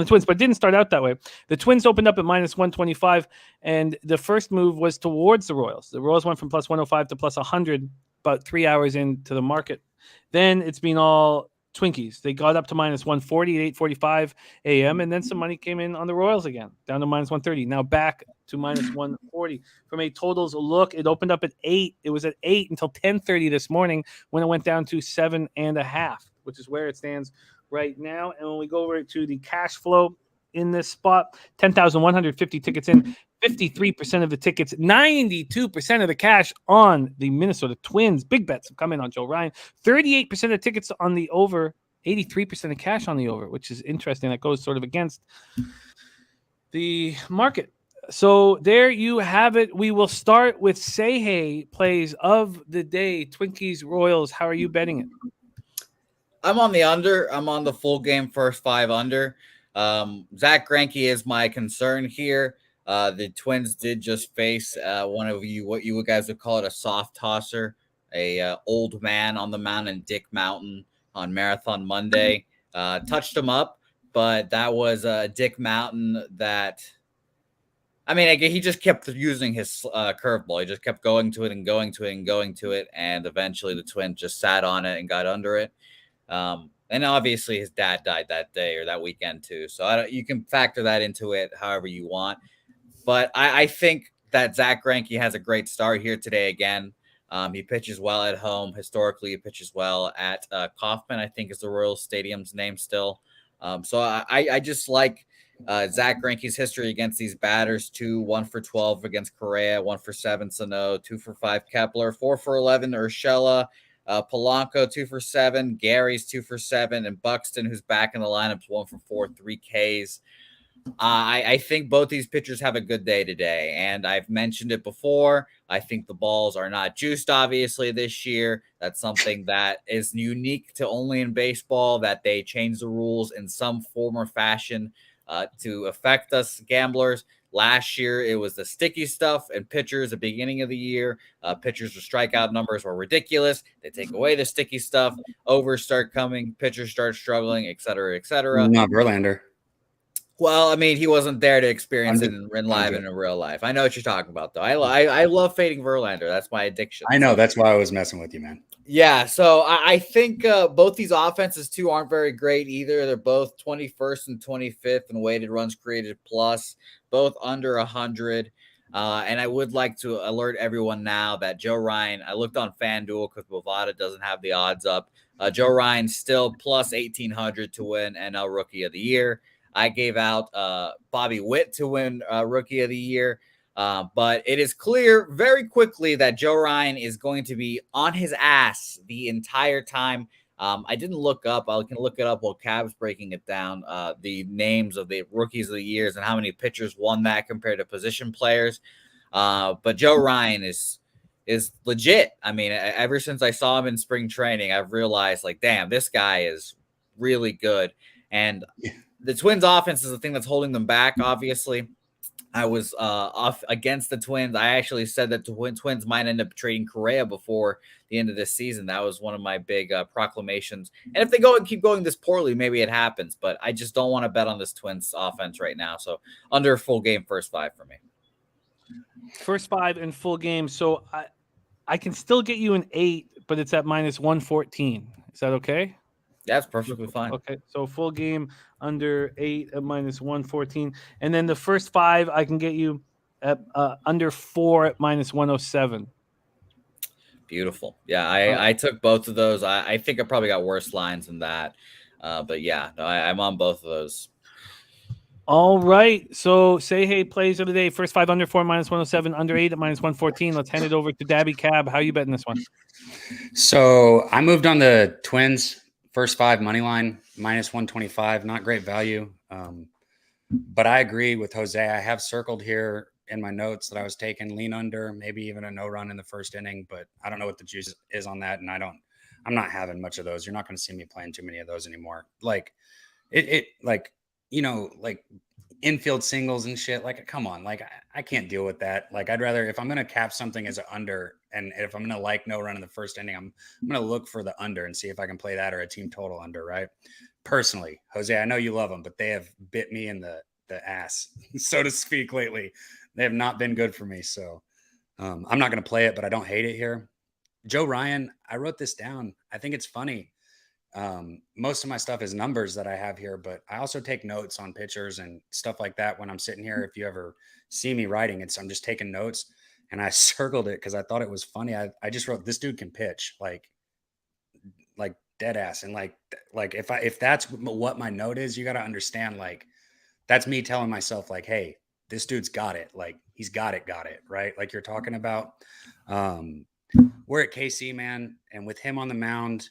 the Twins, but it didn't start out that way. The Twins opened up at minus 125, and the first move was towards the Royals. The Royals went from plus 105 to plus 100 about 3 hours into the market. Then it's been all Twinkies. They got up to minus 140 at 8:45 a.m., and then some money came in on the Royals again, down to minus 130. Now back to minus 140. From a totals look, it opened up at 8. It was at 8 until 10:30 this morning when it went down to 7.5, which is where it stands right now. And when we go over to the cash flow in this spot, 10,150 tickets in, 53% of the tickets, 92% of the cash on the Minnesota Twins. Big bets have come in on Joe Ryan. 38% of the tickets on the over, 83% of cash on the over, which is interesting. That goes sort of against the market. So there you have it. We will start with Seihei plays of the day. Twinkies, Royals. How are you betting it? I'm on the under. I'm on the full game first 5 under. Zach Greinke is my concern here. The Twins did just face one of what you guys would call it a soft tosser, a old man on the mound in Dick Mountain on Marathon Monday. Touched him up, but that was Dick Mountain that, I mean, he just kept using his curveball. He just kept going to it and going to it and going to it, and eventually the Twins just sat on it and got under it. And obviously his dad died that day or that weekend too. So you can factor that into it however you want. But I think that Zach Greinke has a great start here today again. He pitches well at home. Historically, he pitches well at Kauffman, I think is the Royals Stadium's name still. So I just like Zach Greinke's history against these batters. 1 for 12 against Correa, 1 for 7 Sano, 2 for 5 Kepler, 4 for 11 Urshela, Polanco 2 for 7, Gary's 2 for 7, and Buxton, who's back in the lineup, 1 for 4, 3 Ks. I think both these pitchers have a good day today, and I've mentioned it before. I think the balls are not juiced, obviously, this year. That's something that is unique to only in baseball, that they change the rules in some form or fashion to affect us gamblers. Last year, it was the sticky stuff and pitchers at the beginning of the year. Pitchers' strikeout numbers were ridiculous. They take away the sticky stuff. Overs start coming. Pitchers start struggling, et cetera, et cetera. Not Verlander. Well, I mean, he wasn't there to experience it in live and in real life. I know what you're talking about, though. I love fading Verlander. That's my addiction. I know. That's why I was messing with you, man. Yeah, so I think both these offenses, too, aren't very great either. They're both 21st and 25th in weighted runs created plus, both under 100. And I would like to alert everyone now that Joe Ryan, I looked on FanDuel because Bovada doesn't have the odds up. Joe Ryan still plus 1,800 to win NL Rookie of the Year. I gave out Bobby Witt to win Rookie of the Year. But it is clear very quickly that Joe Ryan is going to be on his ass the entire time. I didn't look up. I can look it up while Cab's breaking it down, the names of the rookies of the years and how many pitchers won that compared to position players. But Joe Ryan is legit. I mean, ever since I saw him in spring training, I've realized, like, damn, this guy is really good. And the Twins offense is the thing that's holding them back, obviously. I was off against the Twins. I actually said that the Twins might end up trading Correa before the end of this season. That was one of my big proclamations. And if they go and keep going this poorly, maybe it happens. But I just don't want to bet on this Twins offense right now. So under full game, first 5 for me. First 5 and full game. So I can still get you an 8, but it's at minus 114. Is that okay? That's perfectly fine. Okay, so full game under 8 at minus 114. And then the first 5, I can get you at under 4 at minus 107. Beautiful. Yeah, I took both of those. I think I probably got worse lines than that. But yeah, no, I'm on both of those. All right. So Seihei plays of the day. First 5 under 4 minus 107, under 8 at minus 114. Let's hand it over to Daby Cab. How are you betting this one? So I moved on the Twins. First 5 money line, minus 125, not great value. But I agree with Jose. I have circled here in my notes that I was taking lean under, maybe even a no run in the first inning, but I don't know what the juice is on that. And I'm not having much of those. You're not going to see me playing too many of those anymore. Like like infield singles and shit. Like, come on. Like, I can't deal with that. Like, I'd rather, if I'm going to cap something as an under, and if I'm going to like no run in the first inning, I'm going to look for the under and see if I can play that or a team total under, right? Personally, Jose, I know you love them, but they have bit me in the ass, so to speak, lately. They have not been good for me. So I'm not going to play it, but I don't hate it here. Joe Ryan, I wrote this down. I think it's funny. Most of my stuff is numbers that I have here, but I also take notes on pictures and stuff like that when I'm sitting here. If you ever see me writing it, so I'm just taking notes, and I circled it because I thought it was funny. I just wrote, this dude can pitch like dead ass. And like if that's what my note is, you got to understand, like, that's me telling myself like, hey, this dude's got it. Like, he's got it. Right. Like you're talking about. We're at KC, man. And with him on the mound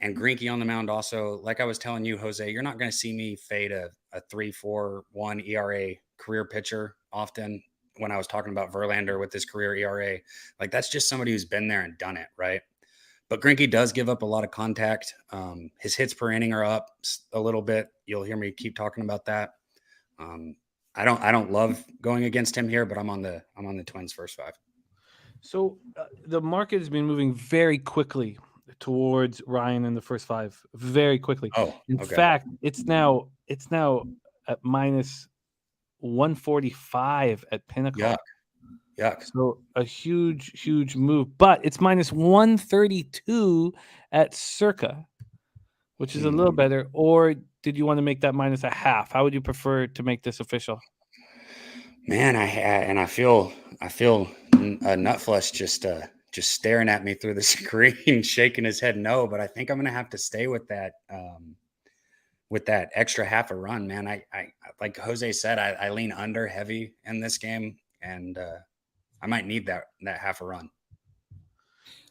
and Greinke on the mound also, like I was telling you, Jose, you're not going to see me fade a 3.41 ERA career pitcher often. When I was talking about Verlander with his career ERA, like, that's just somebody who's been there and done it. Right. But Greinke does give up a lot of contact. His hits per inning are up a little bit. You'll hear me keep talking about that. I don't love going against him here, but I'm on the Twins first 5. So the market has been moving very quickly towards Ryan in the first 5, very quickly. Oh, in okay. fact, it's now at minus 145 at Pinnacle. Yuck. So a huge move, but it's minus 132 at Circa, which is a little better. Or did you want to make that minus a half? How would you prefer to make this official? Man, I feel a nut flush just staring at me through the screen, shaking his head no. But I think I'm gonna have to stay with that extra half a run, man. I like Jose said, I lean under heavy in this game, and I might need that half a run.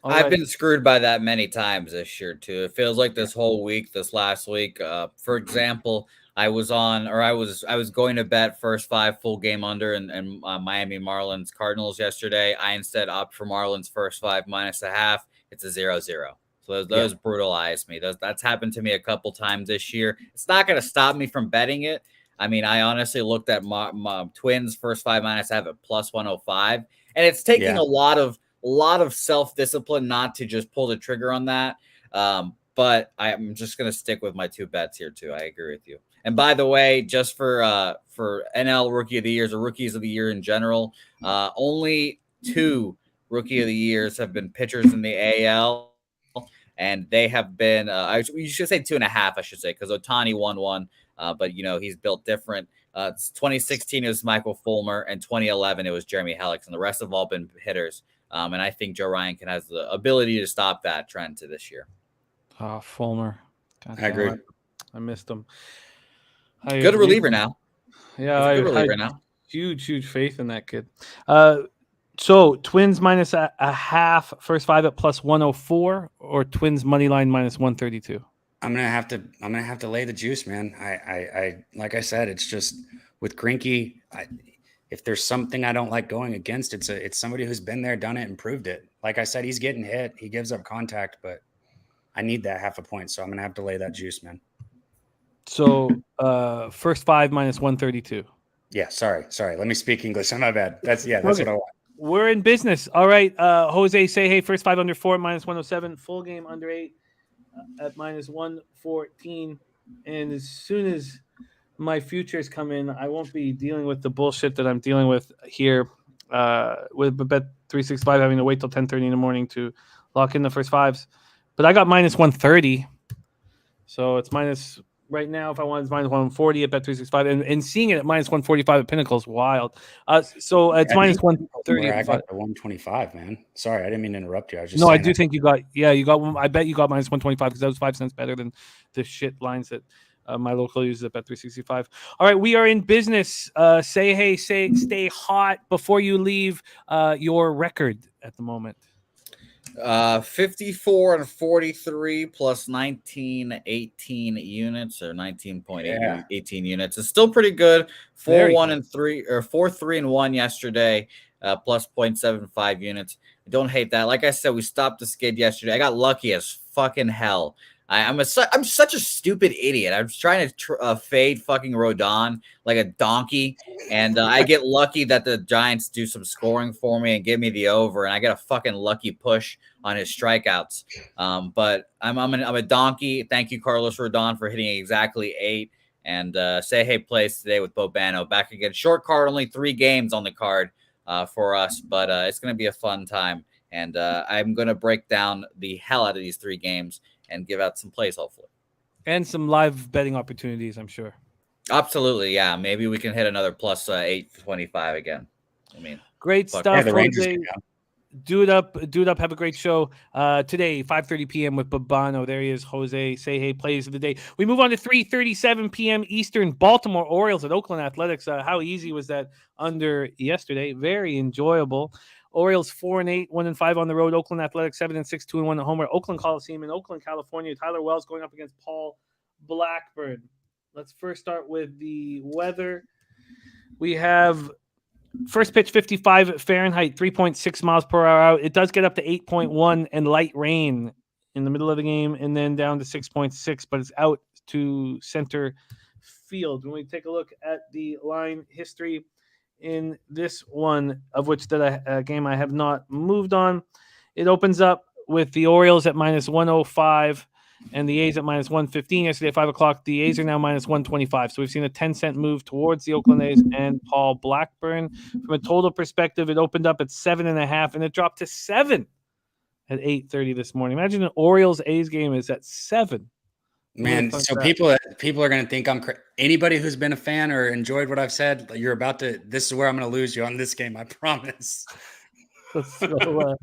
I've been screwed by that many times this year too. It feels like this last week. For example, I was going to bet first 5 full game under and Miami Marlins Cardinals yesterday. I instead opt for Marlins first 5 minus a half. It's a 0-0. So those brutalized me. That's happened to me a couple times this year. It's not going to stop me from betting it. I mean, I honestly looked at my Twins first 5 minus a half at plus 105, and it's taking a lot of self-discipline not to just pull the trigger on that. But I'm just going to stick with my 2 bets here too. I agree with you. And by the way, just for NL Rookie of the Years or Rookies of the Year in general, only 2 Rookie of the Years have been pitchers in the AL, and they have been you should say 2.5, I should say, because Ohtani won 1, but he's built different. 2016 it was Michael Fulmer, and 2011 it was Jeremy Hellickson, and the rest have all been hitters. And I think Joe Ryan has the ability to stop that trend to this year. Oh, Fulmer. I agree. I missed him. Good reliever now. Yeah, I now. Huge faith in that kid. So Twins minus a half first 5 at plus 104, or Twins money line minus 132. I'm gonna have to lay the juice, man. I like I said, it's just with Greinke. If there's something I don't like going against, it's somebody who's been there, done it, and proved it. Like I said, he's getting hit, he gives up contact, but I need that half a point, so I'm gonna have to lay that juice, man. So first 5 minus 132. Yeah, sorry. Let me speak English. I'm not bad. That's what I want. We're in business. All right. Jose, say hey, first 5 under 4 minus 107, full game under 8 at minus 114. And as soon as my futures come in, I won't be dealing with the bullshit that I'm dealing with here with Bet 365 having to wait till 10:30 in the morning to lock in the first 5s. But I got minus 130. So it's minus right now. If I want, it's minus 140 at Bet 365, and seeing it at minus 145 at Pinnacle is wild. So it's minus 130. I got the 125, man. Sorry, I didn't mean to interrupt you. I was just no, I do think you got. Yeah, you got. I bet you got minus 125 because that was 5 cents better than the shit lines that my local uses at Bet 365. All right, we are in business. Say hey, stay hot before you leave. Your record at the moment. 54 and 43 plus 1918 units, or 19.18 units. It's still pretty good. 4-1 and 3, or 4-3-1 yesterday, plus 0.75 units. I don't hate that. Like I said, we stopped the skid yesterday. I got lucky as fucking hell. I'm such a stupid idiot. I was trying to fade fucking Rodon like a donkey, and I get lucky that the Giants do some scoring for me and give me the over, and I get a fucking lucky push on his strikeouts. But I'm a donkey. Thank you, Carlos Rodon, for hitting exactly 8. And say hey plays today with Bobano back again. Short card, only 3 games on the card for us, but it's going to be a fun time. And I'm going to break down the hell out of these 3 games and give out some plays, hopefully. And some live betting opportunities, I'm sure. Absolutely, yeah. Maybe we can hit another plus 825 again. I mean, great fuck. stuff. Yeah, the Rangers Jose. can go. Do it up. Have a great show today, 5:30 p.m. with Babano. There he is, Jose. Say hey, plays of the day. We move on to 3:37 p.m. Eastern. Baltimore Orioles at Oakland Athletics. How easy was that under yesterday? Very enjoyable. Orioles 4-8, 1-5 on the road. Oakland Athletics 7-6, 2-1 at home. Oakland Coliseum in Oakland, California. Tyler Wells going up against Paul Blackburn. Let's first start with the weather. We have first pitch 55 Fahrenheit, 3.6 miles per hour out. It does get up to 8.1 and light rain in the middle of the game, and then down to 6.6, but it's out to center field. When we take a look at the line history in this one, of which that game I have not moved on, it opens up with the Orioles at minus 105 and the A's at minus 115 yesterday at 5 o'clock. The A's are now minus 125. So we've seen a 10-cent move towards the Oakland A's and Paul Blackburn. From a total perspective, it opened up at 7.5 and it dropped to 7 at 8:30 this morning. Imagine an Orioles A's game is at 7. Man, so people are going to think I'm anybody who's been a fan or enjoyed what I've said, this is where I'm going to lose you on this game, I promise. So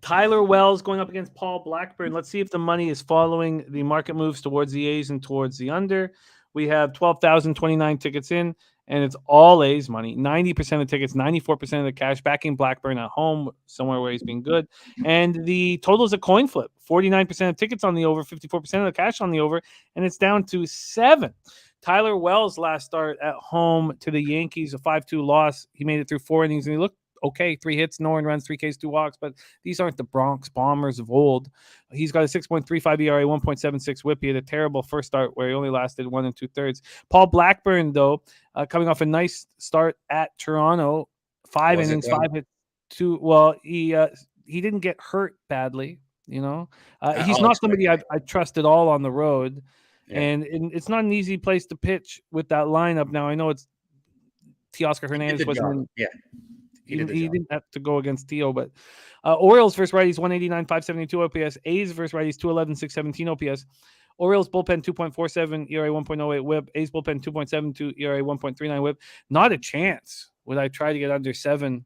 Tyler Wells going up against Paul Blackburn. Let's see if the money is following the market moves towards the A's and towards the under. We have 12,029 tickets in, and it's all A's money. 90% of the tickets, 94% of the cash, backing Blackburn at home, somewhere where he's been good. And the total is a coin flip. 49% of tickets on the over, 54% of the cash on the over, and it's down to 7. Tyler Wells' last start at home to the Yankees, a 5-2 loss. He made it through 4 innings, and he looked okay, 3 hits, no earned runs, 3 Ks, 2 walks, but these aren't the Bronx Bombers of old. He's got a 6.35 ERA, 1.76 whip. He had a terrible first start where he only lasted 1 2/3. Paul Blackburn, though, coming off a nice start at Toronto, 5 innings, 5 hits, 2. Well, he didn't get hurt badly, you know. He's not somebody I trust at all on the road, and it's not an easy place to pitch with that lineup. Now I know it's Teoscar Hernandez wasn't. He didn't have to go against Tio, but Orioles versus righties 189, 572 OPS. A's versus righties 211, 617 OPS. Orioles bullpen 2.47 ERA, 1.08 whip. A's bullpen 2.72 ERA, 1.39 whip. Not a chance would I try to get under 7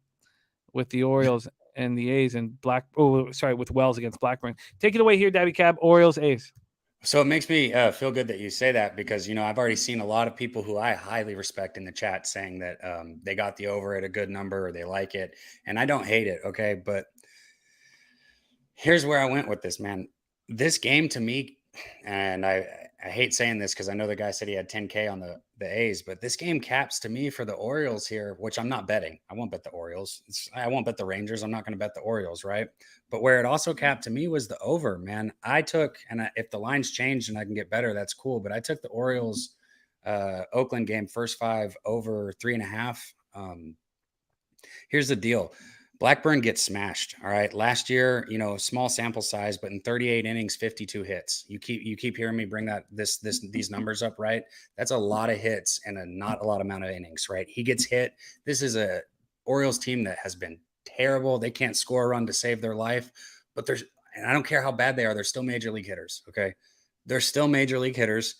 with the Orioles and the A's and with Wells against Blackburn. Take it away here, Daby Cab. Orioles, A's. So it makes me feel good that you say that because, I've already seen a lot of people who I highly respect in the chat saying that they got the over at a good number or they like it. And I don't hate it. Okay. But here's where I went with this, man. This game to me, and I hate saying this because I know the guy said he had 10K on the A's, but this game caps to me for the Orioles here, which I'm not betting. I won't bet the Orioles. I won't bet the Rangers. I'm not going to bet the Orioles, right? But where it also capped to me was the over, man. If the lines changed and I can get better, that's cool. But I took the Orioles Oakland game, first 5 over 3.5. Here's the deal. Blackburn gets smashed. All right. Last year, small sample size, but in 38 innings, 52 hits. You keep hearing me bring these numbers up, right? That's a lot of hits and not a lot amount of innings, right? He gets hit. This is a Orioles team that has been terrible. They can't score a run to save their life, but and I don't care how bad they are. They're still major league hitters. Okay. They're still major league hitters.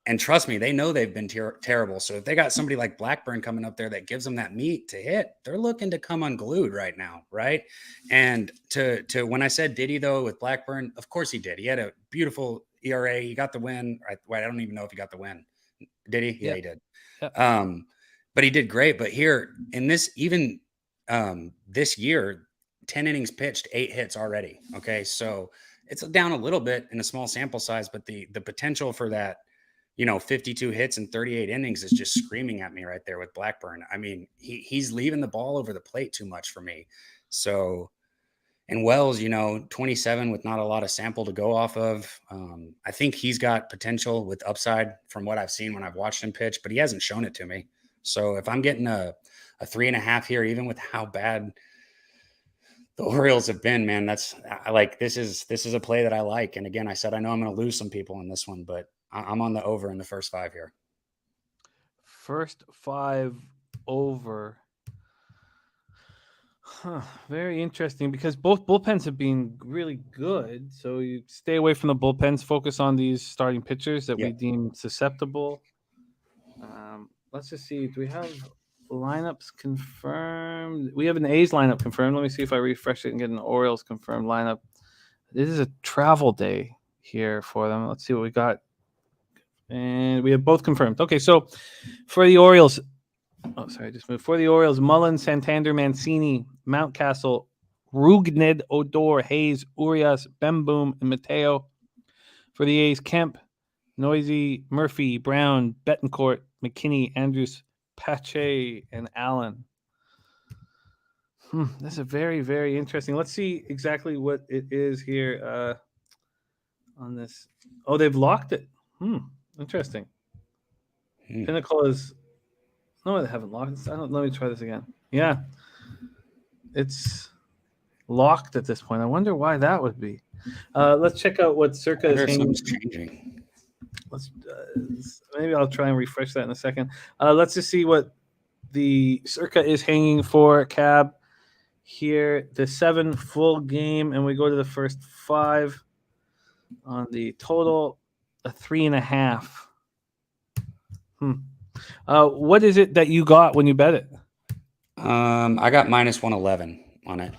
And trust me, they know they've been terrible. So if they got somebody like Blackburn coming up there that gives them that meat to hit, they're looking to come unglued right now, right? And to when I said did he though with Blackburn, of course he did. He had a beautiful ERA. He got the win. I don't even know if he got the win. Did he? Yeah, he did. Yeah. But he did great. But here in this, even this year, 10 innings pitched, 8 hits already. Okay, so it's down a little bit in a small sample size, but the potential for that. 52 hits and 38 innings is just screaming at me right there with Blackburn. I mean, he's leaving the ball over the plate too much for me. So, and Wells, 27 with not a lot of sample to go off of. I think he's got potential with upside from what I've seen when I've watched him pitch, but he hasn't shown it to me. So if I'm getting a 3.5 here, even with how bad the Orioles have been, man, this is a play that I like. And again, I said, I know I'm going to lose some people in this one, but I'm on the over in the first 5 here. First 5 over. Very interesting because both bullpens have been really good. So you stay away from the bullpens, focus on these starting pitchers that we Yep. deem susceptible. Let's just see. Do we have lineups confirmed? We have an A's lineup confirmed. Let me see if I refresh it and get an Orioles confirmed lineup. This is a travel day here for them. Let's see what we got. And we have both confirmed. Okay, so for the Orioles, I just moved. For the Orioles, Mullen, Santander, Mancini, Mountcastle, Rugned, Odor, Hayes, Urias, Bemboom, and Mateo. For the A's, Kemp, Noisy, Murphy, Brown, Betancourt, McKinney, Andrews, Pache, and Allen. This is very, very interesting. Let's see exactly what it is here on this. Oh, they've locked it. Interesting. Pinnacle is... No, they haven't locked it. Let me try this again. Yeah. It's locked at this point. I wonder why that would be. Let's check out what Circa is hanging. Changing. Let's maybe I'll try and refresh that in a second. Let's just see what the Circa is hanging for Cab here. The 7 full game, and we go to the first 5 on the total, a 3.5. What is it that you got when you bet it? I got minus 111 on it.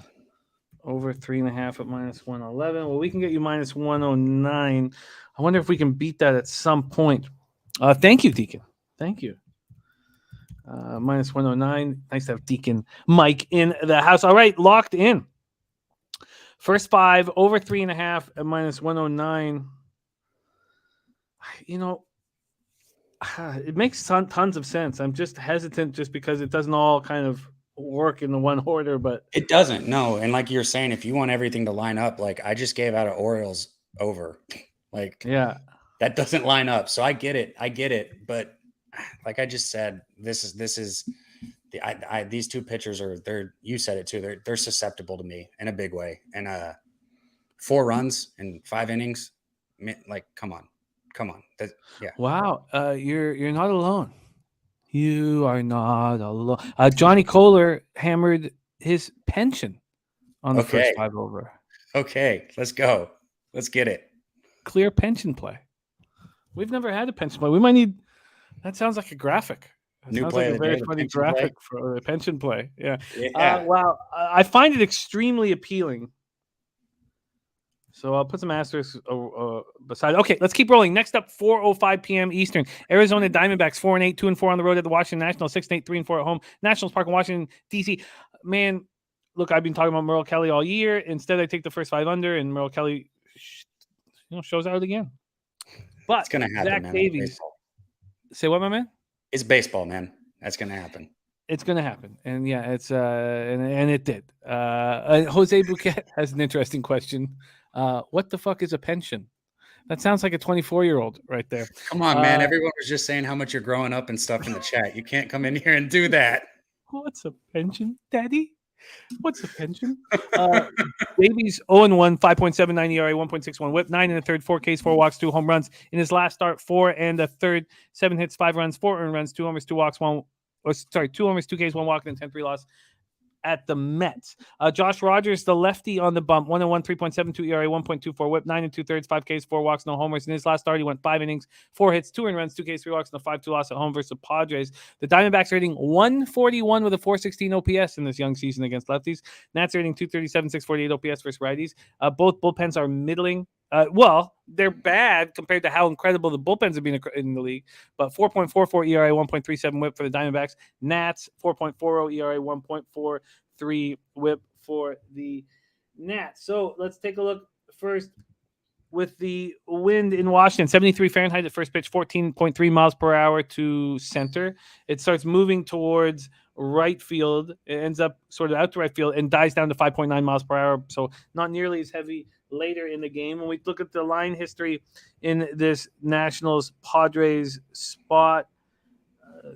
Over 3.5 at minus 111. Well, we can get you minus 109. I wonder if we can beat that at some point. Thank you, Deacon. Thank you. Minus 109. Nice to have Deacon Mike in the house. All right, locked in. First 5, over 3.5 at minus 109. You know, it makes tons of sense. I'm just hesitant just because it doesn't all kind of work in the one order, but it doesn't. No, and like you're saying, if you want everything to line up, like I just gave out an Orioles over, like yeah, that doesn't line up. So I get it, but like I just said, this is these two pitchers they're you said it too. They're susceptible to me in a big way, and 4 runs in 5 innings, like come on. Yeah. Wow, you're not alone. You are not alone. Johnny Kohler hammered his pension on the first 5 over. Okay, let's go. Let's get it. Clear pension play. We've never had a pension play. We might need. That sounds like a graphic. That New sounds play like of a the very day, funny pension graphic play. for a pension play. Yeah. Yeah. Wow. I find it extremely appealing. So I'll put some asterisks beside. Okay, let's keep rolling. Next up, 4:05 p.m. Eastern. Arizona Diamondbacks 4-8, 2-4 on the road at the Washington Nationals, 6-8, 3-4 at home. Nationals Park in Washington, D.C. Man, look, I've been talking about Merle Kelly all year. Instead, I take the first 5 under, and Merle Kelly, shows out again. But it's gonna happen, Zach man. Davies. Say what, my man? It's baseball, man. That's gonna happen. It's going to happen. And yeah, it's and it did. Jose Bouquet has an interesting question. What the fuck is a pension? That sounds like a 24-year-old right there. Come on, man. Everyone was just saying how much you're growing up and stuff in the chat. You can't come in here and do that. What's a pension, Daddy? What's a pension? Davies 0-1, 5.79 ERA, 1.61 whip, 9 1/3, 4 Ks, 4 walks, 2 home runs. In his last start, 4 1/3, 7 hits, 5 runs, 4 earned runs, 2 homers, 2 walks, 2 homers, 2 Ks, 1 walk, and 10-3 loss at the Mets. Josh Rogers, the lefty on the bump, 1-1, 3.72 ERA, 1.24 whip, 9 2/3, 5 Ks, 4 walks, no homers. In his last start, he went 5 innings, 4 hits, 2 earned runs, 2 Ks, 3 walks, and a 5-2 loss at home versus the Padres. The Diamondbacks are hitting 141 with a 416 OPS in this young season against lefties. Nats are hitting 237, 648 OPS versus righties. Both bullpens are middling. Well, they're bad compared to how incredible the bullpens have been in the league. But 4.44 ERA, 1.37 whip for the Diamondbacks. Nats, 4.40 ERA, 1.43 whip for the Nats. So let's take a look first with the wind in Washington. 73 Fahrenheit at first pitch, 14.3 miles per hour to center. It starts moving towards right field. It ends up sort of out to right field and dies down to 5.9 miles per hour. So not nearly as heavy later in the game. When we look at the line history in this Nationals Padres spot, where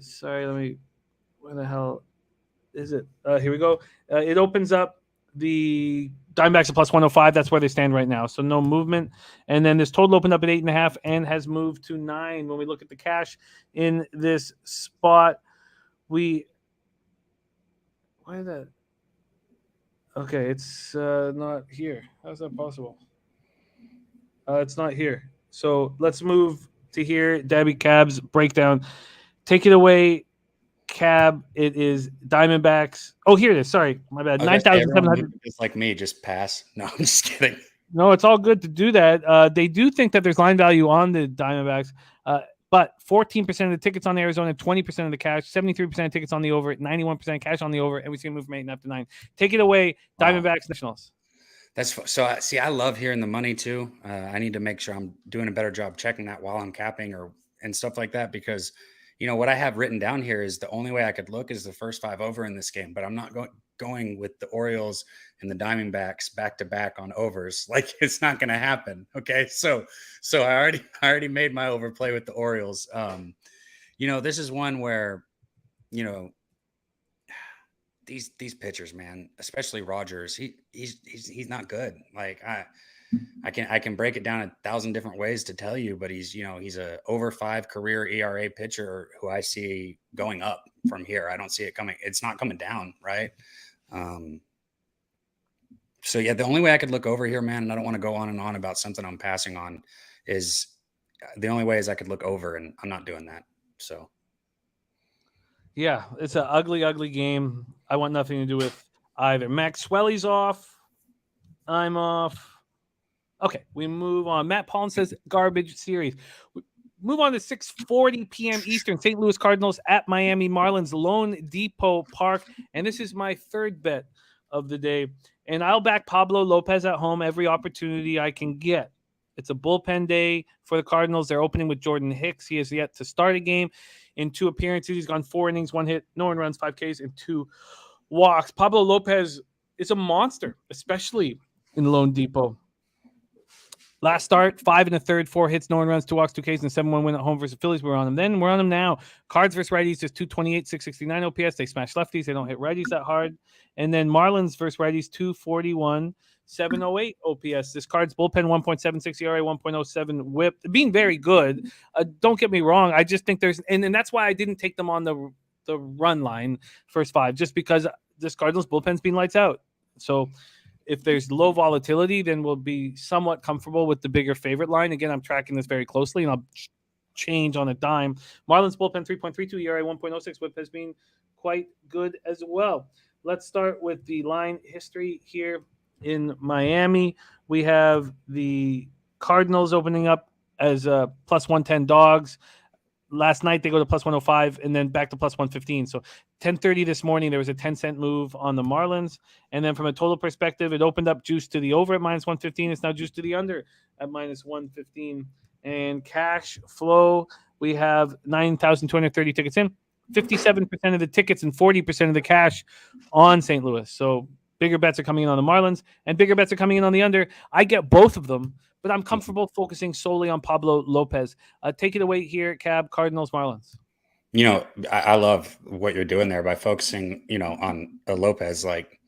the hell is it? Here we go. It opens up the Diamondbacks at plus 105. That's where they stand right now. So no movement. And then this total opened up at 8.5 and has moved to 9. When we look at the cash in this spot, Okay, it's not here. How's that possible? It's not here. So let's move to here. Daby Cab's breakdown. Take it away, Cab. It is Diamondbacks. Oh, here it is. Sorry, my bad. I was gonna say, everyone 9,700. just like me, just pass. No, I'm just kidding. No, it's all good to do that. They do think that there's line value on the Diamondbacks, but 14% of the tickets on Arizona, 20% of the cash, 73% of tickets on the over, 91% cash on the over, and we see a move from 8.5 to 9. Take it away, Wow. Diamondbacks Nationals. So. See, I love hearing the money too. I need to make sure I'm doing a better job checking that while I'm capping and stuff like that, because what I have written down here is the only way I could look is the first 5 over in this game, but I'm not going with the Orioles and the Diamondbacks back to back on overs. Like, it's not going to happen. Okay, so I already made my overplay with the Orioles. This is one where these pitchers, man, especially Rogers, he's not good. Like, I can break it down 1,000 different ways to tell you, but he's a over 5 career ERA pitcher who I see going up from here. I don't see it coming. It's not coming down, right? So yeah, the only way I could look over here, man, and I don't want to go on and on about something I'm passing on, is the only way is I could look over, and I'm not doing that. So yeah, it's an ugly, ugly game. I want nothing to do with either. Maxwelly's off. I'm off. Okay, we move on. Matt Paulin says garbage series. We move on to 6:40 p.m. Eastern. St. Louis Cardinals at Miami Marlins, Lone Depot Park. And this is my third bet of the day. And I'll back Pablo Lopez at home every opportunity I can get. It's a bullpen day for the Cardinals. They're opening with Jordan Hicks. He has yet to start a game. In 2 appearances, he's gone 4 innings, 1 hit, no one runs, 5 Ks, and 2 walks. Pablo Lopez is a monster, especially in Lone Depot. Last start, 5 1/3, 4 hits, no one runs, 2 walks, 2 Ks, and a 7-1 win at home versus Phillies. We're on them then. We're on them now. Cards versus righties, just 228, 669 OPS. They smash lefties. They don't hit righties that hard. And then Marlins versus righties, 241, 708 OPS. This Card's bullpen, 1.76 ERA, 1.07 whip. Being very good. Don't get me wrong. I just think there's – and that's why I didn't take them on the run line first 5, just because this Cardinals bullpen's been lights out. So – if there's low volatility, then we'll be somewhat comfortable with the bigger favorite line. Again, I'm tracking this very closely, and I'll change on a dime. Marlins bullpen 3.32 ERA, 1.06 whip has been quite good as well. Let's start with the line history here in Miami. We have the Cardinals opening up as plus 110 dogs. Last night, they go to plus 105 and then back to plus 115. So 10:30 this morning, there was a 10-cent move on the Marlins. And then from a total perspective, it opened up juice to the over at minus 115. It's now juice to the under at minus 115. And cash flow, we have 9,230 tickets in. 57% of the tickets and 40% of the cash on St. Louis. So bigger bets are coming in on the Marlins and bigger bets are coming in on the under. I get both of them, but I'm comfortable focusing solely on Pablo Lopez. Take it away here, Cab, Cardinals, Marlins. I love what you're doing there by focusing, on Lopez. Like,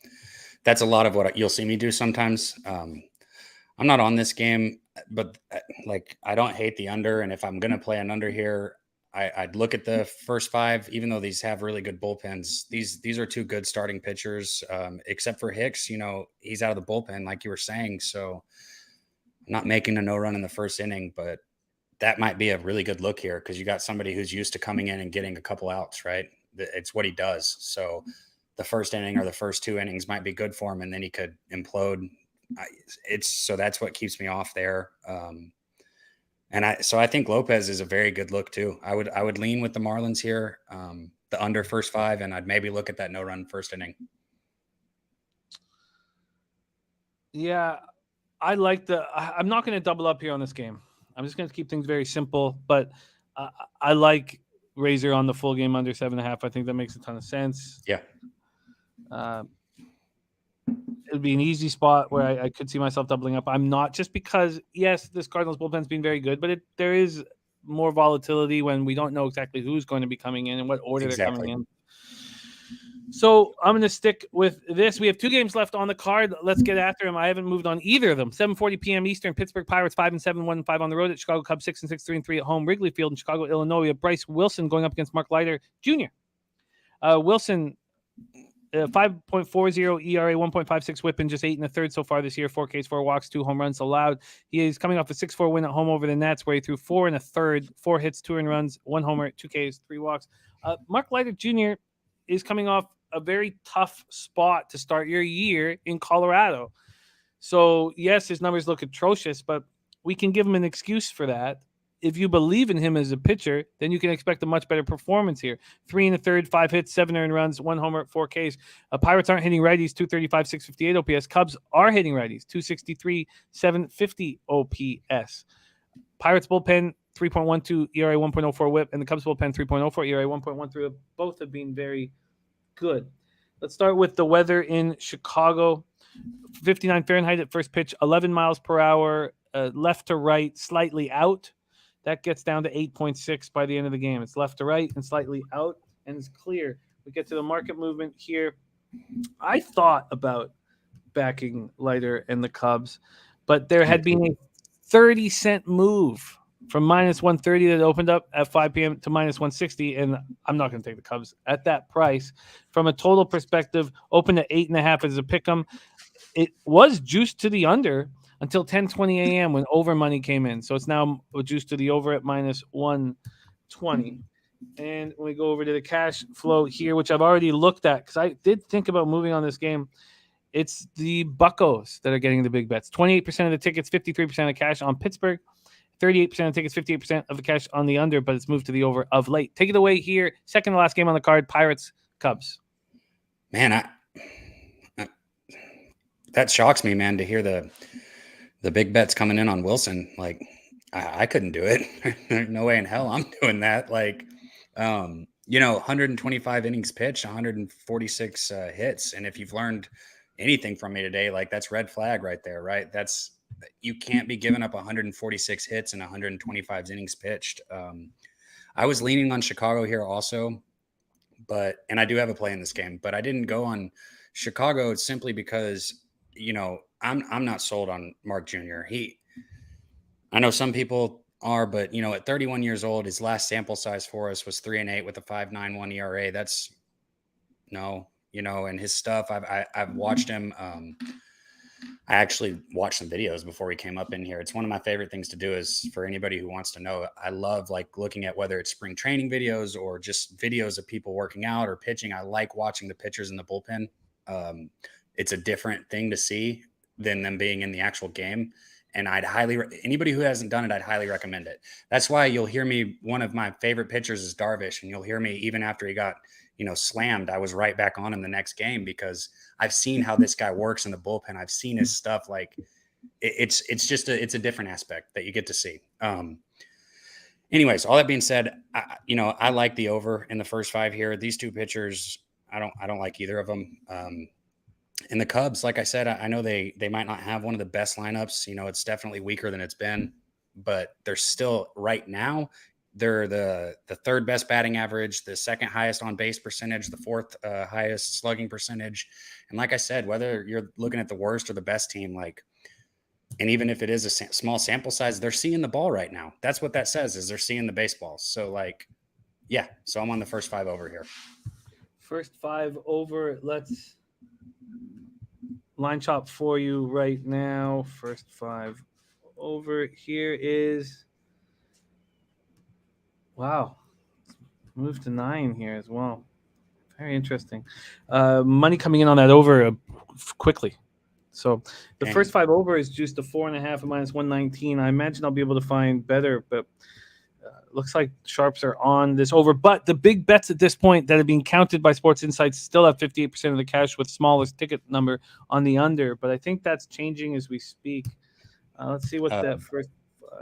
that's a lot of what you'll see me do sometimes. I'm not on this game, but like, I don't hate the under. And if I'm going to play an under here, I'd look at the first 5, even though these have really good bullpens. These are 2 good starting pitchers, except for Hicks. He's out of the bullpen, like you were saying. So I'm not making a no run in the first inning, but that might be a really good look here because you got somebody who's used to coming in and getting a couple outs, right? It's what he does. So the first inning or the first 2 innings might be good for him, and then he could implode. So that's what keeps me off there. So I think Lopez is a very good look too. I would lean with the Marlins here, the under first 5, and I'd maybe look at that no run first inning. Yeah, I'm not going to double up here on this game. I'm just going to keep things very simple, but I like Razor on the full game under 7.5. I think that makes a ton of sense. Yeah. It would be an easy spot where I could see myself doubling up. I'm not, just because, yes, this Cardinals bullpen's been very good, but there is more volatility when we don't know exactly who's going to be coming in and what order they're coming in. So I'm going to stick with this. We have 2 games left on the card. Let's get after them. I haven't moved on either of them. 7:40 p.m. Eastern. Pittsburgh Pirates 5-7, 1-5 on the road at Chicago Cubs 6-6, 3-3 at home. Wrigley Field in Chicago, Illinois. We have Bryce Wilson going up against Mark Leiter Jr. Wilson 5.40 ERA, 1.56 whip, and just 8 1/3 so far this year. 4 Ks, 4 walks, 2 home runs allowed. He is coming off a 6-4 win at home over the Nets, where he threw 4 1/3, 4 hits, 2 earned runs, 1 homer, 2 Ks, 3 walks. Mark Leiter Jr. is coming off a very tough spot to start your year in Colorado. So, yes, his numbers look atrocious, but we can give him an excuse for that. If you believe in him as a pitcher, then you can expect a much better performance here. 3 1/3, 5 hits, 7 earned runs, 1 homer, 4 Ks. Pirates aren't hitting righties, 235, 658 OPS. Cubs are hitting righties, 263, 750 OPS. Pirates bullpen, 3.12 ERA, 1.04 whip, and the Cubs bullpen, 3.04 ERA, 1.13. Both have been very good. Let's start with the weather in Chicago. 59 Fahrenheit at first pitch, 11 miles per hour, left to right, slightly out. That gets down to 8.6 by the end of the game. It's left to right and slightly out, and it's clear. We get to the market movement here. I thought about backing Leiter and the Cubs, but there had been a 30-cent move from -130 that opened up at 5 p.m. to -160, and I'm not going to take the Cubs at that price. From a total perspective, opened at 8.5 as a pick'em. It was juiced to the under until 10:20 a.m. when over money came in. So it's now juiced to the over at -120. And when we go over to the cash flow here, which I've already looked at, because I did think about moving on this game, it's the Buccos that are getting the big bets. 28% of the tickets, 53% of cash on Pittsburgh. 38% of tickets, 58% of the cash on the under, but it's moved to the over of late. Take it away here. Second to last game on the card, Pirates, Cubs. Man, that shocks me, man, to hear the big bets coming in on Wilson. Like, I couldn't do it. There's no way in hell I'm doing that. Like, 125 innings pitched, 146 hits. And if you've learned anything from me today, like, that's red flag right there, right? You can't be giving up 146 hits and 125 innings pitched. I was leaning on Chicago here also, and I do have a play in this game, but I didn't go on Chicago simply because, I'm not sold on Mark Jr. I know some people are, but at 31 years old, his last sample size for us was 3-8 with a 5.91 ERA. That's no, and his stuff. I've watched him. I actually watched some videos before we came up in here. It's one of my favorite things to do is for anybody who wants to know. I love like looking at whether it's spring training videos or just videos of people working out or pitching. I like watching the pitchers in the bullpen. It's a different thing to see than them being in the actual game. And anybody who hasn't done it, I'd highly recommend it. That's why you'll hear me. One of my favorite pitchers is Darvish, and you'll hear me even after he got, slammed. I was right back on him the next game because I've seen how this guy works in the bullpen. I've seen his stuff. Like it's a different aspect that you get to see. Anyways, all that being said, I like the over in the first 5 here. These two pitchers, I don't like either of them. And the Cubs, like I said, I know they might not have one of the best lineups. It's definitely weaker than it's been, but they're still right now. They're the third best batting average, the second highest on base percentage, the fourth highest slugging percentage. And like I said, whether you're looking at the worst or the best team, and even if it is a small sample size, they're seeing the ball right now. That's what that says, is they're seeing the baseballs. So so I'm on the first 5 over here. First 5 over. Let's line chop for you right now. First 5 over here is, wow, move to 9 here as well. Very interesting. Money coming in on that over quickly. So the first 5 over is just a 4.5 at -119. I imagine I'll be able to find better, but looks like sharps are on this over. But the big bets at this point that have been counted by Sports Insights still have 58% of the cash with smallest ticket number on the under. But I think that's changing as we speak. Let's see what that first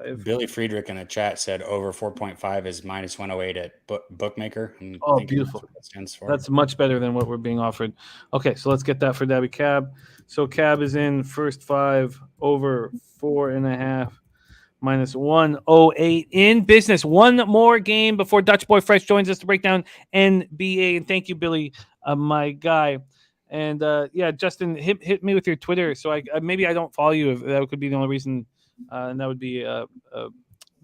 5. Billy Friedrich in the chat said over 4.5 is -108 at Bookmaker. Oh, beautiful. That's what that stands for. That's much better than what we're being offered. Okay, so let's get that for Daby Cab. So Cab is in first 5 over 4.5. -108 in business. One more game before Dutch Boy Fresh joins us to break down NBA. And thank you, Billy, my guy. And Justin, hit me with your Twitter. So maybe I don't follow you. If that could be the only reason. And that would be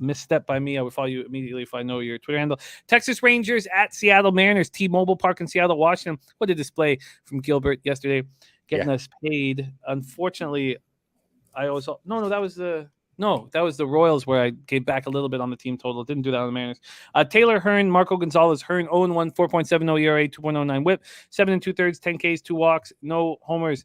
misstep by me. I would follow you immediately if I know your Twitter handle. Texas Rangers at Seattle Mariners, T-Mobile Park in Seattle, Washington. What a display from Gilbert yesterday, getting us paid. Unfortunately, that was the Royals where I gave back a little bit on the team total. Didn't do that on the Mariners. Taylor Hearn, Marco Gonzalez. Hearn 0-1, 4.70 ERA, 2.09 WHIP, 7 2/3, 10 Ks, 2 walks, no homers.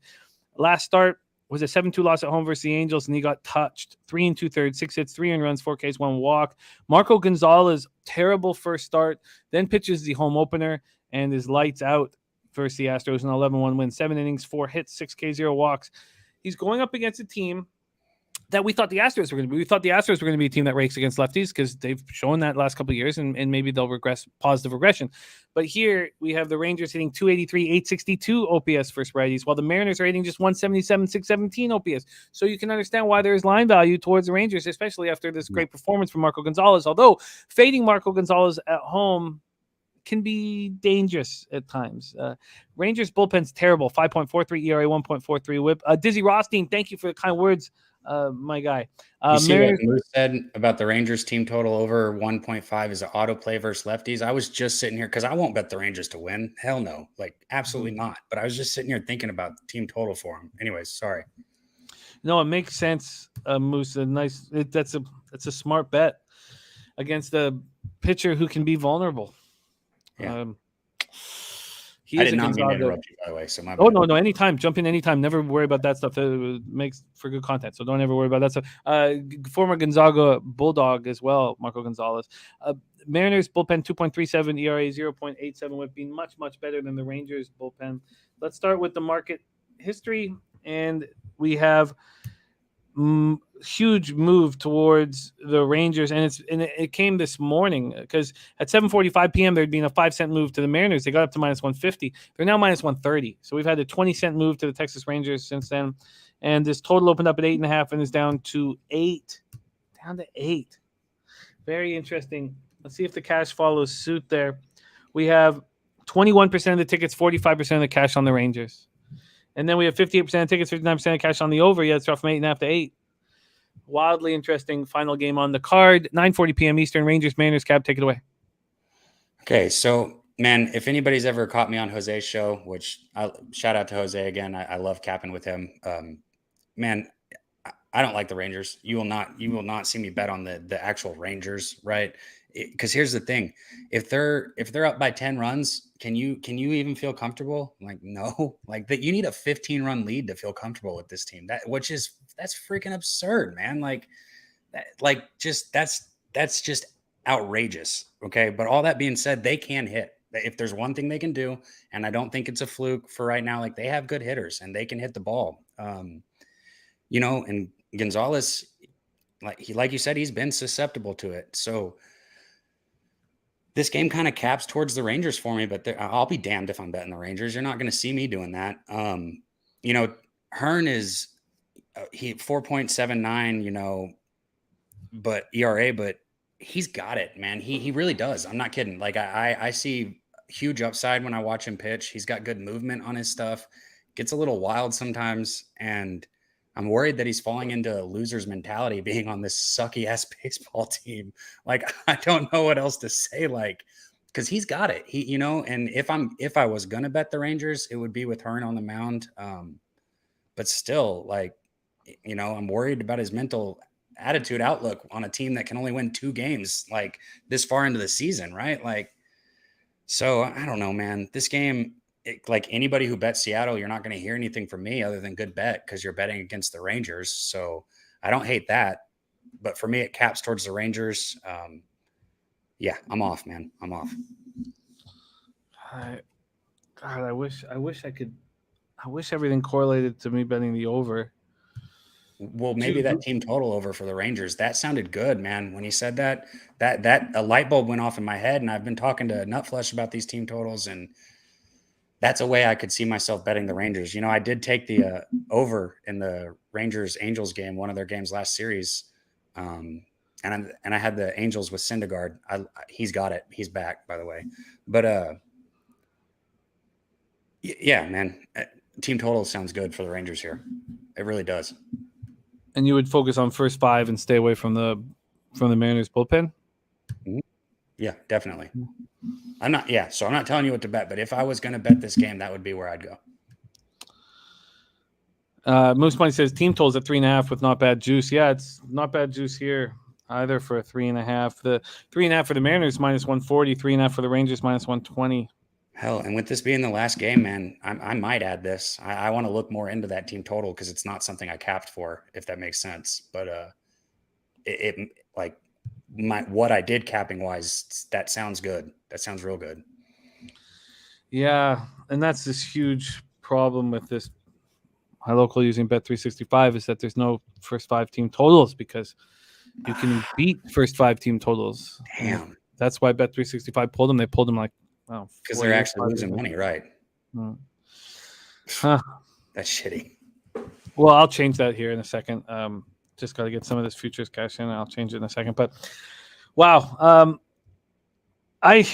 Last start was a 7-2 loss at home versus the Angels, and he got touched. 3 2/3, 6 hits, 3 earned runs, 4 Ks, 1 walk. Marco Gonzalez, terrible first start, then pitches the home opener and is lights out versus the Astros, an 11-1 win. 7 innings, 4 hits, 6 K, 0 walks. He's going up against a team that we thought the Astros were going to be. We thought the Astros were going to be a team that rakes against lefties because they've shown that last couple of years, and maybe they'll regress, positive regression. But here we have the Rangers hitting 283, 862 OPS for righties, while the Mariners are hitting just 177, 617 OPS. So you can understand why there is line value towards the Rangers, especially after this great performance from Marco Gonzalez. Although fading Marco Gonzalez at home can be dangerous at times. Rangers bullpen's terrible. 5.43 ERA, 1.43 WHIP. Dizzy Rothstein, thank you for the kind words, my guy. You see what Moose said about the Rangers team total over 1.5 is an autoplay versus lefties. I was just sitting here because I won't bet the Rangers to win. Hell no. Like, absolutely not. But I was just sitting here thinking about the team total for them. Anyways, sorry. No, it makes sense, Moose. That's a smart bet against a pitcher who can be vulnerable. Yeah. I did not mean to interrupt you, by the way. So my no, anytime. Jump in anytime. Never worry about that stuff. It makes for good content. So don't ever worry about that stuff. Former Gonzaga Bulldog as well, Marco Gonzalez. Mariners bullpen 2.37 ERA, 0.87 WHIP, being much, much better than the Rangers bullpen. Let's start with the market history, and we have huge move towards the Rangers, and it came this morning because at 7:45 p.m. there'd been a 5-cent move to the Mariners. They got up to minus 150. They're now minus 130. So we've had a 20-cent move to the Texas Rangers since then, and this total opened up at 8.5 and is down to 8. Down to 8. Very interesting. Let's see if the cash follows suit there. We have 21% of the tickets, 45% of the cash on the Rangers. And then we have 58% of tickets, 59% of cash on the over. Yeah, it's dropped from 8.5 to 8. Wildly interesting final game on the card. 9:40 p.m. Eastern. Rangers, Mariners. Cab, take it away. Okay, so, man, if anybody's ever caught me on Jose's show, which shout out to Jose again. I love capping with him. Man, I don't like the Rangers. You will not see me bet on the actual Rangers, right? Because here's the thing: if they're up by 10 runs, can you even feel comfortable? Like, no, like that. You need a 15-run lead to feel comfortable with this team. That's freaking absurd, man. That's just outrageous. Okay, but all that being said, they can hit. If there's one thing they can do, and I don't think it's a fluke for right now, like they have good hitters and they can hit the ball. And Gonzalez, like you said, he's been susceptible to it. So this game kind of caps towards the Rangers for me, but I'll be damned if I'm betting the Rangers. You're not going to see me doing that. Hearn is he 4.79, but ERA, but he's got it, man. He really does. I'm not kidding. Like I see huge upside when I watch him pitch. He's got good movement on his stuff. Gets a little wild sometimes, and I'm worried that he's falling into a loser's mentality being on this sucky ass baseball team. Like, I don't know what else to say, because he's got it. And if I was going to bet the Rangers, it would be with Hearn on the mound. But still, I'm worried about his mental attitude outlook on a team that can only win 2 games like this far into the season. Right. So I don't know, man, this game, like anybody who bets Seattle, you're not going to hear anything from me other than good bet because you're betting against the Rangers. So I don't hate that. But for me, it caps towards the Rangers. Yeah, I'm off, man. I'm off. I wish everything correlated to me betting the over. Well, maybe that team total over for the Rangers. That sounded good, man. When he said that a light bulb went off in my head, and I've been talking to Nutflesh about these team totals, and that's a way I could see myself betting the Rangers. I did take the over in the Rangers-Angels game, one of their games last series. And I had the Angels with Syndergaard. He's got it. He's back, by the way. But yeah, man, team total sounds good for the Rangers here. It really does. And you would focus on first 5 and stay away from the from the Mariners bullpen? Yeah, definitely. I'm not telling you what to bet, but if I was going to bet this game, that would be where I'd go. Moose Money says team totals at 3.5 with not bad juice. Yeah, it's not bad juice here either for a 3.5. The 3.5 for the Mariners minus 140, 3.5 for the Rangers minus 120. Hell, and with this being the last game, man, I might add this. I want to look more into that team total because it's not something I capped for, if that makes sense. But it like what I did capping wise, that sounds good. That sounds real good. Yeah, and that's this huge problem with this high local using Bet365 is that there's no first 5 team totals because you can beat first 5 team totals. Damn. That's why Bet365 pulled them. They pulled them like, oh, because they're actually losing money, right? Huh. That's shitty. Well, I'll change that here in a second. Just got to get some of this futures cash in. I'll change it in a second. But wow, at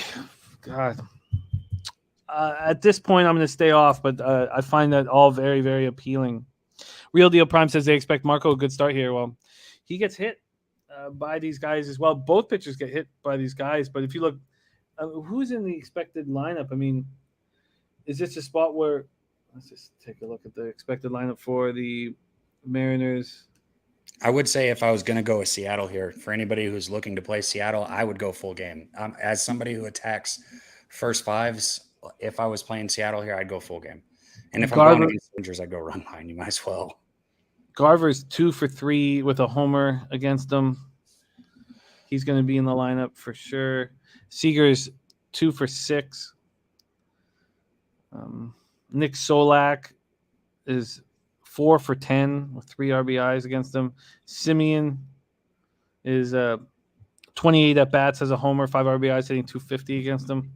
this point, I'm going to stay off. But I find that all very, very appealing. Real Deal Prime says they expect Marco a good start here. Well, he gets hit by these guys as well. Both pitchers get hit by these guys. But if you look, who's in the expected lineup? I mean, is this a spot where? Let's just take a look at the expected lineup for the Mariners. I would say if I was going to go with Seattle here, for anybody who's looking to play Seattle, I would go full game. As somebody who attacks first 5s, if I was playing Seattle here, I'd go full game. And if I'm going against Rangers, I'd go run line. You might as well. Garver's 2 for 3 with a homer against them. He's going to be in the lineup for sure. Seager's 2 for 6. Nick Solak is 4 for 10 with 3 RBIs against them. Simeon is 28 at bats, has a homer, 5 RBIs, hitting 250 against them.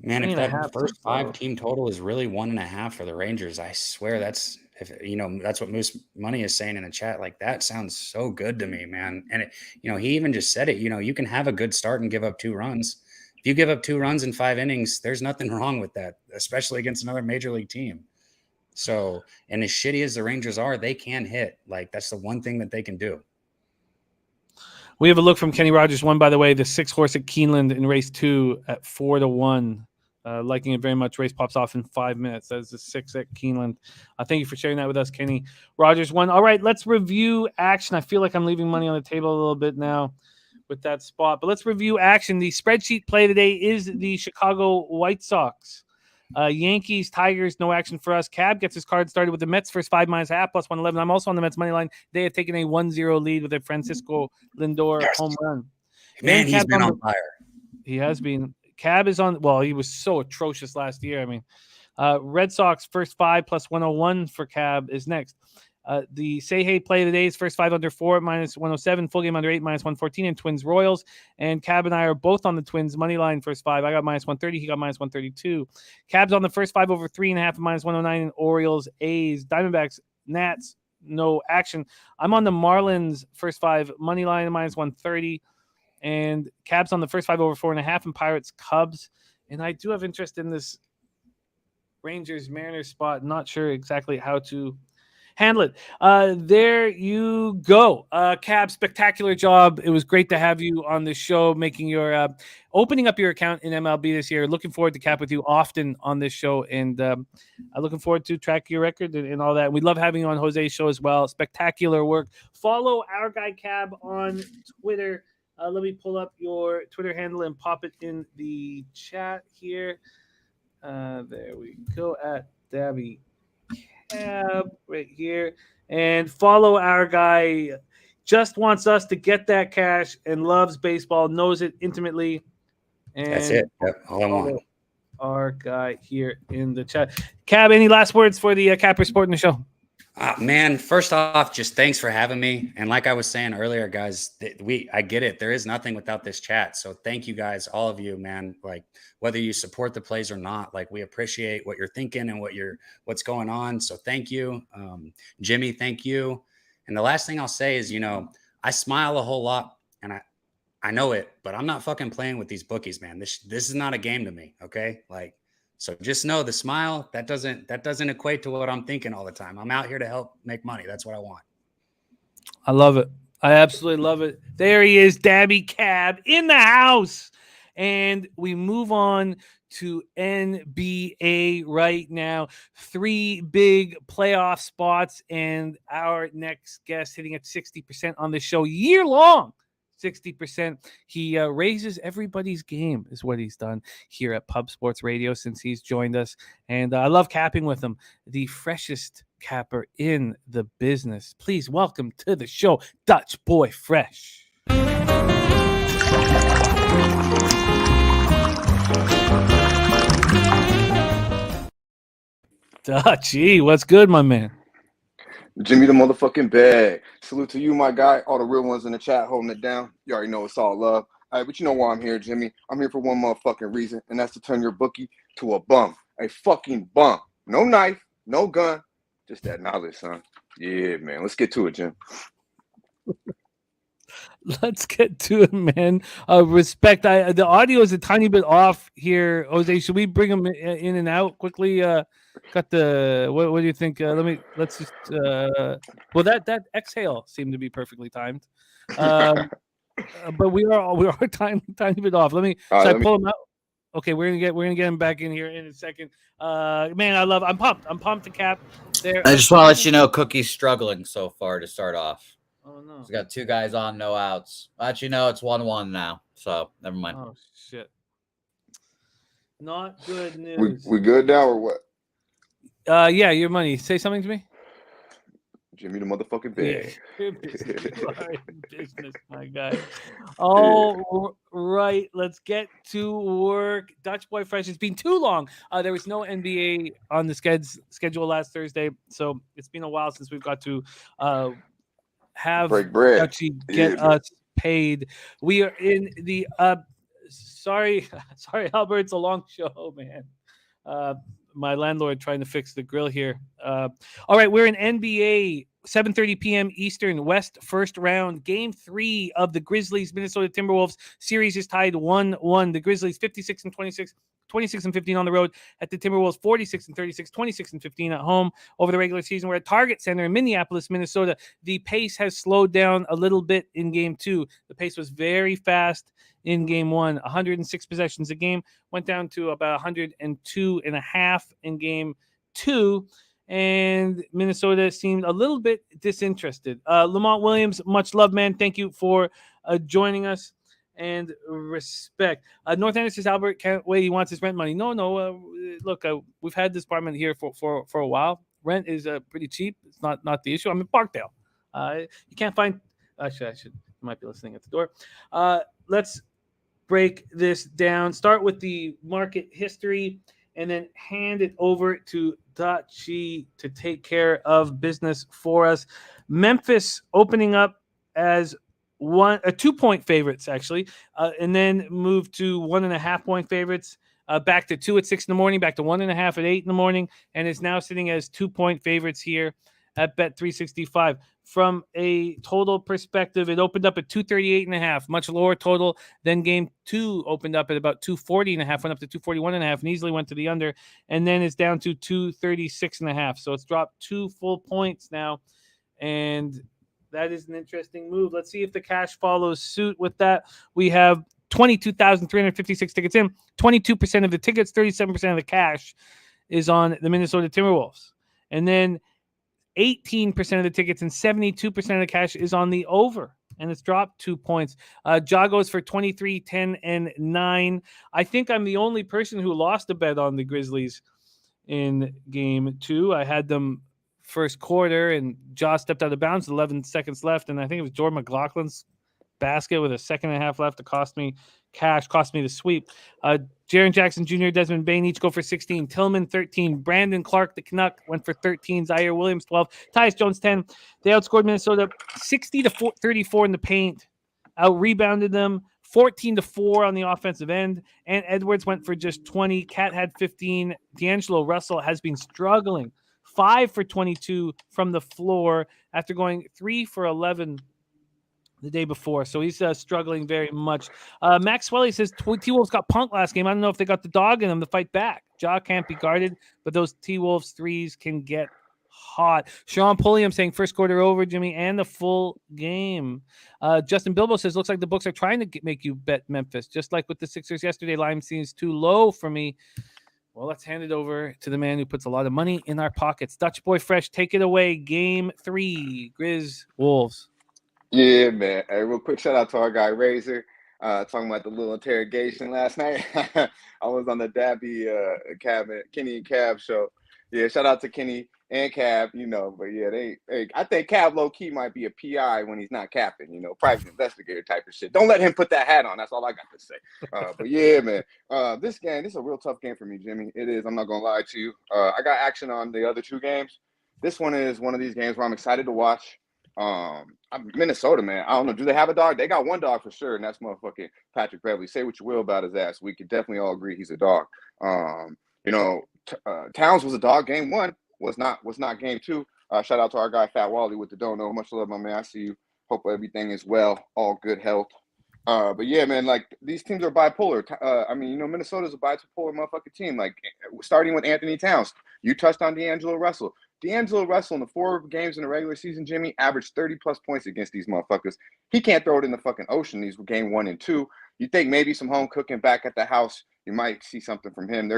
Man, if that first 5 team total is really 1.5 for the Rangers, I swear that's what Moose Money is saying in the chat. Like that sounds so good to me, man. And he even just said it. You can have a good start and give up 2 runs. If you give up 2 runs in 5 innings, there's nothing wrong with that, especially against another major league team. So, and as shitty as the Rangers are, they can hit. Like that's the one thing that they can do. We have a look from Kenny Rogers. One, by the way, the 6 horse at Keeneland in race 2 at 4-1. Liking it very much. Race pops off in 5 minutes. That is the 6 at Keeneland. Thank you for sharing that with us, Kenny Rogers. 1. All right, let's review action. I feel like I'm leaving money on the table a little bit now with that spot. But let's review action. The spreadsheet play today is the Chicago White Sox. Yankees, Tigers, no action for us. Cab gets his card started with the Mets first 5 minus half plus 111. I'm also on the Mets money line. They have taken a 1-0 lead with a Francisco Lindor home run. Man, he's been on fire. He has been. Cab is on. Well, he was so atrocious last year. I mean, Red Sox first 5 plus 101 for Cab is next. The Say play today is first 5 under 4 minus 107, full game under 8 minus 114, and Twins Royals. And Cab and I are both on the Twins money line first 5. I got minus 130, he got minus 132. Cab's on the first 5 over 3.5 minus 109, and Orioles, A's, Diamondbacks, Nats, no action. I'm on the Marlins first 5 money line minus 130, and Cab's on the first 5 over 4.5, and Pirates, Cubs. And I do have interest in this Rangers Mariners spot. Not sure exactly how to handle it. There you go. Cab, spectacular job. It was great to have you on the show, making your opening up your account in MLB this year. Looking forward to cap with you often on this show, and I'm looking forward to track your record and all that. We love having you on Jose's show as well. Spectacular work. Follow our guy Cab on Twitter. Let me pull up your Twitter handle and pop it in the chat here. There we go, at Daby Cab right here. And follow our guy. Just wants us to get that cash and loves baseball, knows it intimately. And that's it. Yep, all I want. Our guy here in the chat. Cab, any last words for the Capper Sport in the show? Man, first off, just thanks for having me. And like I was saying earlier, guys, I get it. There is nothing without this chat. So thank you guys, all of you, man. Like whether you support the plays or not, like we appreciate what you're thinking and what's going on. So thank you. Jimmy, thank you. And the last thing I'll say is, I smile a whole lot and I know it, but I'm not fucking playing with these bookies, man. This is not a game to me. Okay. So just know the smile, that doesn't equate to what I'm thinking all the time. I'm out here to help make money. That's what I want. I love it. I absolutely love it. There he is, Daby Cab in the house. And we move on to NBA right now. 3 big playoff spots, and our next guest hitting at 60% on the show year long. 60%. He raises everybody's game is what he's done here at Pub Sports Radio since he's joined us. And I love capping with him. The freshest capper in the business. Please welcome to the show, Dutch Boy Fresh. Dutchy, what's good, my man? Jimmy the motherfucking bag. Salute to you, my guy. All the real ones in the chat holding it down. You already know it's all love. All right, but you know why I'm here, Jimmy. I'm here for one motherfucking reason, and that's to turn your bookie to a bum. A fucking bum. No knife, no gun, just that knowledge, son. Yeah, man. Let's get to it, Jim. Let's get to it, man. Respect. The audio is a tiny bit off here, Jose. Should we bring him in and out quickly? Got the. What do you think? Let's just. Well, that exhale seemed to be perfectly timed, but we are tiny bit off. Let me. I pull him out? Okay, we're gonna get him back in here in a second. Man, I'm pumped. I'm pumped to cap there. I just want to let you know, Cookie's struggling so far to start off. Oh no! He's got 2 guys on, no outs. Actually, no, it's 1-1 now. So never mind. Oh shit! Not good news. We good now or what? Yeah, your money. Say something to me. Jimmy the motherfucking bag. Business, my guy. All right, let's get to work. Dutch Boy Fresh. It's been too long. There was no NBA on the schedule last Thursday, so it's been a while since we've got to have break bread. Dutchy get us paid. We are in the sorry, Albert. It's a long show, man. My landlord trying to fix the grill here. All right, we're in NBA, 7:30 p.m. Eastern, West first round. Game 3 of the Grizzlies, Minnesota Timberwolves series is tied 1-1. The Grizzlies 56-26, 26-15 on the road. At the Timberwolves 46-36, 26-15 at home. Over the regular season, we're at Target Center in Minneapolis, Minnesota. The pace has slowed down a little bit in Game 2. The pace was very fast in Game 1. 106 possessions a game, went down to about 102.5 in Game 2. And Minnesota seemed a little bit disinterested. Lamont Williams, much love, man. Thank you for joining us, and respect. North End says Albert can't wait. He wants his rent money. No. Look, we've had this apartment here for a while. Rent is pretty cheap. It's not the issue. I'm in Parkdale. You can't find. Actually, I might be listening at the door. Let's break this down. Start with the market history, and then hand it over to Dutchy to take care of business for us. Memphis opening up as 2-point favorites, actually, and then moved to 1.5-point favorites. Back to 2 at 6 in the morning, back to 1.5 at 8 in the morning, and is now sitting as 2-point favorites here at Bet365. From a total perspective, it opened up at 238.5, much lower total than Game 2 opened up at about 240.5, went up to 241.5, and easily went to the under, and then it's down to 236.5. So it's dropped 2 full points now, and that is an interesting move. Let's see if the cash follows suit with that. We have 22,356 tickets in, 22% of the tickets, 37% of the cash is on the Minnesota Timberwolves. And then 18% of the tickets and 72% of the cash is on the over, and it's dropped 2 points. Ja goes for 23, 10, and 9. I think I'm the only person who lost a bet on the Grizzlies in Game 2. I had them first quarter, and Ja stepped out of bounds, 11 seconds left, and I think it was Jordan McLaughlin's basket with a second and a half left to cost me the sweep. Jaren Jackson Jr., Desmond Bain each go for 16. Tillman 13. Brandon Clark, the Canuck, went for 13. Zaire Williams 12. Tyus Jones 10. They outscored Minnesota 60-34 in the paint. Out rebounded them 14-4 on the offensive end. And Edwards went for just 20. Cat had 15. D'Angelo Russell has been struggling. 5 for 22 from the floor after going 3 for 11 the day before. So he's struggling very much. Max Swelly says T-Wolves got punked last game. I don't know if they got the dog in them to fight back. Ja can't be guarded, but those T-Wolves threes can get hot. Sean Pulliam saying first quarter over, Jimmy, and the full game. Justin Bilbo says, looks like the books are trying to make you bet Memphis. Just like with the Sixers yesterday, line seems too low for me. Well, let's hand it over to the man who puts a lot of money in our pockets. Dutch Boy Fresh, take it away. Game 3, Grizz Wolves. Yeah, man. Hey, real quick shout out to our guy Razor. Talking about the little interrogation last night. I was on the Daby Cab, Kenny and Cab show. Yeah, shout out to Kenny and Cab, but yeah, I think Cab low key might be a PI when he's not capping, private investigator type of shit. Don't let him put that hat on. That's all I got to say. But yeah, man, this is a real tough game for me, Jimmy. It is. I'm not gonna lie to you. I got action on the other 2 games. This one is one of these games where I'm excited to watch. Minnesota, man. I don't know. Do they have a dog? They got one dog for sure, and that's motherfucking Patrick Beverly. Say what you will about his ass. We could definitely all agree he's a dog. Towns was a dog. Game 1 was not game 2. Shout out to our guy Fat Wally with the dono. Much love, my man. I see you. Hope everything is well. All good health. But yeah, man, like these teams are bipolar. Minnesota's a bipolar motherfucking team. Like starting with Anthony Towns. You touched on D'Angelo Russell. D'Angelo Russell in the 4 games in the regular season, Jimmy, averaged 30-plus points against these motherfuckers. He can't throw it in the fucking ocean. These were game 1 and 2. You think maybe some home cooking back at the house, you might see something from him.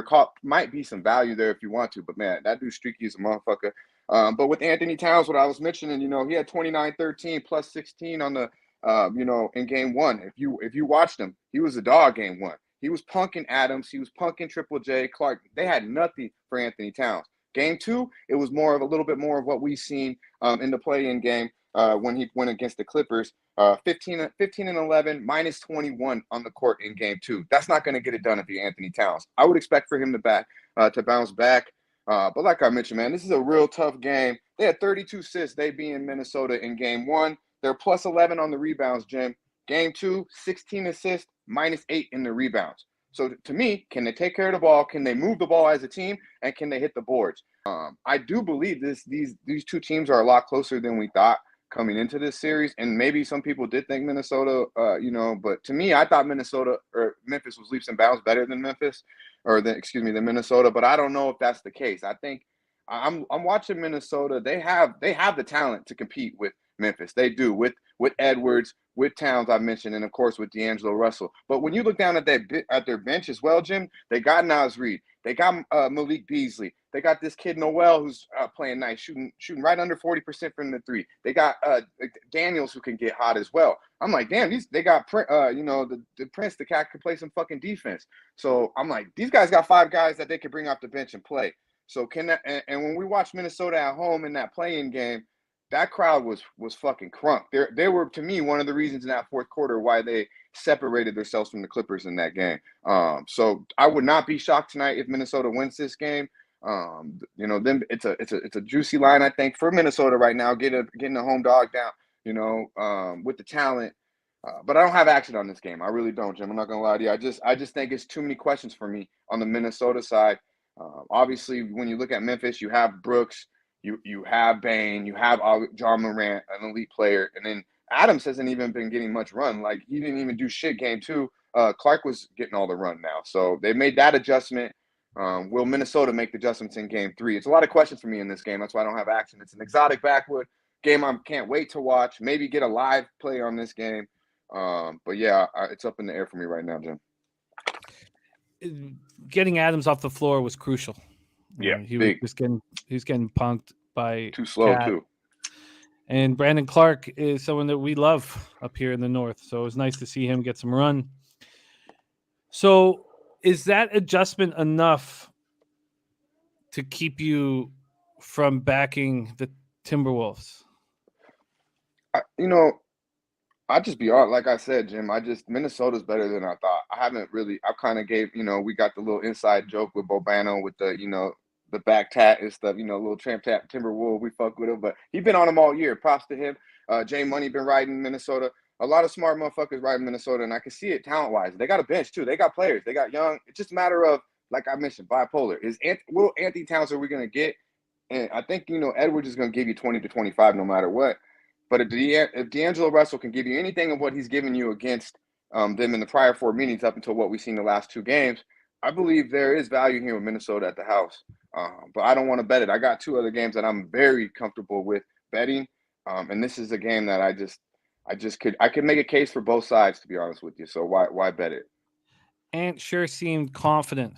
Might be some value there if you want to, but man, that dude's streaky as a motherfucker. But with Anthony Towns, what I was mentioning, he had 29-13 plus 16 on the, in game 1. If you watched him, he was a dog game 1. He was punking Adams. He was punking Triple J, Clark. They had nothing for Anthony Towns. Game 2, it was a little bit more of what we've seen in the play-in game when he went against the Clippers. 15 and 11, minus 21 on the court in game 2. That's not going to get it done if you're Anthony Towns. I would expect for him to bounce back. But like I mentioned, man, this is a real tough game. They had 32 assists. They be in Minnesota in game 1. They're plus 11 on the rebounds, Jim. Game 2, 16 assists, minus 8 in the rebounds. So to me, can they take care of the ball? Can they move the ball as a team? And can they hit the boards? I do believe these 2 teams are a lot closer than we thought coming into this series. And maybe some people did think Minnesota, but to me, I thought Memphis was leaps and bounds better than than Minnesota. But I don't know if that's the case. I think I'm watching Minnesota. They have the talent to compete with Memphis. They do with Edwards, with Towns, I mentioned, and of course with D'Angelo Russell. But when you look down at their bench as well, Jim, they got Naz Reid, they got Malik Beasley, they got this kid Noel who's playing nice, shooting right under 40% from the 3. They got Daniels who can get hot as well. I'm like, damn, they got the Prince, the cat can play some fucking defense. So I'm like, these guys got 5 guys that they can bring off the bench and play. So and when we watch Minnesota at home in that play-in game, that crowd was fucking crunk. They were, to me, one of the reasons in that 4th quarter why they separated themselves from the Clippers in that game. So I would not be shocked tonight if Minnesota wins this game. Then it's a juicy line, I think, for Minnesota right now, getting the home dog down, with the talent. But I don't have action on this game. I really don't, Jim. I'm not gonna lie to you. I just think it's too many questions for me on the Minnesota side. Obviously, when you look at Memphis, you have Brooks. You have Bane, you have John Morant, an elite player, and then Adams hasn't even been getting much run. Like, he didn't even do shit game 2. Clark was getting all the run now. So they made that adjustment. Will Minnesota make the adjustments in game 3? It's a lot of questions for me in this game. That's why I don't have action. It's an exotic backwood game I can't wait to watch. Maybe get a live play on this game. But yeah, it's up in the air for me right now, Jim. Getting Adams off the floor was crucial. Yeah, he was getting punked by too slow Cat. too. And Brandon Clark is someone that we love up here in the North, so it was nice to see him get some run. So, is that adjustment enough to keep you from backing the Timberwolves? I'll just be honest. Like I said, Jim, Minnesota's better than I thought. I kind of gave, we got the little inside joke with Bobano with the back tat and stuff, little tramp tap Timberwolf. We fuck with him, but he's been on them all year. Props to him. Jay Money been riding Minnesota. A lot of smart motherfuckers riding Minnesota, and I can see it talent-wise. They got a bench, too. They got players. They got young. It's just a matter of, like I mentioned, bipolar. Will Anthony Towns are we going to get? And I think, Edwards is going to give you 20 to 25 no matter what. But if D'Angelo Russell can give you anything of what he's given you against them in the prior 4 meetings up until what we've seen the last 2 games, I believe there is value here with Minnesota at the house, but I don't want to bet it. I got two other games that I'm very comfortable with betting, and this is a game that I could make a case for both sides, to be honest with you. So why bet it? Ant sure seemed confident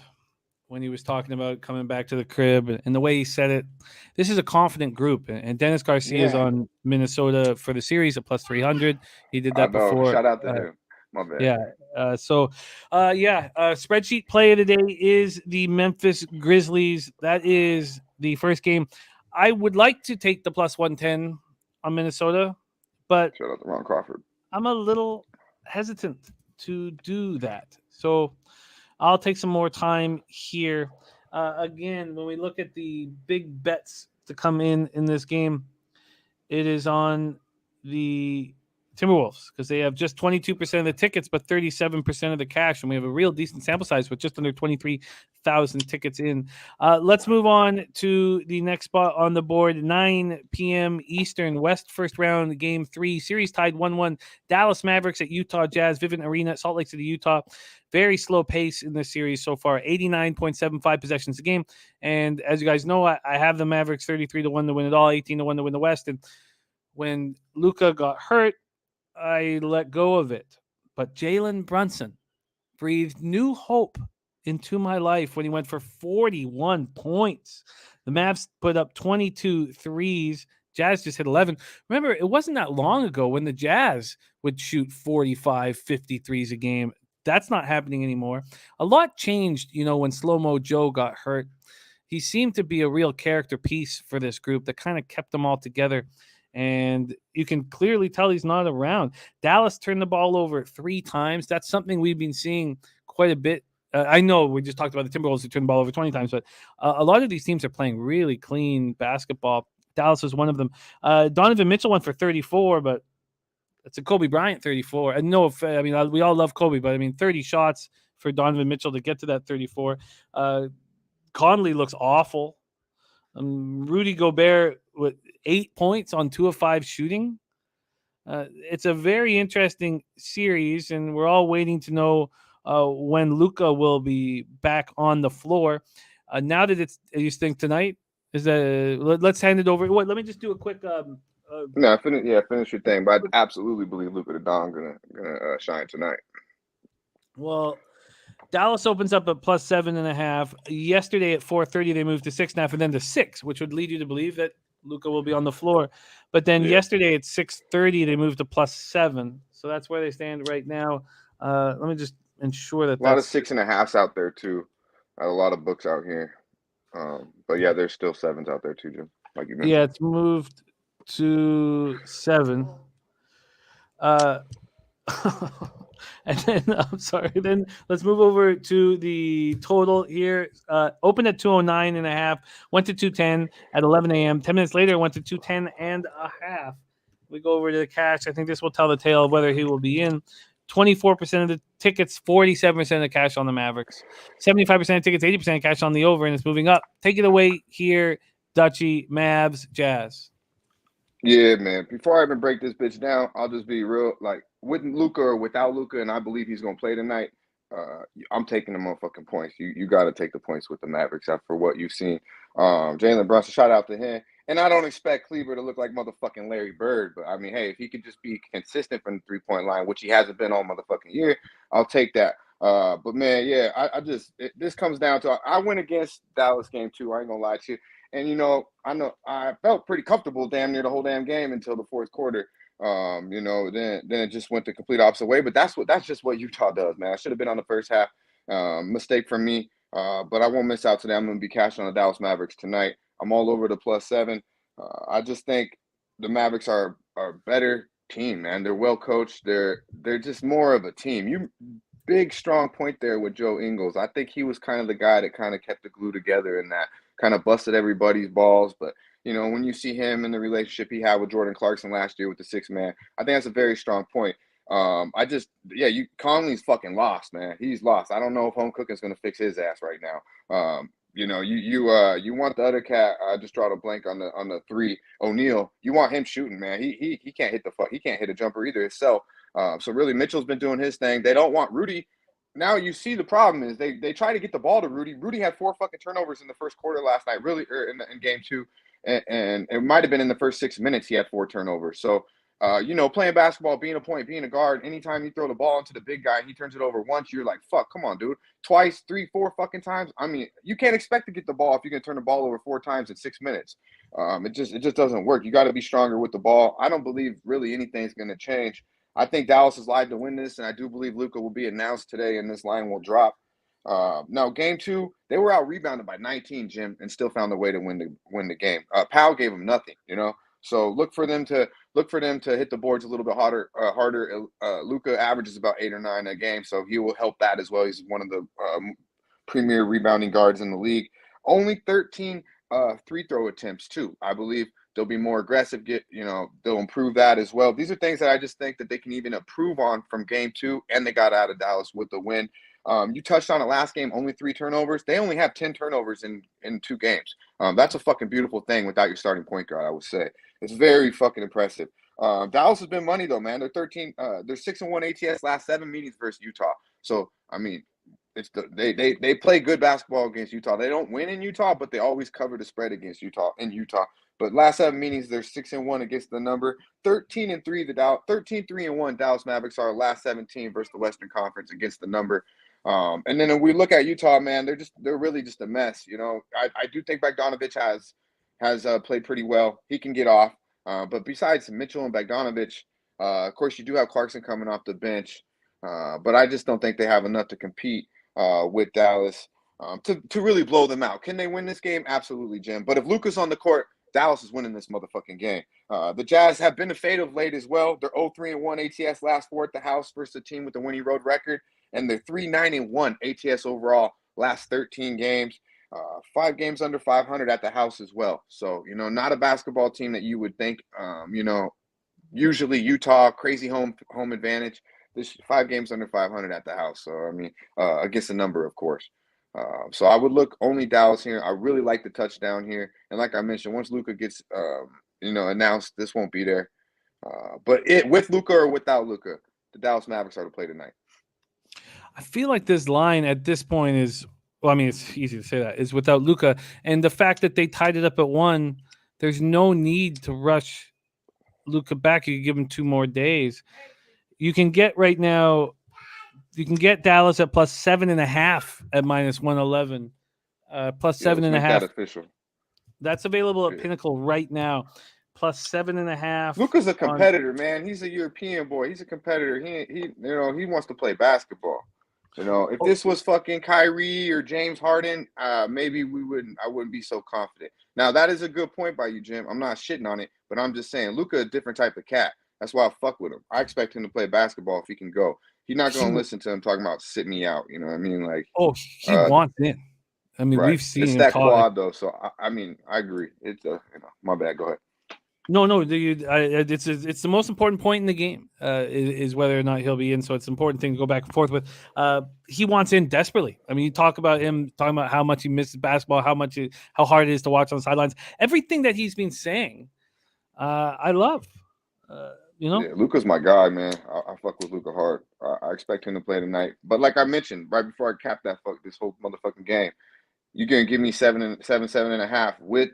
when he was talking about coming back to the crib, and the way he said it. This is a confident group, and Dennis Garcia is Yeah, on Minnesota for the series at plus 300. He did I that know. before. Shout out to him. My bad. Yeah. Spreadsheet play of the day is the Memphis Grizzlies. That is the first game. I would like to take the plus 110 on Minnesota, but Shout out to Ron Crawford. I'm a little hesitant to do that. So I'll take some more time here. Again, when we look at the big bets to come in this game, it is on the Timberwolves because they have just 22% of the tickets, but 37% of the cash. And we have a real decent sample size with just under 23,000 tickets in. Let's move on to the next spot on the board. 9 p.m. Eastern, West first round, game 3. Series tied 1-1. Dallas Mavericks at Utah Jazz, Vivint Arena, Salt Lake City, Utah. Very slow pace in this series so far. 89.75 possessions a game. And as you guys know, I have the Mavericks 33-1 to win it all, 18-1 to win the West. And when Luka got hurt, I let go of it. But Jalen Brunson breathed new hope into my life when he went for 41 points. The Mavs put up 22 threes. Jazz just hit 11. Remember, it wasn't that long ago when the Jazz would shoot 45, 50 threes a game. That's not happening anymore. A lot changed, when Slow-Mo Joe got hurt. He seemed to be a real character piece for this group that kind of kept them all together. And you can clearly tell he's not around. Dallas turned the ball over 3 times. That's something we've been seeing quite a bit. I know we just talked about the Timberwolves who turned the ball over 20 times, but a lot of these teams are playing really clean basketball. Dallas was one of them. Donovan Mitchell went for 34, but it's a Kobe Bryant 34. And we all love Kobe, but 30 shots for Donovan Mitchell to get to that 34. Conley looks awful. Rudy Gobert with 8 points on 2 of 5 shooting. It's a very interesting series, and we're all waiting to know when Luka will be back on the floor. Now that you think tonight is let's hand it over. Let me just do a quick. Finish your thing. But I absolutely believe Luka the Don gonna shine tonight. Well, Dallas opens up at plus 7.5. Yesterday at 4:30, they moved to 6.5 and then to 6, which would lead you to believe that Luka will be on the floor. But then yesterday at 6:30, they moved to plus 7. So that's where they stand right now. Let me just ensure that a lot of 6.5s out there too. A lot of books out here. But yeah, there's still 7s out there too, Jim. Like you mentioned. Yeah, it's moved to 7. And then I'm sorry. Then let's move over to the total here. Opened at 209.5, went to 210 at 11 a.m. 10 minutes later, went to 210.5. We go over to the cash. I think this will tell the tale of whether he will be in. 24% of the tickets, 47% of the cash on the Mavericks, 75% of tickets, 80% of cash on the over, and it's moving up. Take it away here, Dutchie, Mavs, Jazz. Yeah, man. Before I even break this bitch down, I'll just be real. Like, with Luka or without Luka, and I believe he's going to play tonight, I'm taking the motherfucking points. You got to take the points with the Mavericks after what you've seen. Jalen Brunson, shout out to him. And I don't expect Kleber to look like motherfucking Larry Bird, but hey, if he could just be consistent from the 3-point line, which he hasn't been all motherfucking year, I'll take that. But man, yeah, this comes down to I went against Dallas game 2. I ain't gonna lie to you. And I felt pretty comfortable damn near the whole damn game until the fourth quarter. Then it just went the complete opposite way. But that's just what Utah does, man. I should have been on the first half. Mistake from me. But I won't miss out today. I'm gonna be cashing on the Dallas Mavericks tonight. I'm all over the plus 7. I just think the Mavericks are a better team, man. They're well coached. They're just more of a team. Big strong point there with Joe Ingles. I think he was kind of the guy that kind of kept the glue together and that kind of busted everybody's balls. But when you see him in the relationship he had with Jordan Clarkson last year with the 6-man, I think that's a very strong point. Conley's fucking lost, man. He's lost. I don't know if home cooking's gonna fix his ass right now. You want the other cat. I just drawed a blank on the 3. O'Neal. You want him shooting, man. He can't hit he can't hit a jumper either. So really Mitchell's been doing his thing. They don't want Rudy now you see the problem is they try to get the ball to Rudy. Rudy had 4 fucking turnovers in the first quarter last night, really, or in game 2, and it might have been in the first 6 minutes he had 4 turnovers. So, playing basketball, being a point, being a guard, anytime you throw the ball into the big guy, he turns it over once, you're like, fuck, come on, dude. Twice, 3, 4 fucking times. I mean, you can't expect to get the ball if you can turn the ball over 4 times in 6 minutes. It just doesn't work. You got to be stronger with the ball. I don't believe really anything's going to change. I think Dallas is live to win this, and I do believe Luka will be announced today, and this line will drop. Now, game 2, they were out rebounded by 19, Jim, and still found a way to win the game. Powell gave them nothing, So look for them to hit the boards a little bit harder. Luka averages about 8 or 9 a game, so he will help that as well. He's one of the premier rebounding guards in the league. Only 13 free throw attempts too. I believe they'll be more aggressive. They'll improve that as well. These are things that I just think that they can even improve on from game 2, and they got out of Dallas with the win. You touched on it last game, only 3 turnovers. They only have 10 turnovers in 2 games. That's a fucking beautiful thing without your starting point guard, I would say. It's very fucking impressive. Dallas has been money though, man. They're 6-1 ATS last 7 meetings versus Utah. So I mean, they play good basketball against Utah. They don't win in Utah, but they always cover the spread against Utah. But last 7 meetings, they're 6-1 against the number. 13-3 13-3-1 Dallas Mavericks are last 17 versus the Western Conference against the number. And then if we look at Utah, man, they're really just a mess. I do think Bogdanovich has played pretty well. He can get off. But besides Mitchell and Bogdanovich, of course, you do have Clarkson coming off the bench. But I just don't think they have enough to compete with Dallas to really blow them out. Can they win this game? Absolutely, Jim. But if Luka's on the court, Dallas is winning this motherfucking game. The Jazz have been a fade of late as well. They're 0-3-1 ATS last 4 at the house versus a team with a winning road record. And they're 3-9-1 ATS overall last 13 games. 5 games under 500 at the house as well. So, not a basketball team that you would think, usually Utah, crazy home advantage. This 5 games under 500 at the house. So, I mean, against the number, of course. So I would look only Dallas here. I really like the touchdown here. And like I mentioned, once Luka gets, announced, this won't be there. But with Luka or without Luka, the Dallas Mavericks are to play tonight. I feel like this line at this point is, well, I mean, it's easy to say that, is without Luka. And the fact that they tied it up at 1, there's no need to rush Luka back. You can give him 2 more days. You can get right now, you can get Dallas at plus 7.5 at minus 111. Plus 7.5. That official. That's available at Pinnacle right now. Plus 7.5. Luka's a competitor, man. He's a European boy. He's a competitor. He wants to play basketball. If this was fucking Kyrie or James Harden, maybe I wouldn't be so confident. Now, that is a good point by you, Jim. I'm not shitting on it, but I'm just saying Luka a different type of cat. That's why I fuck with him. I expect him to play basketball if he can go. He's not going to listen to him talking about sit me out. You know what I mean? Like, he wants in. I mean, right. We've seen it's him that quad though. So I agree. It's my bad. Go ahead. No, it's the most important point in the game is whether or not he'll be in. So it's an important thing to go back and forth with. He wants in desperately. I mean, you talk about him talking about how much he misses basketball, how hard it is to watch on the sidelines. Everything that he's been saying, I love. Yeah, Luka's my guy, man. I fuck with Luka hard. I expect him to play tonight. But like I mentioned right before I cap this whole motherfucking game, you can give me 7.5 with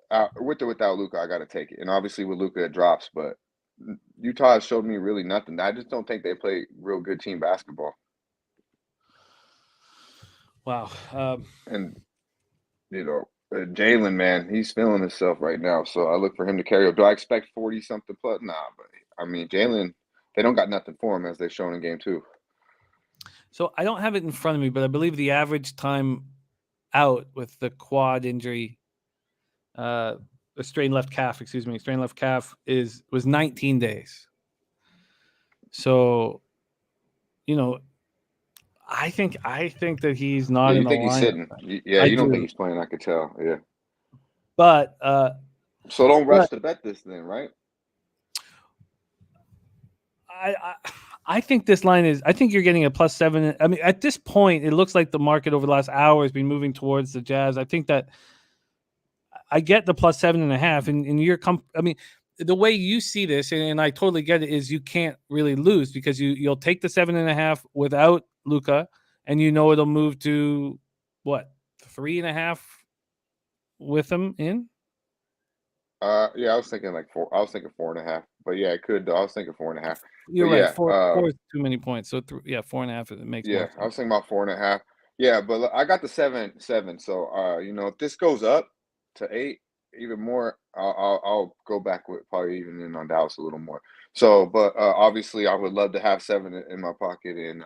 or without Luka. I got to take it. And obviously with Luka, it drops. But Utah has showed me really nothing. I just don't think they play real good team basketball. Wow. And Jalen, man, he's feeling himself right now. So I look for him to carry up. Do I expect 40-something plus? Nah, but I mean, Jalen, they don't got nothing for him as they've shown in game 2. So I don't have it in front of me, but I believe the average time out with the quad injury, a strained left calf was 19 days. So, I think that he's not in the line. He's sitting. Yeah, you don't think he's playing, I could tell. Yeah. But so don't rush to bet this then, right? I think this line is, I think you're getting a plus 7. I mean, at this point, it looks like the market over the last hour has been moving towards the Jazz. I think that I get the plus 7.5 and you're I mean, the way you see this, and I totally get it, is you can't really lose because you'll take the 7.5 without Luka, and it'll move to what 3.5 with him in. Yeah, I was thinking like 4. I was thinking 4.5, but yeah, it could. Though. I was thinking 4.5. You're But right. yeah, Four is too many points. So 4.5. It makes more yeah, I sense. was thinking about 4.5. Yeah, but look, I got the 7. So if this goes up to 8, even more, I'll go back with probably even in on Dallas a little more. So, but obviously, I would love to have 7 in my pocket and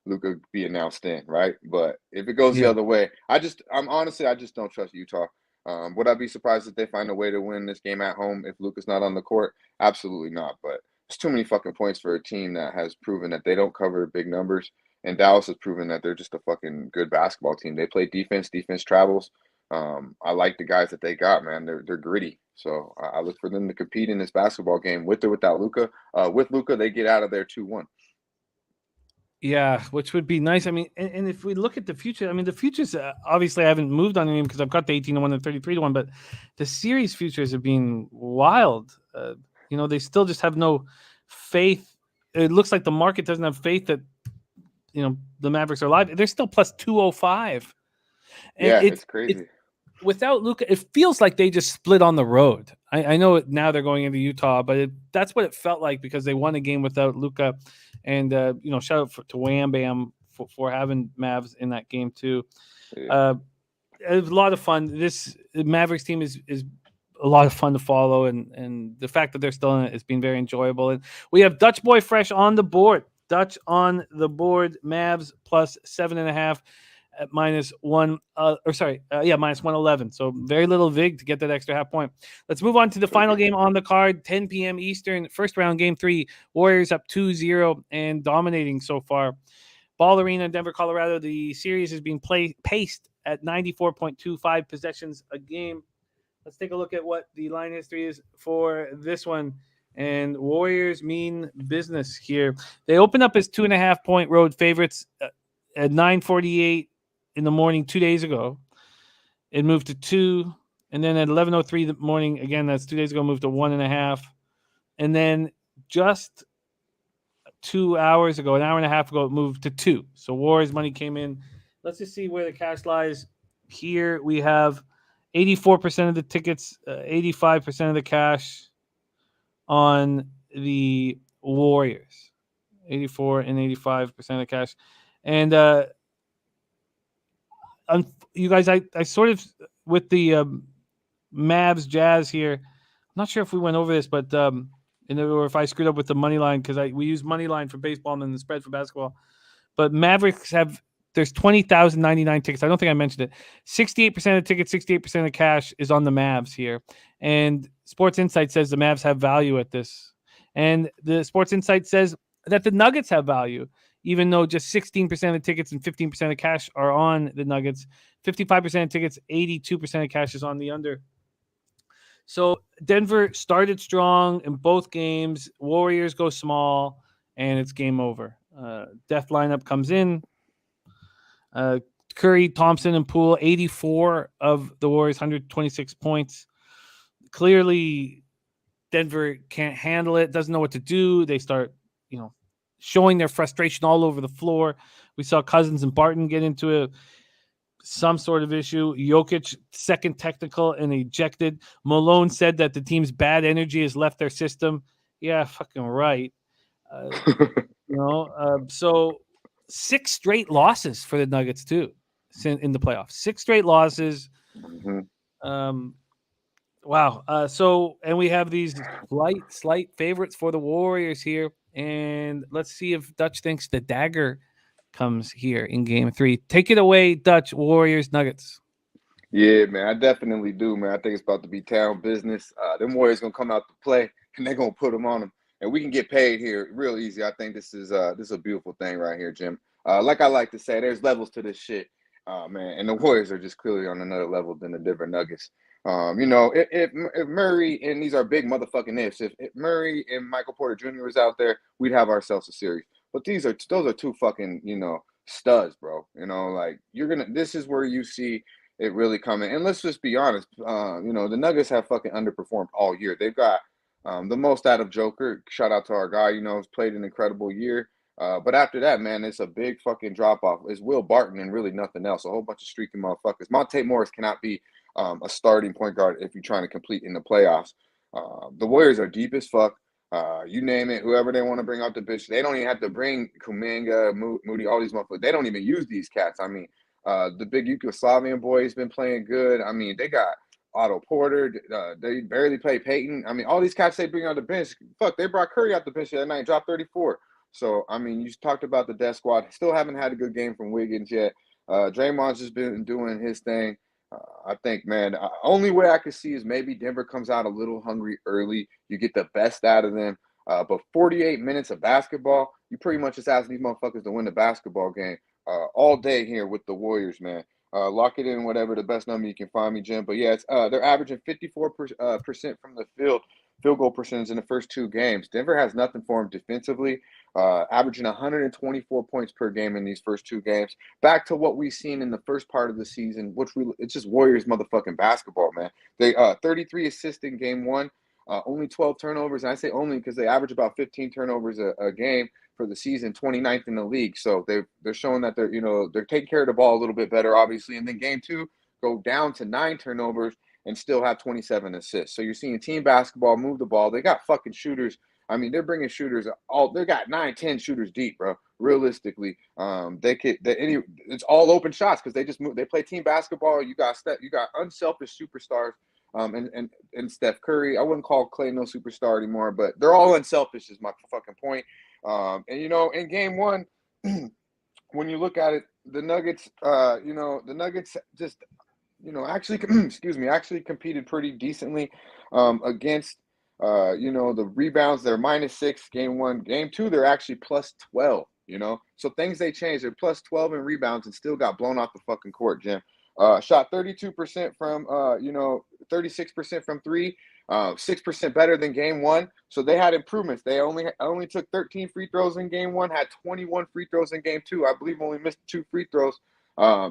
Luca be announced in, right? But if it goes the Yeah. other way, I just don't trust Utah. Would I be surprised if they find a way to win this game at home if Luca's not on the court? Absolutely not. But it's too many fucking points for a team that has proven that they don't cover big numbers. And Dallas has proven that they're just a fucking good basketball team. They play defense. Defense travels. I like the guys that they got, man. They're gritty. So I look for them to compete in this basketball game with or without Luca. With Luca, they get out of there 2-1. Yeah, which would be nice. I mean, and if we look at the future, I mean, the futures obviously I haven't moved on any because I've got the 18-1 and 33-1, but the series futures have been wild. They still just have no faith. It looks like the market doesn't have faith that the Mavericks are alive. They're still plus 205, and Yeah, it's it's crazy. without Luka, it feels like they just split on the road. I know now they're going into Utah, but that's what it felt like because they won a game without Luka. And, shout out to Wham Bam for having Mavs in that game too. Yeah. It was a lot of fun. This Mavericks team is a lot of fun to follow. And the fact that they're still in it has been very enjoyable. And we have Dutch Boy Fresh on the board. Dutch on the board. Mavs plus 7.5. At minus 111. So very little vig to get that extra half point. Let's move on to the final game on the card, 10 p.m. Eastern, first round, game 3. Warriors up 2-0 and dominating so far. Ball Arena, Denver, Colorado. The series is being paced at 94.25 possessions a game. Let's take a look at what the line history is for this one. And Warriors mean business here. They open up as 2.5-point road favorites at 9:48 in the morning 2 days ago. It moved to 2, and then at 11:03 in the morning, again, that's 2 days ago, moved to 1.5, and then just 2 hours ago, an hour and a half ago, it moved to 2. So Warriors money came in. Let's just see where the cash lies. Here we have 84% of the tickets, 85% of the cash on the Warriors. 84 and 85% of cash. And you guys, I sort of, with the Mavs Jazz here, I'm not sure if we went over this, but or if I screwed up with the money line because we use money line for baseball and then the spread for basketball. But Mavericks there's 20,099 tickets. I don't think I mentioned it. 68% of tickets, 68% of cash is on the Mavs here. And Sports Insight says the Mavs have value at this. And the Sports Insight says that the Nuggets have value, even though just 16% of the tickets and 15% of cash are on the Nuggets. 55% of tickets, 82% of cash is on the under. So Denver started strong in both games. Warriors go small, and it's game over. Death lineup comes in. Curry, Thompson, and Poole, 84 of the Warriors, 126 points. Clearly, Denver can't handle it, doesn't know what to do. They start, showing their frustration all over the floor. We saw Cousins and Barton get into some sort of issue. Jokic, second technical and ejected. Malone said that the team's bad energy has left their system. Yeah, fucking right. So 6 straight losses for the Nuggets too in the playoffs. 6 straight losses. Mm-hmm. Wow. And we have these slight favorites for the Warriors here. And let's see if Dutch thinks the dagger comes here in game 3. Take it away, Dutch. Warriors, Nuggets. Yeah, man, I definitely do, man. I think it's about to be town business. Them Warriors gonna come out to play, and they're gonna put them on them, and we can get paid here real easy. I think this is a beautiful thing right here, Jim. Like I like to say, there's levels to this shit, man, and the Warriors are just clearly on another level than the Denver Nuggets. If Murray, and these are big motherfucking ifs, if Murray and Michael Porter Jr. was out there, we'd have ourselves a series. But those are two fucking studs, bro. This is where you see it really coming. And let's just be honest, the Nuggets have fucking underperformed all year. They've got the most out of Joker. Shout out to our guy, has played an incredible year. But after that, man, it's a big fucking drop off. It's Will Barton and really nothing else. A whole bunch of streaking motherfuckers. Monte Morris cannot be a starting point guard if you're trying to compete in the playoffs. The Warriors are deep as fuck. You name it, whoever they want to bring out the bitch. They don't even have to bring Kuminga, Moody, all these motherfuckers. They don't even use these cats. I mean, the big Yugoslavian boy has been playing good. I mean, they got Otto Porter. They barely play Peyton. I mean, all these cats they bring on the bench. Fuck, they brought Curry out the bench the other night, dropped 34. So, I mean, you talked about the death squad. Still haven't had a good game from Wiggins yet. Draymond's just been doing his thing. I think, man, only way I could see is maybe Denver comes out a little hungry early. You get the best out of them. But 48 minutes of basketball, you pretty much just ask these motherfuckers to win the basketball game all day here with the Warriors, man. Lock it in, whatever the best number you can find me, Jim. But, yeah, it's, they're averaging 54% from the field goal percentage in the first 2 games. Denver has nothing for them defensively, averaging 124 points per game in these first 2 games. Back to what we've seen in the first part of the season, it's just Warriors motherfucking basketball, man. They 33 assists in game 1, only 12 turnovers. And I say only because they average about 15 turnovers a game for the season, 29th in the league. So they're showing that they're taking care of the ball a little bit better, obviously. And then game 2, go down to 9 turnovers and still have 27 assists. So you're seeing team basketball move the ball. They got fucking shooters. I mean, they're bringing shooters they got 9, 10 shooters deep, bro. Realistically, it's all open shots because they just move. They play team basketball. You got unselfish superstars, and Steph Curry. I wouldn't call Clay no superstar anymore, but they're all unselfish is my fucking point. And in game 1, when you look at it, the Nuggets, the Nuggets just actually actually competed pretty decently against the rebounds. They're -6 game 1. Game 2, they're actually +12, so things they changed. They're +12 in rebounds and still got blown off the fucking court, Jim. Shot 32% from 36% from 3, 6% better than game 1. So they had improvements. They only took 13 free throws in game 1, had 21 free throws in game 2. I believe only missed 2 free throws.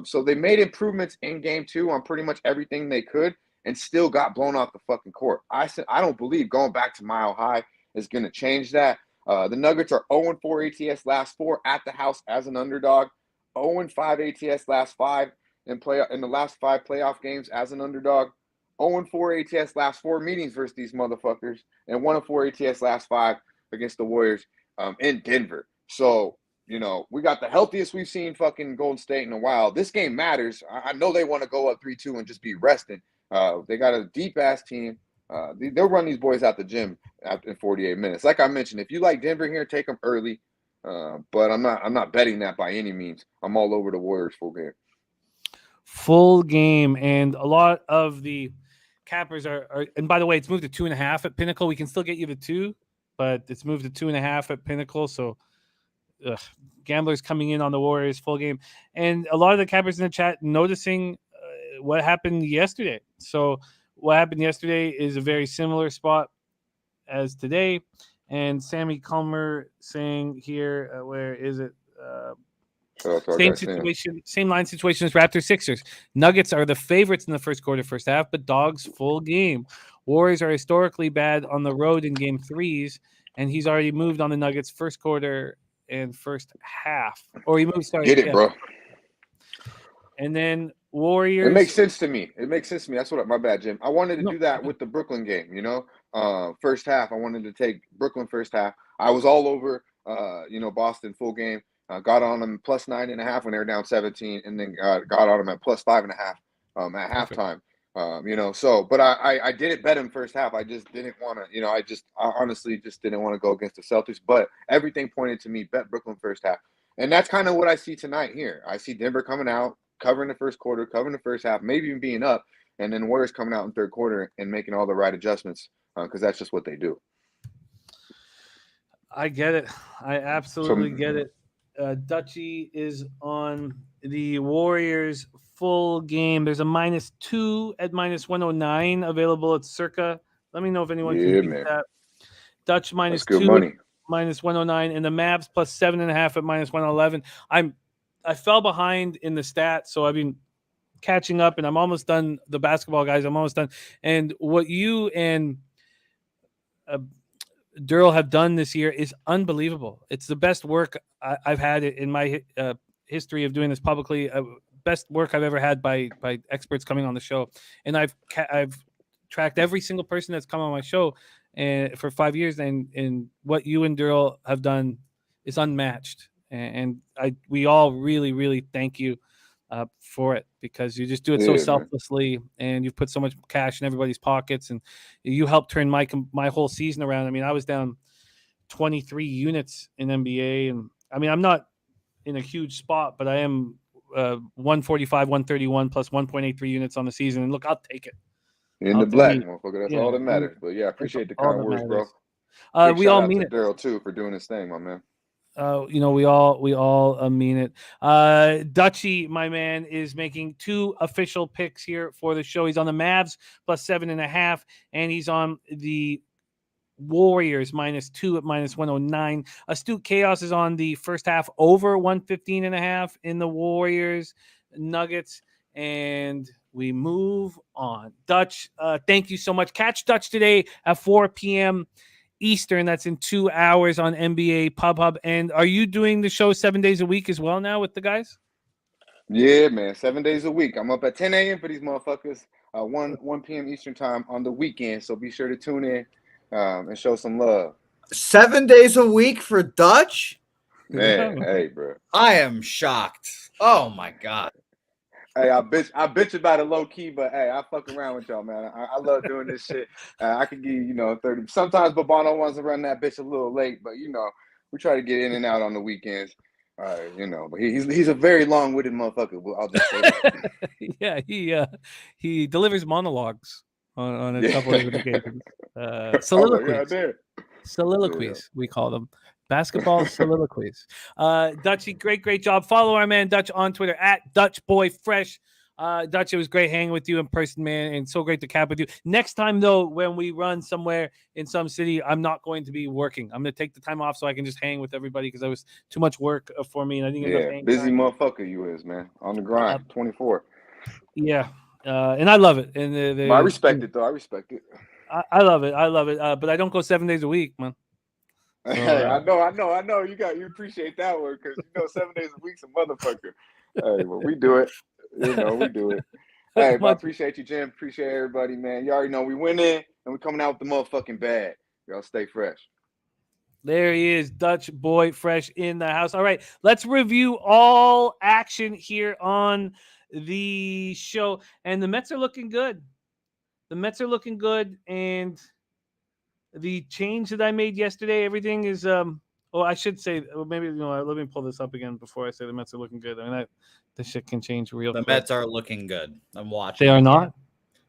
So they made improvements in game 2 on pretty much everything they could and still got blown off the fucking court. I don't believe going back to Mile High is going to change that. The Nuggets are 0-4 ATS last 4 at the house as an underdog, 0-5 ATS last 5 in the last 5 playoff games as an underdog, 0-4 ATS last 4 meetings versus these motherfuckers, and 1-4 ATS last 5 against the Warriors in Denver. So, we got the healthiest we've seen fucking Golden State in a while. This game matters. I know they want to go up 3-2 and just be resting. They got a deep-ass team. They'll run these boys out the gym in 48 minutes. Like I mentioned, if you like Denver here, take them early. But I'm not betting that by any means. I'm all over the Warriors full game. Full game, and a lot of the cappers are and by the way, it's moved to 2.5 at Pinnacle. We can still get you the 2, but it's moved to 2.5 at Pinnacle. So gamblers coming in on the Warriors full game, and a lot of the cappers in the chat noticing what happened yesterday. So what happened yesterday is a very similar spot as today. And Sammy Culmer saying here, where is it? Same situation, same line situation as Raptors Sixers. Nuggets are the favorites in the first quarter, first half, but dogs full game. Warriors are historically bad on the road in game 3s, and he's already moved on the Nuggets first quarter and first half. Or he moved. Sorry, get it, bro. And then Warriors. It makes sense to me. That's what. My bad, Jim. I wanted to do that with the Brooklyn game. First half. I wanted to take Brooklyn first half. I was all over. Boston full game. Got on them +9.5 when they were down 17, and then got on them at +5.5 at halftime. But I didn't bet him first half. I just didn't want to. I honestly just didn't want to go against the Celtics. But everything pointed to me bet Brooklyn first half, and that's kind of what I see tonight here. I see Denver coming out, covering the first quarter, covering the first half, maybe even being up, and then Warriors coming out in third quarter and making all the right adjustments because that's just what they do. I get it. I absolutely get it. Dutchy is on the Warriors full game. There's a -2 at -109 available at Circa. Let me know if anyone can beat that. Dutch -2 -109, and the Mavs +7.5 at -111. I fell behind in the stats, so I've been catching up, and I'm almost done. The basketball guys, I'm almost done. And what you and Derl have done this year is unbelievable. It's the best work I've had in my history of doing this publicly. Best work I've ever had by experts coming on the show, and I've tracked every single person that's come on my show for 5 years, and what you and Derl have done is unmatched. And we all really thank you for it, because you just do it so selflessly, and you've put so much cash in everybody's pockets, and you helped turn my whole season around. I mean, I was down 23 units in NBA, and I mean, I'm not in a huge spot, but I am 145, 131 plus 1.83 units on the season. And look, I'll take it. In the black, motherfucker. That's all that matters. But yeah, I appreciate the kind words, bro. We all mean it. Derl too for doing his thing, my man. We all mean it. Dutchy, my man, is making 2 official picks here for the show. He's on the Mavs plus 7.5, and he's on the Warriors -2 at -109. Astute Chaos is on the first half over 115.5 in the Warriors Nuggets, and we move on. Dutch, thank you so much. Catch Dutch today at 4 p.m. Eastern. That's in 2 hours on NBA Pub Hub. And are you doing the show 7 days a week as well now with the guys? Yeah, man. 7 days a week. I'm up at 10 a.m. for these motherfuckers. 1 p.m. Eastern time on the weekend. So be sure to tune in and show some love. 7 days a week for Dutch? Man, hey, bro. I am shocked. Oh my God. Hey, I bitch about it low key, but hey, I fuck around with y'all, man. I love doing this shit. I could give you 30. Sometimes Babano wants to run that bitch a little late, but we try to get in and out on the weekends. But he's a very long-winded motherfucker. I'll just say that. Yeah, he delivers monologues on a couple of occasions. Soliloquies, we call them. Basketball soliloquies. Dutchy, great job. Follow our man Dutch on Twitter at DutchBoyFresh. Dutch, it was great hanging with you in person, man, and so great to cap with you. Next time, though, when we run somewhere in some city, I'm not going to be working. I'm going to take the time off so I can just hang with everybody, because that was too much work for me, and I didn't get enough hang busy time. Motherfucker you is, man. On the grind, 24. Yeah, and I love it. And I respect it, though. I respect it. I love it. But I don't go 7 days a week, man. So, hey, I know. You appreciate that one, because 7 days a week's a motherfucker. Hey, well, we do it. We do it. Hey, but I appreciate you, Jim. Appreciate everybody, man. You already know we went in and we're coming out with the motherfucking bag. Y'all stay fresh. There he is, Dutch Boy Fresh in the house. All right, let's review all action here on the show. And the Mets are looking good. And the change that I made yesterday, everything is I should say, maybe let me pull this up again before I say the Mets are looking good. I mean, this shit can change real quick. The Mets are looking good. I'm watching. They are not?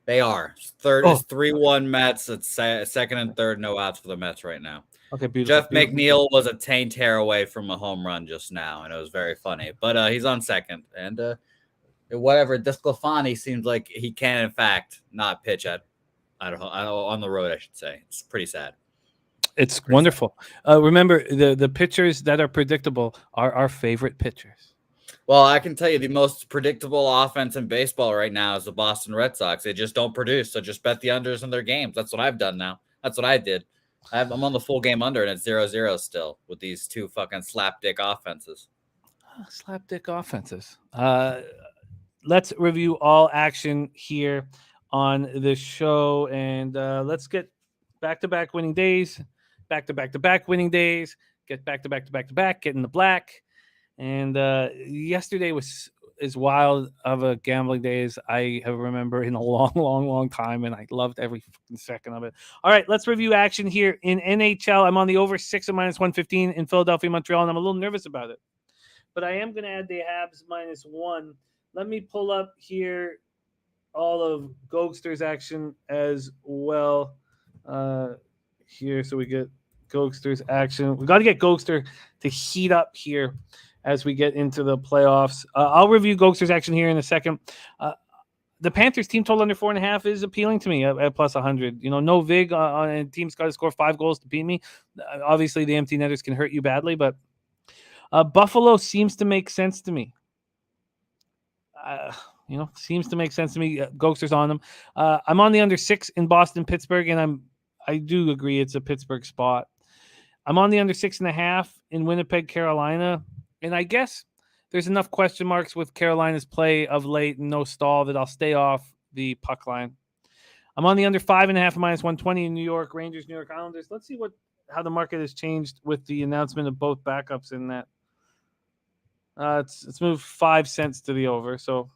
They are. Third is 3-1 Mets. It's second and third, no outs for the Mets right now. Okay, beautiful. Jeff McNeil was a taint hair away from a home run just now, and it was very funny. But he's on second, and whatever. DeSclafani seems like he can, in fact, not pitch on the road, I should say. It's pretty sad. It's wonderful. Remember, the pitchers that are predictable are our favorite pitchers. Well, I can tell you the most predictable offense in baseball right now is the Boston Red Sox. They just don't produce, so just bet the unders in their games. That's what I've done now. That's what I did. I'm on the full game under, and it's 0-0 still with these two fucking slapdick offenses. Slapdick offenses. Let's review all action here on the show, and let's get back-to-back winning days, back-to-back-to-back winning days, get back-to-back-to-back-to-back, get in the black. And yesterday was as wild of a gambling day as I have remember in a long time, and I loved every fucking second of it. All right, let's review action here in NHL. I'm on the over 6 at -115 in Philadelphia, Montreal, and I'm a little nervous about it. But I am going to add the Habs -1. Let me pull up here all of Gogster's action as well here, so we get Gogster's action. We got to get Gogster to heat up here as we get into the playoffs. I'll review Gogster's action here in a second. The Panthers team total under 4.5 is appealing to me at plus 100. No vig on a team's got to score 5 goals to beat me. Obviously, the empty netters can hurt you badly, but Buffalo seems to make sense to me. Seems to make sense to me. Gogster's on them. I'm on the under 6 in Boston, Pittsburgh, and I do agree it's a Pittsburgh spot. I'm on the under 6.5 in Winnipeg, Carolina. And I guess there's enough question marks with Carolina's play of late and no stall that I'll stay off the puck line. I'm on the under 5.5 minus 120 in New York Rangers, New York Islanders. Let's see how the market has changed with the announcement of both backups in that. It's moved 5 cents to the over. So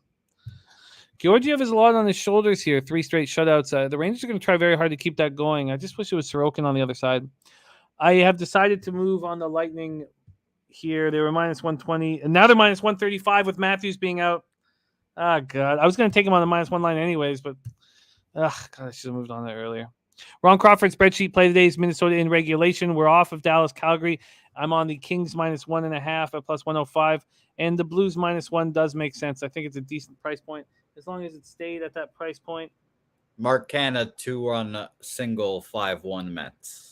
Georgiev has a lot on his shoulders here. 3 straight shutouts. The Rangers are going to try very hard to keep that going. I just wish it was Sorokin on the other side. I have decided to move on the Lightning here. They were minus 120, and now they're minus 135 with Matthews being out. Oh, God. I was going to take him on the minus 1 line anyways, but God, I should have moved on that earlier. Ron Crawford spreadsheet play today is Minnesota in regulation. We're off of Dallas, Calgary. I'm on the Kings minus 1.5 at plus 105, and the Blues minus 1 does make sense. I think it's a decent price point as long as it stayed at that price point. Mark Canna 2-run single 5-1 Mets.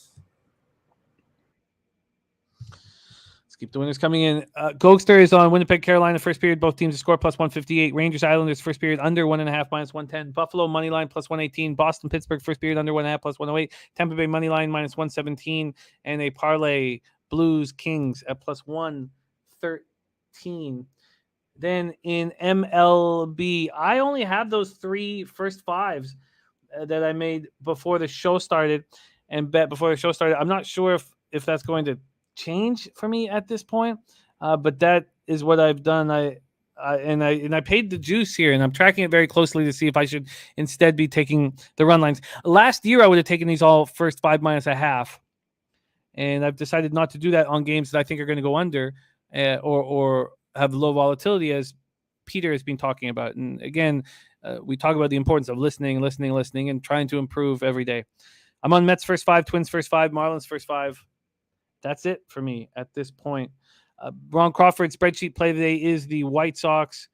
Keep the winners coming in. Gogster is on Winnipeg, Carolina. First period, both teams to score plus 158. Rangers, Islanders, first period under 1.5 minus 110. Buffalo, money line plus 118. Boston, Pittsburgh, first period under 1.5 plus 108. Tampa Bay, money line minus 117. And a parlay, Blues, Kings at plus 113. Then in MLB, I only have those 3 first fives that I made before the show started and bet before the show started. I'm not sure if that's going to change for me at this point, but that is what I've done. I paid the juice here, and I'm tracking it very closely to see if I should instead be taking the run lines. Last year, I would have taken these all first 5 minus a half, and I've decided not to do that on games that I think are going to go under or have low volatility, as Peter has been talking about. And again, we talk about the importance of listening, and trying to improve every day. I'm on Mets first 5, Twins first 5, Marlins first 5. That's it for me at this point. Ron Crawford spreadsheet play today is the White Sox.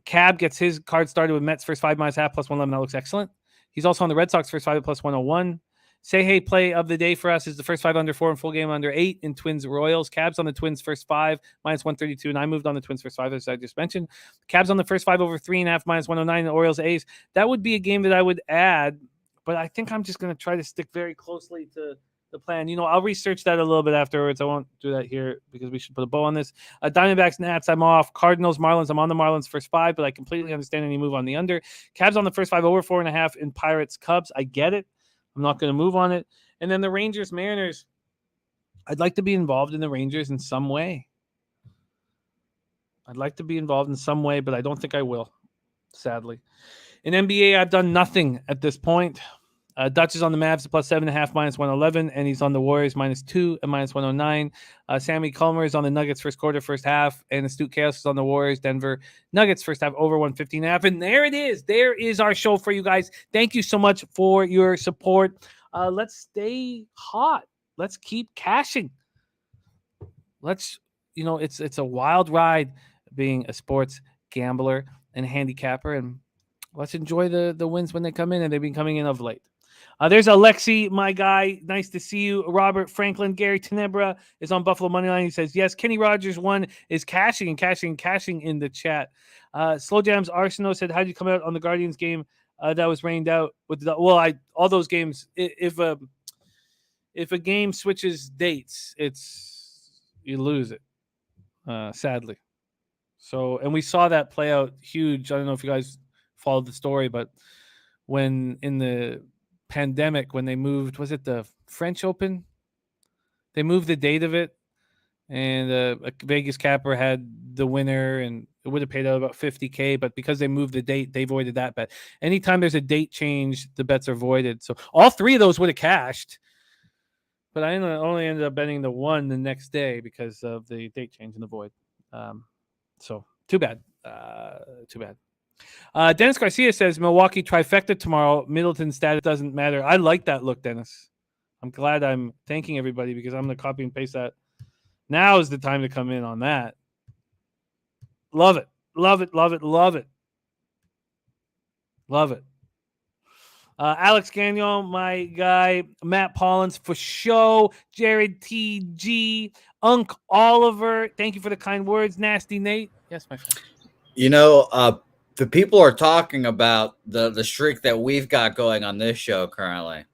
Cab gets his card started with Mets first 5 minus half plus 111. That looks excellent. He's also on the Red Sox first 5 at plus 101. Say play of the day for us is the first 5 under 4 and full game under 8 in Twins Royals. Cab's on the Twins first 5 minus 132, and I moved on the Twins first 5 as I just mentioned. Cab's on the first 5 over 3.5 minus 109. The Orioles A's. That would be a game that I would add, but I think I'm just going to try to stick very closely to the plan. I'll research that a little bit afterwards. I won't do that here because we should put a bow on this. Diamondbacks, Nats, I'm off. Cardinals, Marlins, I'm on the Marlins first 5, but I completely understand any move on the under. Cabs on the first 5 over 4.5 in Pirates, Cubs. I get it. I'm not going to move on it. And then the Rangers, Mariners. I'd like to be involved in the Rangers in some way. But I don't think I will, sadly. In NBA, I've done nothing at this point. Dutch is on the Mavs at plus 7.5 minus 111, and he's on the Warriors minus 2 and minus 109. Sammy Culmer is on the Nuggets first quarter, first half, and Astute Chaos is on the Warriors, Denver Nuggets first half over 115.5. And there it is. There is our show for you guys. Thank you so much for your support. Let's stay hot. Let's keep cashing. It's a wild ride being a sports gambler and handicapper, and let's enjoy the wins when they come in, and they've been coming in of late. There's Alexi, my guy. Nice to see you. Robert Franklin, Gary Tenebra is on Buffalo Moneyline. He says, yes, Kenny Rogers 1 is cashing in the chat. Slow Jams Arsenal said, how did you come out on the Guardians game that was rained out? All those games, if a game switches dates, you lose it, sadly. So, and we saw that play out huge. I don't know if you guys followed the story, but when in the pandemic, when they moved, was it the French Open? They moved the date of it, and a Vegas capper had the winner, and it would have paid out about $50K, but because they moved the date, they voided that bet. Anytime there's a date change, the bets are voided. So all 3 of those would have cashed, but I only ended up betting the one the next day because of the date change and the void. So too bad. Dennis Garcia says Milwaukee trifecta tomorrow. Middleton's status doesn't matter. I like that look, Dennis. I'm glad I'm thanking everybody because I'm going to copy and paste that. Now is the time to come in on that. Love it. Alex Gagnon, my guy. Matt Pollins for show. Jared TG. Unc Oliver. Thank you for the kind words. Nasty Nate. Yes, my friend. The people are talking about the streak that we've got going on this show currently.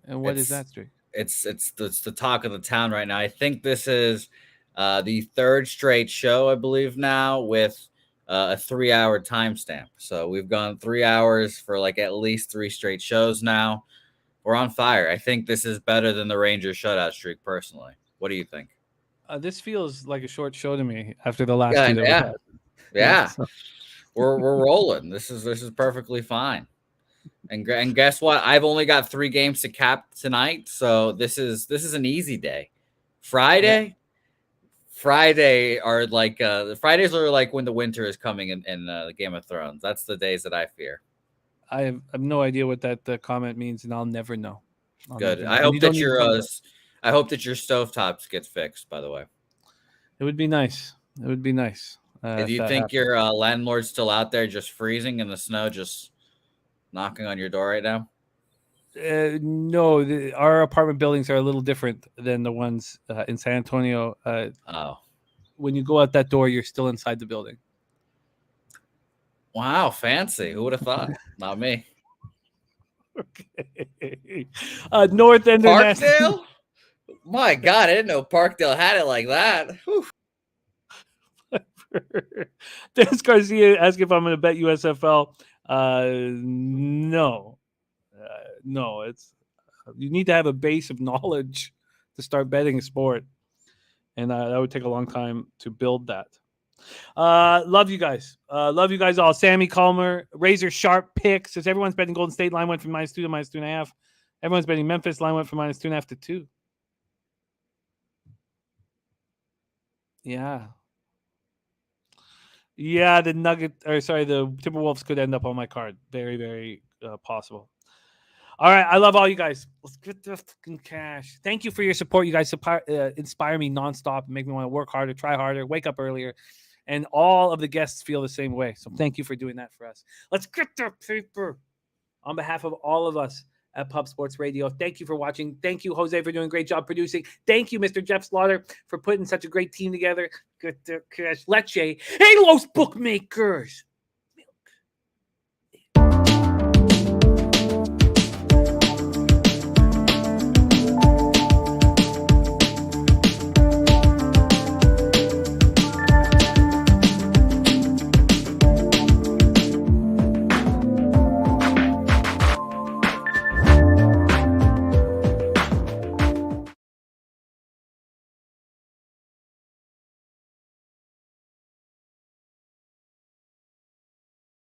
And what is that streak? it's the talk of the town right now. I think this is the third straight show, I believe now, with a 3-hour timestamp. So we've gone 3 hours for like at least 3 straight shows now. We're on fire. I think this is better than the Rangers shutout streak, personally. What do you think? This feels like a short show to me after the last Yeah, two that we had. yeah. So- We're rolling. This is perfectly fine. And guess what? I've only got 3 games to cap tonight, so this is an easy day. Friday are like the Fridays are like when the winter is coming in the Game of Thrones. That's the days that I fear. I have no idea what that comment means, and I'll never know. Good. Never know. I And hope you that don't need to your tell me that. I hope that your stovetops gets fixed. By the way, It would be nice. It would be nice. do you think your landlord's still out there, just freezing in the snow, just knocking on your door right now? No, our apartment buildings are a little different than the ones in San Antonio. Oh, When you go out that door, you're still inside the building. wow, fancy. Who would have thought? Not me. Okay. North International. Parkdale? My God, I didn't know Parkdale had it like that. Whew. Dennis Garcia asking if I'm going to bet USFL. No. No, it's you need to have a base of knowledge to start betting a sport, and that would take a long time to build that. Love you guys. Love you guys all. Sammy Calmer, razor sharp picks. Says everyone's betting Golden State. Line went from -2 to -2.5. Everyone's betting Memphis. Line went from -2.5 to 2. Yeah. Yeah, the Timberwolves could end up on my card. Very, very possible. All right, I love all you guys. Let's get the fucking cash. Thank you for your support. You guys inspire me nonstop and make me want to work harder, try harder, wake up earlier. And all of the guests feel the same way. So thank you for doing that for us. Let's get the paper. On behalf of all of us at Pub Sports Radio, thank you for watching. Thank you, Jose, for doing a great job producing. Thank you, Mr. Jeff Slaughter, for putting such a great team together. Get the cash. Leche. Hey, Los Bookmakers.